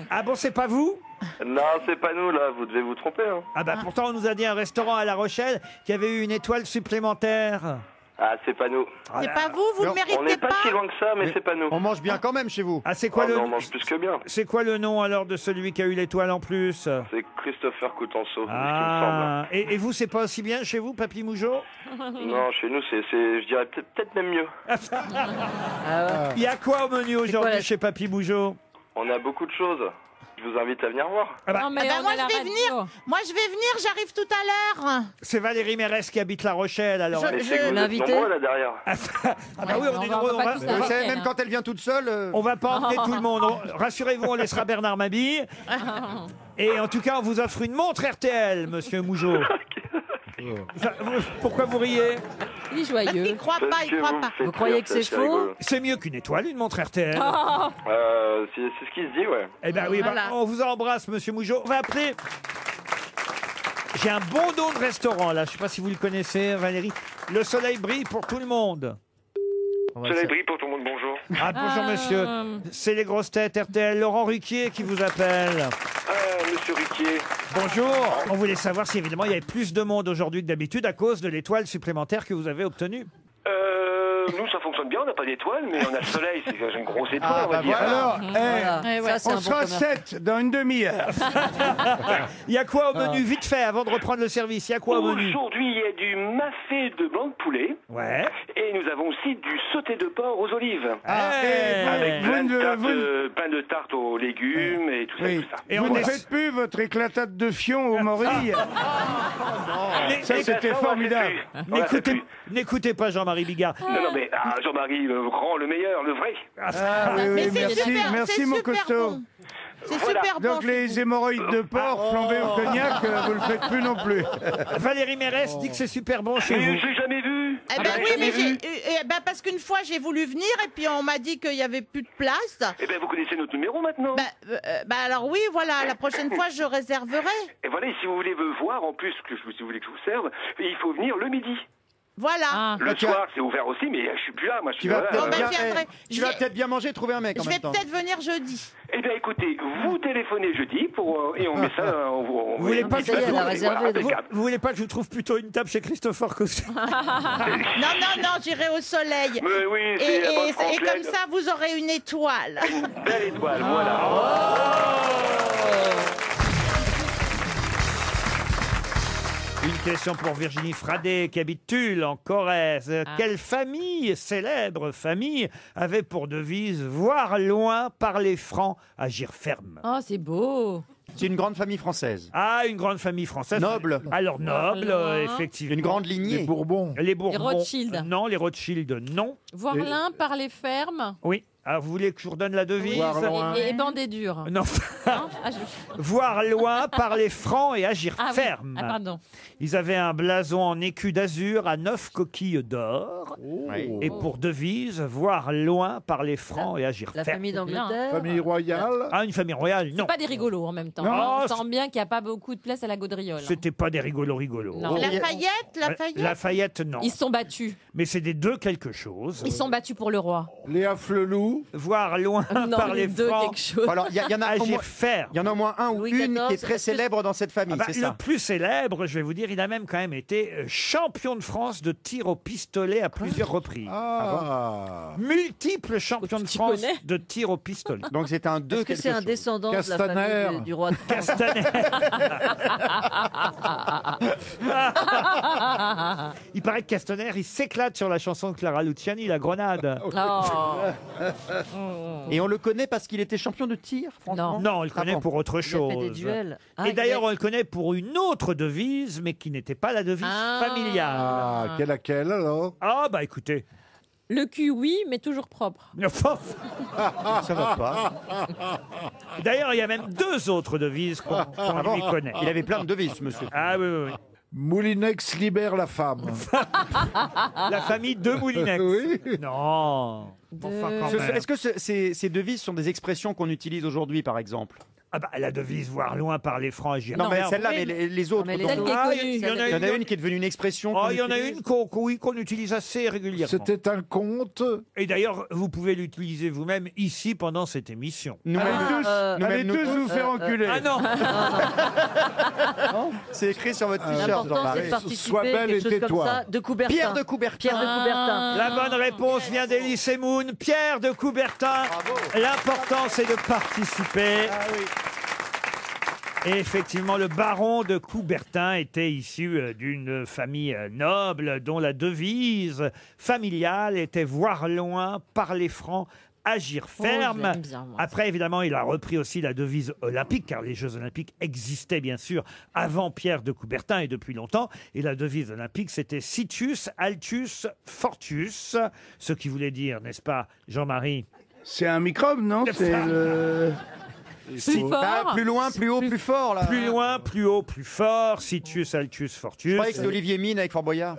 Ah bon, c'est pas vous? Non, c'est pas nous, là. Vous devez vous tromper. Hein. Ah bah pourtant on nous a dit un restaurant à La Rochelle qui avait eu une étoile supplémentaire. Ah, c'est pas nous. C'est pas vous, vous ne On méritez n'est pas pas. si loin que ça, mais c'est pas nous. On mange bien quand même chez vous. Ah c'est quoi Oh, le non, on mange plus que bien. c'est quoi le nom alors de celui qui a eu l'étoile en plus? C'est Christopher Coutenceau, Ah et vous c'est pas aussi bien chez vous, Papy Mougeot? il me semble. Non, chez nous, je dirais peut-être même mieux. Il y a quoi au menu aujourd'hui la- chez Papy Mougeot? On a beaucoup de choses. Je vous invite à venir voir. Ah bah, Non, mais Ah bah, on moi est à la je vais radio. venir. Moi je vais venir. J'arrive tout à l'heure. c'est Valérie Mérès qui habite La Rochelle alors. Mais c'est que vous êtes l'invité nombreux là derrière. Ah bah oui, on est nombreux. on va pas tous Vous Vous savez, savez, même quand elle vient toute seule. On va pas emmener tout le monde. Rassurez-vous, on laissera Bernard Mabille. Et en tout cas, on vous offre une montre RTL, monsieur Mougeot. Pourquoi vous riez? Il est Parce joyeux. qu'il croit pas, Parce il que croit vous me pas. faites Vous croyez rire, que ça, c'est c'est faux rigolo. C'est mieux qu'une étoile, une montre RTL. C'est ce qui se dit, ouais. Eh ben oui, Voilà. on vous embrasse, monsieur Mougeot. On va appeler. J'ai un bon don de restaurant là. Je sais pas si vous le connaissez, Valérie. Le soleil brille pour tout le monde. Soleil brille pour tout le monde, bonjour. Ah bonjour monsieur. C'est les grosses têtes RTL. Laurent Ruquier qui vous appelle. Monsieur Riquier. Bonjour. On voulait savoir si évidemment il y avait plus de monde aujourd'hui que d'habitude à cause de l'étoile supplémentaire que vous avez obtenue. Nous, ça fonctionne bien, on n'a pas d'étoile, mais on a le soleil, c'est une grosse étoile, Ah, on va bah dire. voilà. Alors, Eh ouais. Ça, c'est on un bon sera commerce. 7 dans une demi-heure. Il y a quoi au menu vite fait avant de reprendre le service? Il y a quoi au menu? Aujourd'hui, il y a du mafé de blanc de poulet. Ouais. Et nous avons aussi du sauté de porc aux olives. Hey. Avec vous plein de tartes aux légumes et tout ça, Oui. tout ça. Et Vous on ne est- faites plus votre éclatate de fion au morille. Ça, Mais- c'était Ça, on l'a formidable. fait plus. On l'a fait N'écoutez, plus. n'écoutez pas Jean-Marie Bigard. Non, mais Jean-Marie, le grand, le meilleur, le vrai. Ah oui, Mais oui, c'est merci, super, merci c'est mon super costaud. bon. C'est Voilà. super bon. Donc les hémorroïdes de porc flambés au cognac, vous le faites plus non plus. Valérie Mérès dit que c'est super bon chez Mais vous. je l'ai jamais vu. Eh ben oui, mais parce qu'une fois j'ai voulu venir et puis on m'a dit qu'il y avait plus de place. Eh ben, vous connaissez notre numéro maintenant. Alors oui, voilà, la prochaine fois je réserverai. Et voilà, et si vous voulez me voir, en plus, si vous voulez que je vous serve, il faut venir le midi. Voilà. Le soir, c'est ouvert aussi, mais je suis plus là. Moi, je suis Tu vas là. peut-être bah, bien, je viendrai. tu vas peut-être bien manger, trouver un mec en Je même vais temps. peut-être venir jeudi. Eh bien, écoutez, vous téléphonez jeudi et on met ça. Vous voulez pas que Ça y est, elle a réservé. vous voulez pas que je vous trouve plutôt une table chez Christopher Costu? Non, j'irai au soleil. Mais oui, Et, c'est la bonne et Franklin. comme ça, vous aurez une étoile. Une belle étoile, voilà. Une question pour Virginie Fradet qui habite Tulle en Corrèze. Quelle famille, célèbre famille, avait pour devise voir loin, parler franc, agir ferme? Oh, c'est beau. C'est une grande famille française. Ah, une grande famille française. Noble. Alors noble, Loin. effectivement. Une grande lignée. Les Bourbons. Les Bourbons. Les Rothschild. Non, les Rothschild, non. Voir l'un, parler ferme Oui. Alors, vous voulez que je vous redonne la devise? Voir loin. et bander dur. Non. Non Ah, je- Voir loin, parler franc et agir Ah oui. ferme. Ah, pardon. Ils avaient un blason en écu d'azur à 9 coquilles d'or. Oui. Et pour devise, voir loin, parler franc et agir La ferme. famille d'Angleterre. Famille royale. Ah, une famille royale, non. Pas des rigolos en même temps. Non, On sent bien qu'il n'y a pas beaucoup de place à la gaudriole. C'était pas des rigolos. Non. Lafayette, non. Ils se sont battus. Mais c'est des deux quelque chose. Ils se sont battus pour le roi. Léa Flelou. Voir loin, Non, parler les deux franc, quelque chose. Alors, il y en a au agir moins, ferme. il y en a au moins un ou Louis une qui est XIV, très célèbre dans cette famille, Ah bah, c'est le ça. plus célèbre, je vais vous dire, il a même quand même été champion de France de tir au pistolet à plusieurs reprises. Ah. Multiple champion de Tu France connais de tir au pistolet. Donc c'est un deux Est-ce que quelque c'est un chose. descendant de la Castaner. famille du roi de France? Castaner. Il paraît que Castaner, il s'éclate sur la chanson de Clara Luciani, La Grenade. Et on le connaît parce qu'il était champion de tir, franchement. Non, on le connaît pour autre Il a chose. fait des duels. Ah, Et d'ailleurs, il a- on le connaît pour une autre devise, mais qui n'était pas la devise familiale. Ah, laquelle alors? Ah, bah écoutez. Le cul, oui, mais toujours propre. Ça va pas. D'ailleurs, il y a même deux autres devises qu'on lui connaît. Il avait plein de devises, monsieur. Ah oui, oui, oui. Moulinex libère la femme. La famille de Moulinex. Oui. Non. Enfin, quand même. Est-ce que ces devises sont des expressions qu'on utilise aujourd'hui, par exemple? Ah bah, la devise voir loin, parler franc, agir Non, mais ferme. celle-là, mais les autres. mais les donc. autres. Ah, connue, il y en a Il y en a une. une qui est devenue une expression. Oh, qu'on il y en a utilise. une qu'on utilise assez régulièrement. C'était un conte. Et d'ailleurs, vous pouvez l'utiliser vous-même ici pendant cette émission. Nous-mêmes, Allez nous- tous vous faire enculer. Ah non. C'est écrit sur votre t-shirt, L'important, Jean-Marie. c'est de participer, Sois belle quelque et chose comme tais-toi. ça. De Coubertin. Pierre de Coubertin. Pierre de Coubertin. La bonne réponse vient d'Élise Moon. Pierre de Coubertin. L'important, c'est de participer. Et effectivement, le baron de Coubertin était issu d'une famille noble dont la devise familiale était voir loin, parler franc, agir ferme. l'aime bien, moi. Après, évidemment, il a repris aussi la devise olympique, car les Jeux olympiques existaient bien sûr avant Pierre de Coubertin et depuis longtemps. Et la devise olympique, c'était Situs, Altus, Fortius, ce qui voulait dire, n'est-ce pas, Jean-Marie? C'est un microbe, non? C'est le... Plus fort. Ah, plus loin, plus haut, plus fort, là. Plus loin, plus haut, plus fort, Situs, Altus, Fortius. Je croyais que c'était Olivier Mine avec Fort Boyard.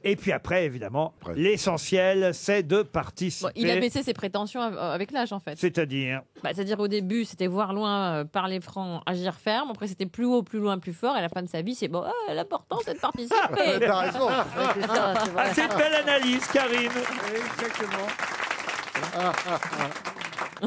Et puis après, évidemment, l'essentiel, c'est de participer. Bon, il a baissé ses prétentions avec l'âge, en fait. C'est-à-dire C'est-à-dire au début, c'était voir loin, parler franc, agir ferme. Après, c'était plus haut, plus loin, plus fort. Et à la fin de sa vie, c'est bon, l'important, c'est de participer. T'as raison. Ouais, c'est ça, c'est vrai. Ah, c'est une belle analyse, Karine. Exactement.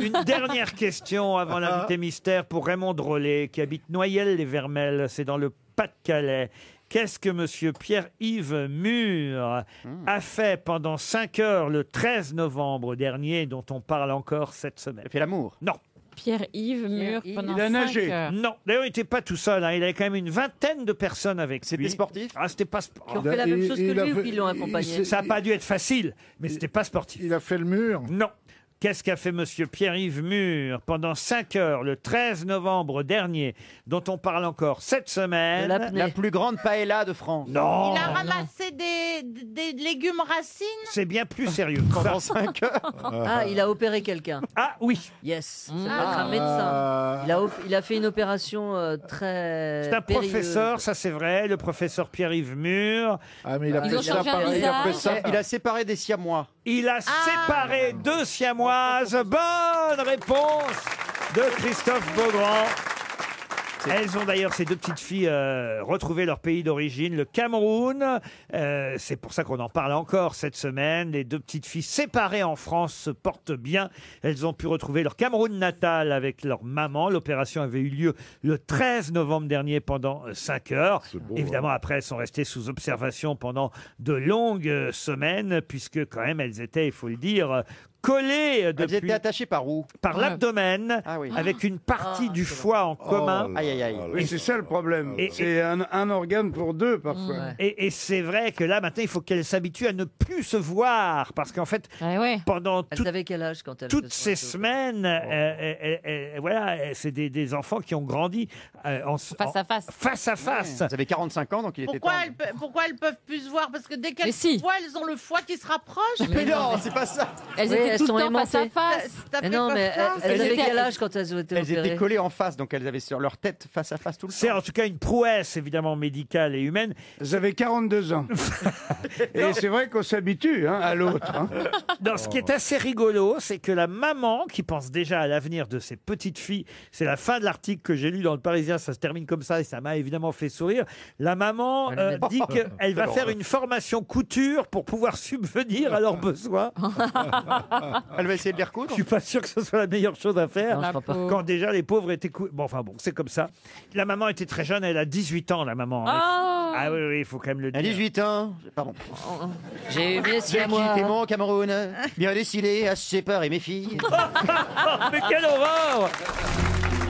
Une dernière question avant l'invité mystère pour Raymond Drolet, qui habite Noyelles-les-Vermelles, c'est dans le Pas-de-Calais. Qu'est-ce que monsieur Pierre-Yves Mur a fait pendant 5 heures le 13 novembre dernier, dont on parle encore cette semaine? Il fait l'amour. Non. Pierre-Yves Mur, pendant Il a 5 nagé. heures. Non, d'ailleurs, il n'était pas tout seul. Il avait quand même une vingtaine de personnes avec lui. C'était sportif? Ah, c'était pas Qui ont fait la même chose que lui ou qui l'ont accompagné? Ça n'a pas dû être facile, mais c'était pas sportif. Il a fait le mur. Non. Qu'est-ce qu'a fait monsieur Pierre-Yves Mur pendant 5 heures le 13 novembre dernier, dont on parle encore cette semaine? La plus grande paella de France. Non, Il a ramassé des légumes racines. c'est bien plus sérieux. Pendant 5 heures. Ah, il a opéré quelqu'un. Ah oui, Yes. Ça doit être un médecin. Il a fait une opération très. c'est un périlleuse. professeur, ça c'est vrai, le professeur Pierre-Yves Mur. Ah, mais il a Ils fait ont ça changé un par- il a fait visage. ça Il a séparé des siamois. Il a séparé 2 siamoises. Bonne réponse de Christophe Beaugrand. Elles ont d'ailleurs, ces deux petites filles, retrouvé leur pays d'origine, le Cameroun. C'est pour ça qu'on en parle encore cette semaine. Les deux petites filles séparées en France se portent bien. Elles ont pu retrouver leur Cameroun natal avec leur maman. L'opération avait eu lieu le 13 novembre dernier pendant 5 heures. Beau, Évidemment, après, elles sont restées sous observation pendant de longues semaines, puisque quand même, elles étaient, il faut le dire, collées depuis... Elles étaient attachées par où? Par l'abdomen, Ah oui. avec une partie du foie en commun. Aïe, aïe, aïe. Oui, c'est ça le problème. Et- C'est un organe pour deux, parfois. Et c'est vrai que là, maintenant, il faut qu'elles s'habituent à ne plus se voir. Parce qu'en fait, pendant Elles avaient quel âge quand elles toutes se ces sont- semaines, voilà, c'est des enfants qui ont grandi Face à face. Face à face. Vous avez 45 ans, donc il était temps. Pourquoi elles peuvent plus se voir? Parce que dès qu'elles si. se voient, elles ont le foie qui se rapproche. Mais non, c'est pas ça. Elles Oui, étaient elles tout sont le temps face à aimantées. face. T'as Mais fait non, pas mais ça elles avaient étaient- quel âge quand elles ont été Elles opérées? étaient collées en face, donc elles avaient sur leur tête face à face tout le temps. C'est en tout cas une prouesse, évidemment, médicale et humaine. Vous avez 42 ans. Et c'est vrai qu'on s'habitue à l'autre. hein. Non, ce qui est assez rigolo, c'est que la maman, qui pense déjà à l'avenir de ses petites filles, c'est la fin de l'article que j'ai lu dans le Parisien, ça se termine comme ça et ça m'a évidemment fait sourire. La maman dit qu'elle va faire une formation couture pour pouvoir subvenir à leurs besoins. Elle va essayer de les recoudre. Je suis pas sûr que ce soit la meilleure chose à faire Non, je crois pas. quand déjà les pauvres étaient Bon, enfin bon, c'est comme ça. La maman était très jeune, elle a 18 ans, la maman. Ah. Ah oui, oui, il faut quand même le dire. À 18 ans, pardon. J'ai eu mes J'ai à moi. quitté mon Cameroun, bien décidé à séparer mes filles. Mais quelle horreur!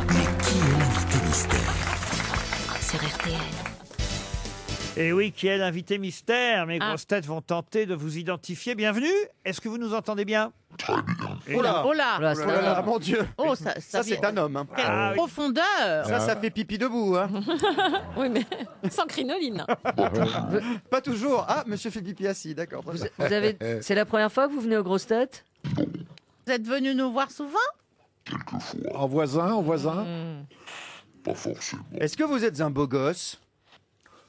Qui est l'invité mystère? Sur RTL. Et oui, qui est l'invité mystère? Mes Ah. grosses têtes vont tenter de vous identifier. Bienvenue. Est-ce que vous nous entendez bien? Et Oh là, Oh là, Voilà, oh là là, mon Dieu. oh, Ça, c'est un homme. hein. Quelle Ah oui. profondeur. Ça fait pipi debout. Hein. Oui, mais sans crinoline. Pas toujours. Ah, monsieur fait pipi assis, d'accord. Vous avez... C'est la première fois que vous venez aux grosses têtes? Vous êtes venu nous voir souvent? En voisin, en voisin. Est-ce que vous êtes un beau gosse?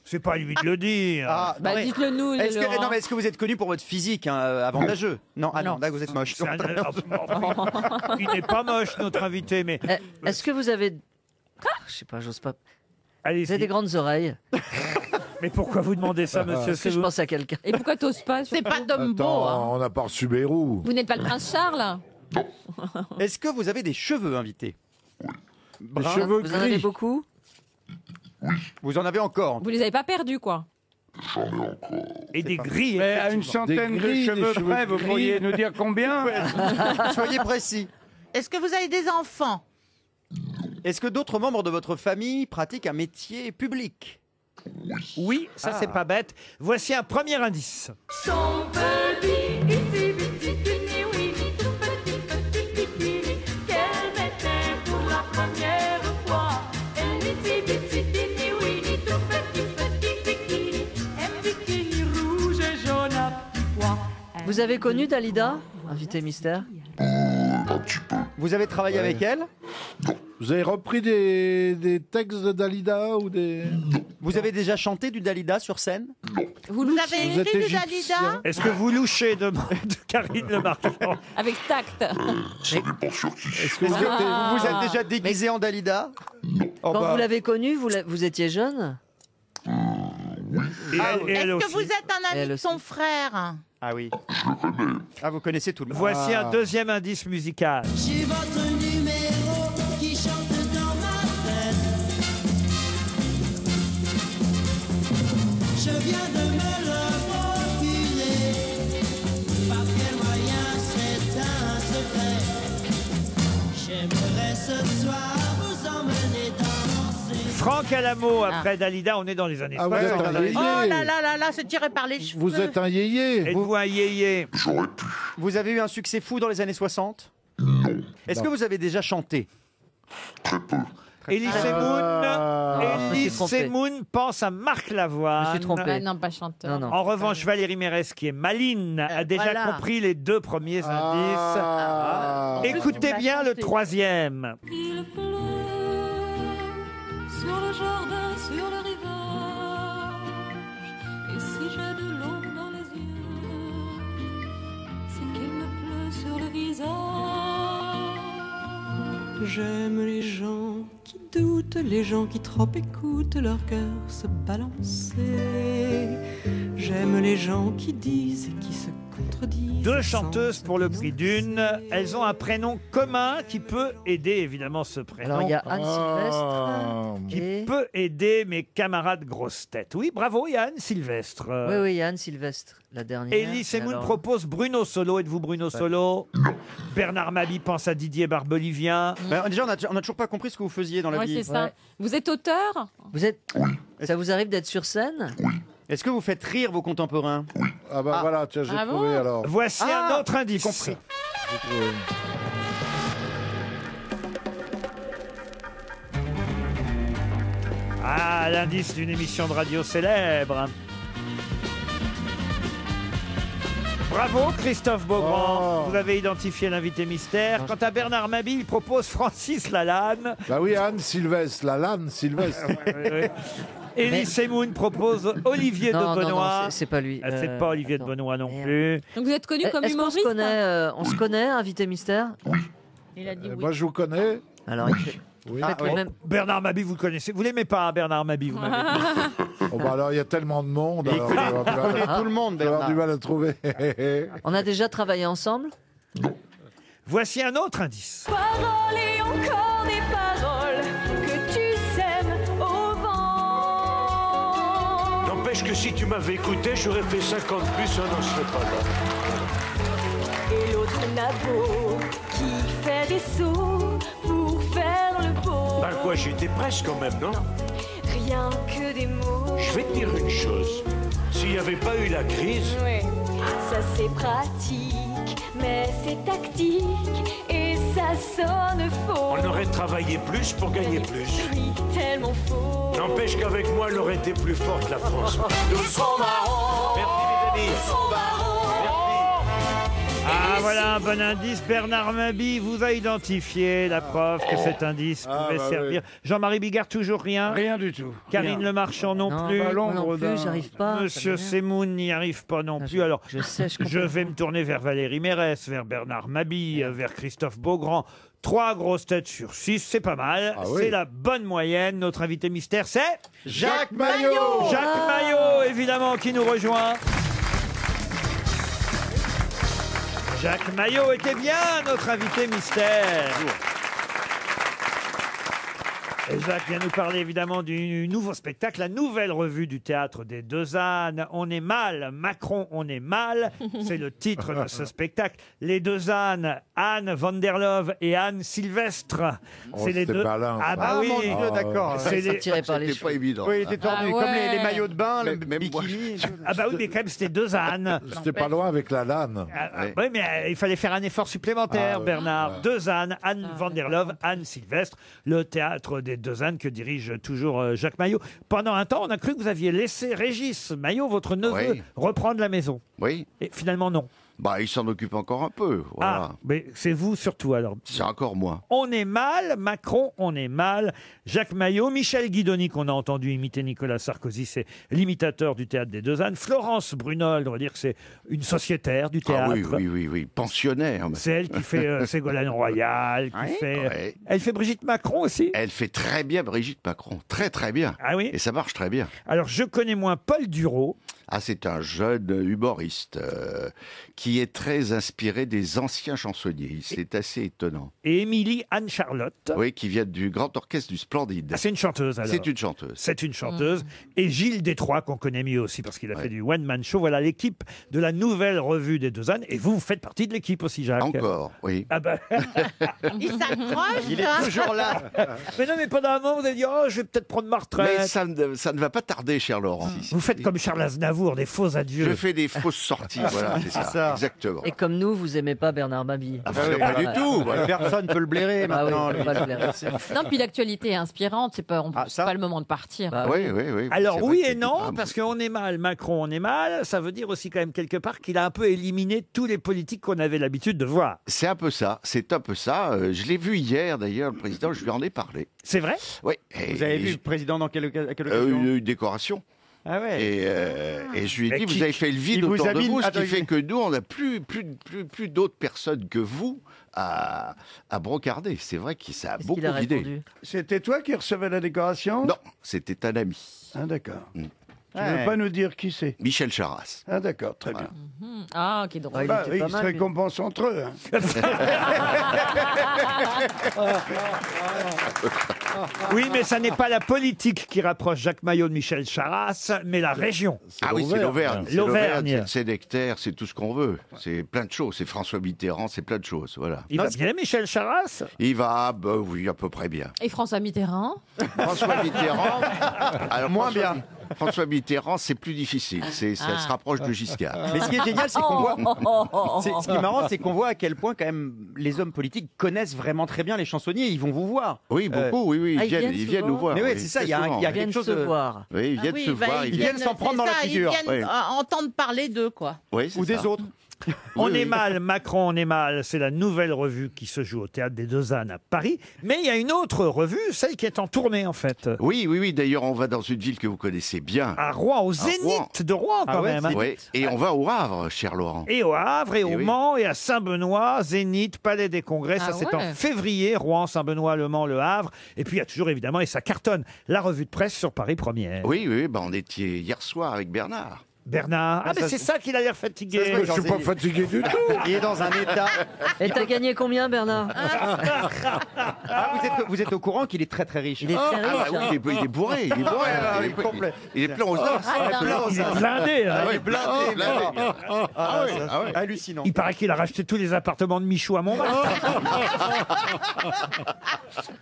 c'est pas à lui de le dire. Ah, Bah, ouais. dites-le nous, Est-ce que, Laurent. non, mais est-ce que vous êtes connu pour votre physique avantageux? Non, ah non, là vous êtes moche. C'est il n'est pas moche, notre invité, mais Est-ce que vous avez... Je sais pas, j'ose pas. Vous allez. avez des grandes oreilles? Mais pourquoi vous demandez ça, monsieur? Parce que je pense à quelqu'un. Et pourquoi t'oses pas C'est pas Dumbo. Attends, hein. on n'a pas reçu Bérou. Vous n'êtes pas le prince Charles? Est-ce que vous avez des cheveux, invité? Des cheveux Vous en avez gris. beaucoup? Vous en avez encore? Vous les avez pas perdus, quoi? Et des grilles. Mais à une effectivement. centaine Des de grilles, cheveux des cheveux près, vous gris. pourriez nous dire combien? Soyez précis. Est-ce que vous avez des enfants? Est-ce que d'autres membres de votre famille pratiquent un métier public? Oui, ça c'est pas bête. Voici un premier indice. Son petit, iti, biti, tini, wini, tout petit, petit, bikini, qu'elle mettait pour la première fois. Elle iti, biti, tini, wini, tout petit, petit, bikini, un bikini rouge et jaune à pois. Vous avez connu Dalida, invité mystère? Vous avez travaillé avec elle? Vous avez repris des textes de Dalida ou des... Vous avez déjà chanté du Dalida sur scène? Vous avez Vous êtes écrit du égyptien. Dalida? Est-ce que vous louchez de Karine Le Marchand? Avec tact. Est-ce que vous êtes déjà déguisé en Dalida? Oh, Quand bah. vous l'avez connu, vous étiez jeune? Et elle Est-ce que aussi. vous êtes un ami Elle de aussi. son frère? Ah oui. Ah, vous connaissez tout le monde. Voici un deuxième indice musical. J'ai votre numéro qui chante dans ma tête. Je viens de me le procurer. Par quel moyen, c'est un secret. J'aimerais ce soir vous emmener danser. Franck Alamo après Dalida, on est dans les années Ah, vous êtes 60. un yéyé. Oh là là là là, c'est tiré par les cheveux. Vous êtes un yéyé. Êtes-vous un yéyé? Vous avez eu un succès fou dans les années 60? Non. Est-ce que vous avez déjà chanté? Elie je me suis trompé. Semoun pense à Marc Lavoine. Je me suis trompé. Ah, non, pas chanteur. Non, non. En revanche, Valérie Mérès, qui est maline, a déjà voilà. compris les deux premiers indices. Ah. Écoutez bien le troisième. Il pleut sur le jardin, sur le rivage. Et si j'ai de l'eau dans les yeux, c'est qu'il me pleut sur le visage. J'aime les gens qui doutent toutes les gens qui trop écoutent leur cœur se balancer. J'aime les gens qui disent et qui se contredisent. Deux chanteuses pour le prix d'une. Elles ont un prénom commun qui peut aider évidemment ce prénom. Alors il y a Anne Sylvestre. Qui peut aider mes camarades grosses têtes. Oui, bravo, il y a Anne Sylvestre. Oui, il y a Anne Sylvestre, la dernière. Elie Semoun Alors- propose Bruno Solo. Êtes-vous Bruno Solo? Non. Bernard Mabie pense à Didier Barbelivien. Déjà, on n'a toujours pas compris ce que vous faisiez dans la Ouais, vie. c'est ça. Vous êtes auteur? Vous êtes. Ça vous arrive d'être sur scène? Est-ce que vous faites rire vos contemporains? Ah bah voilà, tiens, j'ai Ah trouvé bon alors. Voici un autre indice. Compris. J'ai trouvé. Ah, l'indice d'une émission de radio célèbre. Bravo Christophe Beaugrand, vous avez identifié l'invité mystère. Quant à Bernard Mabie, il propose Francis Lalanne. Bah oui, Anne Sylvestre, la Lanne Sylvestre. Elie Semoun propose Olivier Non, de non, Benoît. non, c'est pas lui. Ah, c'est pas Olivier de Benoît non plus. Donc vous êtes connu comme Est-ce qu'on humoriste? on se connaît, invité mystère? Il a dit oui. Moi, je vous connais. Alors, il fait... Oui. faites le même- Bernard Mabie, vous le connaissez. Vous l'aimez pas, hein, Bernard Mabie, vous m'avez dit. Oh, bah alors, il y a tellement de monde. Alors, Il on va avoir du mal connaît à- tout le monde, on va avoir Bernard. du mal à trouver. On a déjà travaillé ensemble? Voici un autre indice. Paroles et encore des paroles que tu sèmes au vent. N'empêche que si tu m'avais écouté, j'aurais fait 50 plus, on n'en serait pas là. Et l'autre nabo qui fait des sauts pour faire le beau. Ben quoi, j'étais presque quand même, non? Rien que des mots. Je vais te dire une chose. S'il n'y avait pas eu la crise, Ouais. Ça c'est pratique, mais c'est tactique et ça sonne faux. on aurait travaillé plus pour gagner plus. Oui, tellement faux. N'empêche qu'avec moi, elle aurait été plus forte, la France. Nous serons marrons. Merci, mes amis. Nous serons marrons. Ah, voilà un bon indice. Bernard Mabie vous a identifié, la preuve que cet indice pouvait bah servir. oui. Jean-Marie Bigard, toujours rien. Rien du tout. Karine Rien. Le Marchand non, Non, plus. bah, l'ombre moi non d'un- plus, j'arrive pas. Monsieur ça Semoun n'y arrive pas non plus. Alors, Je sais, je je vais me tourner vers Valérie Mérès, vers Bernard Mabie, vers Christophe Beaugrand. 3 grosses têtes sur 6, c'est pas mal. Ah oui. C'est la bonne moyenne. Notre invité mystère, c'est Jacques Maillot. Jacques Maillot, évidemment, qui nous rejoint. Jacques Maillot était bien notre invité mystère. Et Jacques vient nous parler évidemment du nouveau spectacle, la nouvelle revue du théâtre des Deux Ânes. On est mal, Macron, on est mal. C'est le titre de ce spectacle. Les deux ânes, Anne van der Love et Anne Sylvestre. Oh, c'est les c'était deux. malin, ça. Ah bah Ah, oui. mon Dieu, d'accord. C'est les- tiré par les C'était pas cheveux. évident. Oui, il était tordu, Ah comme ouais. les maillots de bain, le Même moi, bikini. Ah bah oui, mais quand même c'était deux ânes. C'était pas loin avec la Lanne. Oui, mais il fallait faire un effort supplémentaire, Ah ouais, Bernard. ouais. Deux ânes, Anne van der Love, Anne Sylvestre, le théâtre des deux ânes que dirige toujours Jacques Maillot. Pendant un temps, on a cru que vous aviez laissé Régis Maillot, votre neveu, Oui. reprendre la maison. Oui. Et finalement, non. Bah, il s'en occupe encore un peu. Voilà. Ah, mais c'est vous surtout alors. C'est encore moi. On est mal, Macron, on est mal. Jacques Maillot, Michel Guidoni, qu'on a entendu imiter Nicolas Sarkozy, c'est l'imitateur du théâtre des deux ânes. Florence Brunold, on va dire que c'est une sociétaire du théâtre. Ah oui. Pensionnaire. C'est elle qui fait Ségolène Royal, qui Ouais, fait. ouais. Elle fait Brigitte Macron aussi. Elle fait très bien Brigitte Macron. Très, très bien. Ah oui. Et ça marche très bien. Alors je connais moins Paul Duro. Ah, c'est un jeune humoriste qui est très inspiré des anciens chansonniers. C'est assez étonnant. Et Émilie Anne-Charlotte. Oui, qui vient du Grand Orchestre du Splendide. Ah, c'est une chanteuse alors. C'est une chanteuse. C'est une chanteuse. Et Gilles Détroit, qu'on connaît mieux aussi parce qu'il a fait du one-man show. Voilà l'équipe de la nouvelle revue des deux ânes. Et vous faites partie de l'équipe aussi, Jacques. Encore, oui. Ah bah. Il s'accroche. Il est toujours là. Mais non, mais pendant un moment, vous avez dit, oh, je vais peut-être prendre ma retraite. Mais ça ne va pas tarder, cher Laurent. Vous faites comme Charles Aznavour, des faux adieux. Je fais des fausses sorties, voilà, c'est ça. Exactement. Et comme nous, vous aimez pas Bernard Mabille. Ah, pas du tout. Personne peut le blairer Ah oui, maintenant. on peut pas le blairer. Non, puis l'actualité est inspirante, c'est pas, c'est pas le moment de partir. Bah oui. Alors C'est oui vrai et que non, c'est parce qu'on est mal, Macron on est mal, ça veut dire aussi quand même quelque part qu'il a un peu éliminé tous les politiques qu'on avait l'habitude de voir. C'est un peu ça, c'est un peu ça. Je l'ai vu hier d'ailleurs, le président, je lui en ai parlé. C'est vrai? Oui. Vous avez vu le président dans quelle occasion Une décoration. Et je lui ai Mais dit, qui- vous avez fait le vide il vous autour a de mis- vous, ce Attends, qui fait que nous, on n'a plus d'autres personnes que vous à brocarder. C'est vrai que ça a beaucoup vidé. C'était toi qui recevais la décoration? Non, c'était un ami. Ah d'accord. Tu Ouais. veux pas nous dire qui c'est? Michel Charras. Ah d'accord, très bien. Ah, ok, drôle. Bah, ils se récompensent entre eux. hein. Oui, mais ça n'est pas la politique qui rapproche Jacques Maillot de Michel Charras, mais la région. Ah oui, c'est l'Auvergne. C'est L'Auvergne. C'est nectaire, c'est tout ce qu'on veut. C'est plein de choses. C'est François Mitterrand, c'est plein de choses. Voilà. Il va bien, Michel Charras? Il va, bah, oui, à peu près bien. Et François Mitterrand? François Mitterrand, alors Moins François- bien. François Mitterrand, c'est plus difficile. Ça se rapproche de Giscard. Mais ce qui est génial, c'est qu'on voit. Oh. Ce qui est marrant, c'est qu'on voit à quel point, quand même, les hommes politiques connaissent vraiment très bien les chansonniers. Ils vont vous voir. Oui, beaucoup, oui. Ah, ils viennent nous voir. Mais oui, oui, c'est ça, très il y a souvent. quelque chose de. Oui, ils viennent se voir. ils viennent s'en prendre dans la figure. Ils viennent entendre parler d'eux, quoi. Oui, c'est Ou des ça. autres. On Oui, est oui. mal, Macron, on est mal. C'est la nouvelle revue qui se joue au Théâtre des Deux Ânes à Paris. Mais il y a une autre revue, celle qui est en tournée, en fait. Oui. D'ailleurs, on va dans une ville que vous connaissez bien. À Rouen, au À Zénith Rouen. de Rouen, quand même. hein. Oui. Et on va au Havre, cher Laurent. Et au Havre, et au oui. Mans, et à Saint-Benoît, Zénith, Palais des Congrès. Ça, Ah c'est ouais. en février. Rouen, Saint-Benoît, Le Mans, Le Havre. Et puis, il y a toujours, évidemment, et ça cartonne, la revue de presse sur Paris Première. Oui, on était hier soir avec Bernard. Bernard. Ah, mais ça c'est se- ça qu'il a l'air fatigué. Ça se voit, Je suis pas fatigué du tout. Il est dans un état. Et t'as gagné combien, Bernard Ah, vous êtes au courant qu'il est très très riche. Il est très riche. Ah bah oui, il est bourré. Il est bourré. il est complet. Il est plein aux os. Il est blindé. hein. Ah oui, blindé. Ah ouais. Hallucinant. Il paraît qu'il a racheté tous les appartements de Michou à Montmartre.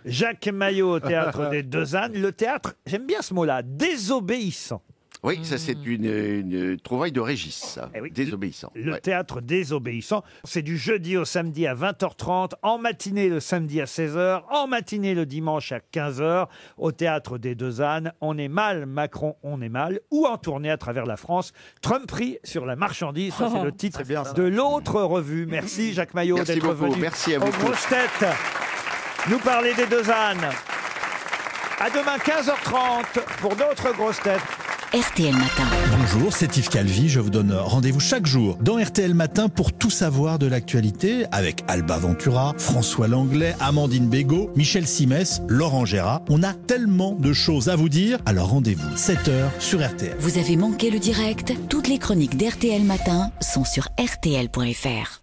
Jacques Maillot au Théâtre des Deux Ânes. Le théâtre, j'aime bien ce mot-là, désobéissant. Oui, ça c'est une trouvaille de Régis, ça. Eh oui. Désobéissant. Le Ouais. théâtre désobéissant, c'est du jeudi au samedi à 20h30, en matinée le samedi à 16h, en matinée le dimanche à 15h, au Théâtre des Deux Ânes. On est mal, Macron, on est mal, ou en tournée à travers la France. Trumperie sur la marchandise, ça c'est le titre de l'autre revue. Merci Jacques Maillot Merci d'être beaucoup, venu merci à vous aux tous. grosses têtes nous parler des Deux Ânes. À demain 15h30 pour d'autres grosses têtes. RTL Matin. Bonjour, c'est Yves Calvi. Je vous donne rendez-vous chaque jour dans RTL Matin pour tout savoir de l'actualité avec Alba Ventura, François Langlais, Amandine Bégaud, Michel Simès, Laurent Gérard. On a tellement de choses à vous dire. Alors rendez-vous 7h sur RTL. Vous avez manqué le direct? Toutes les chroniques d'RTL Matin sont sur RTL.fr.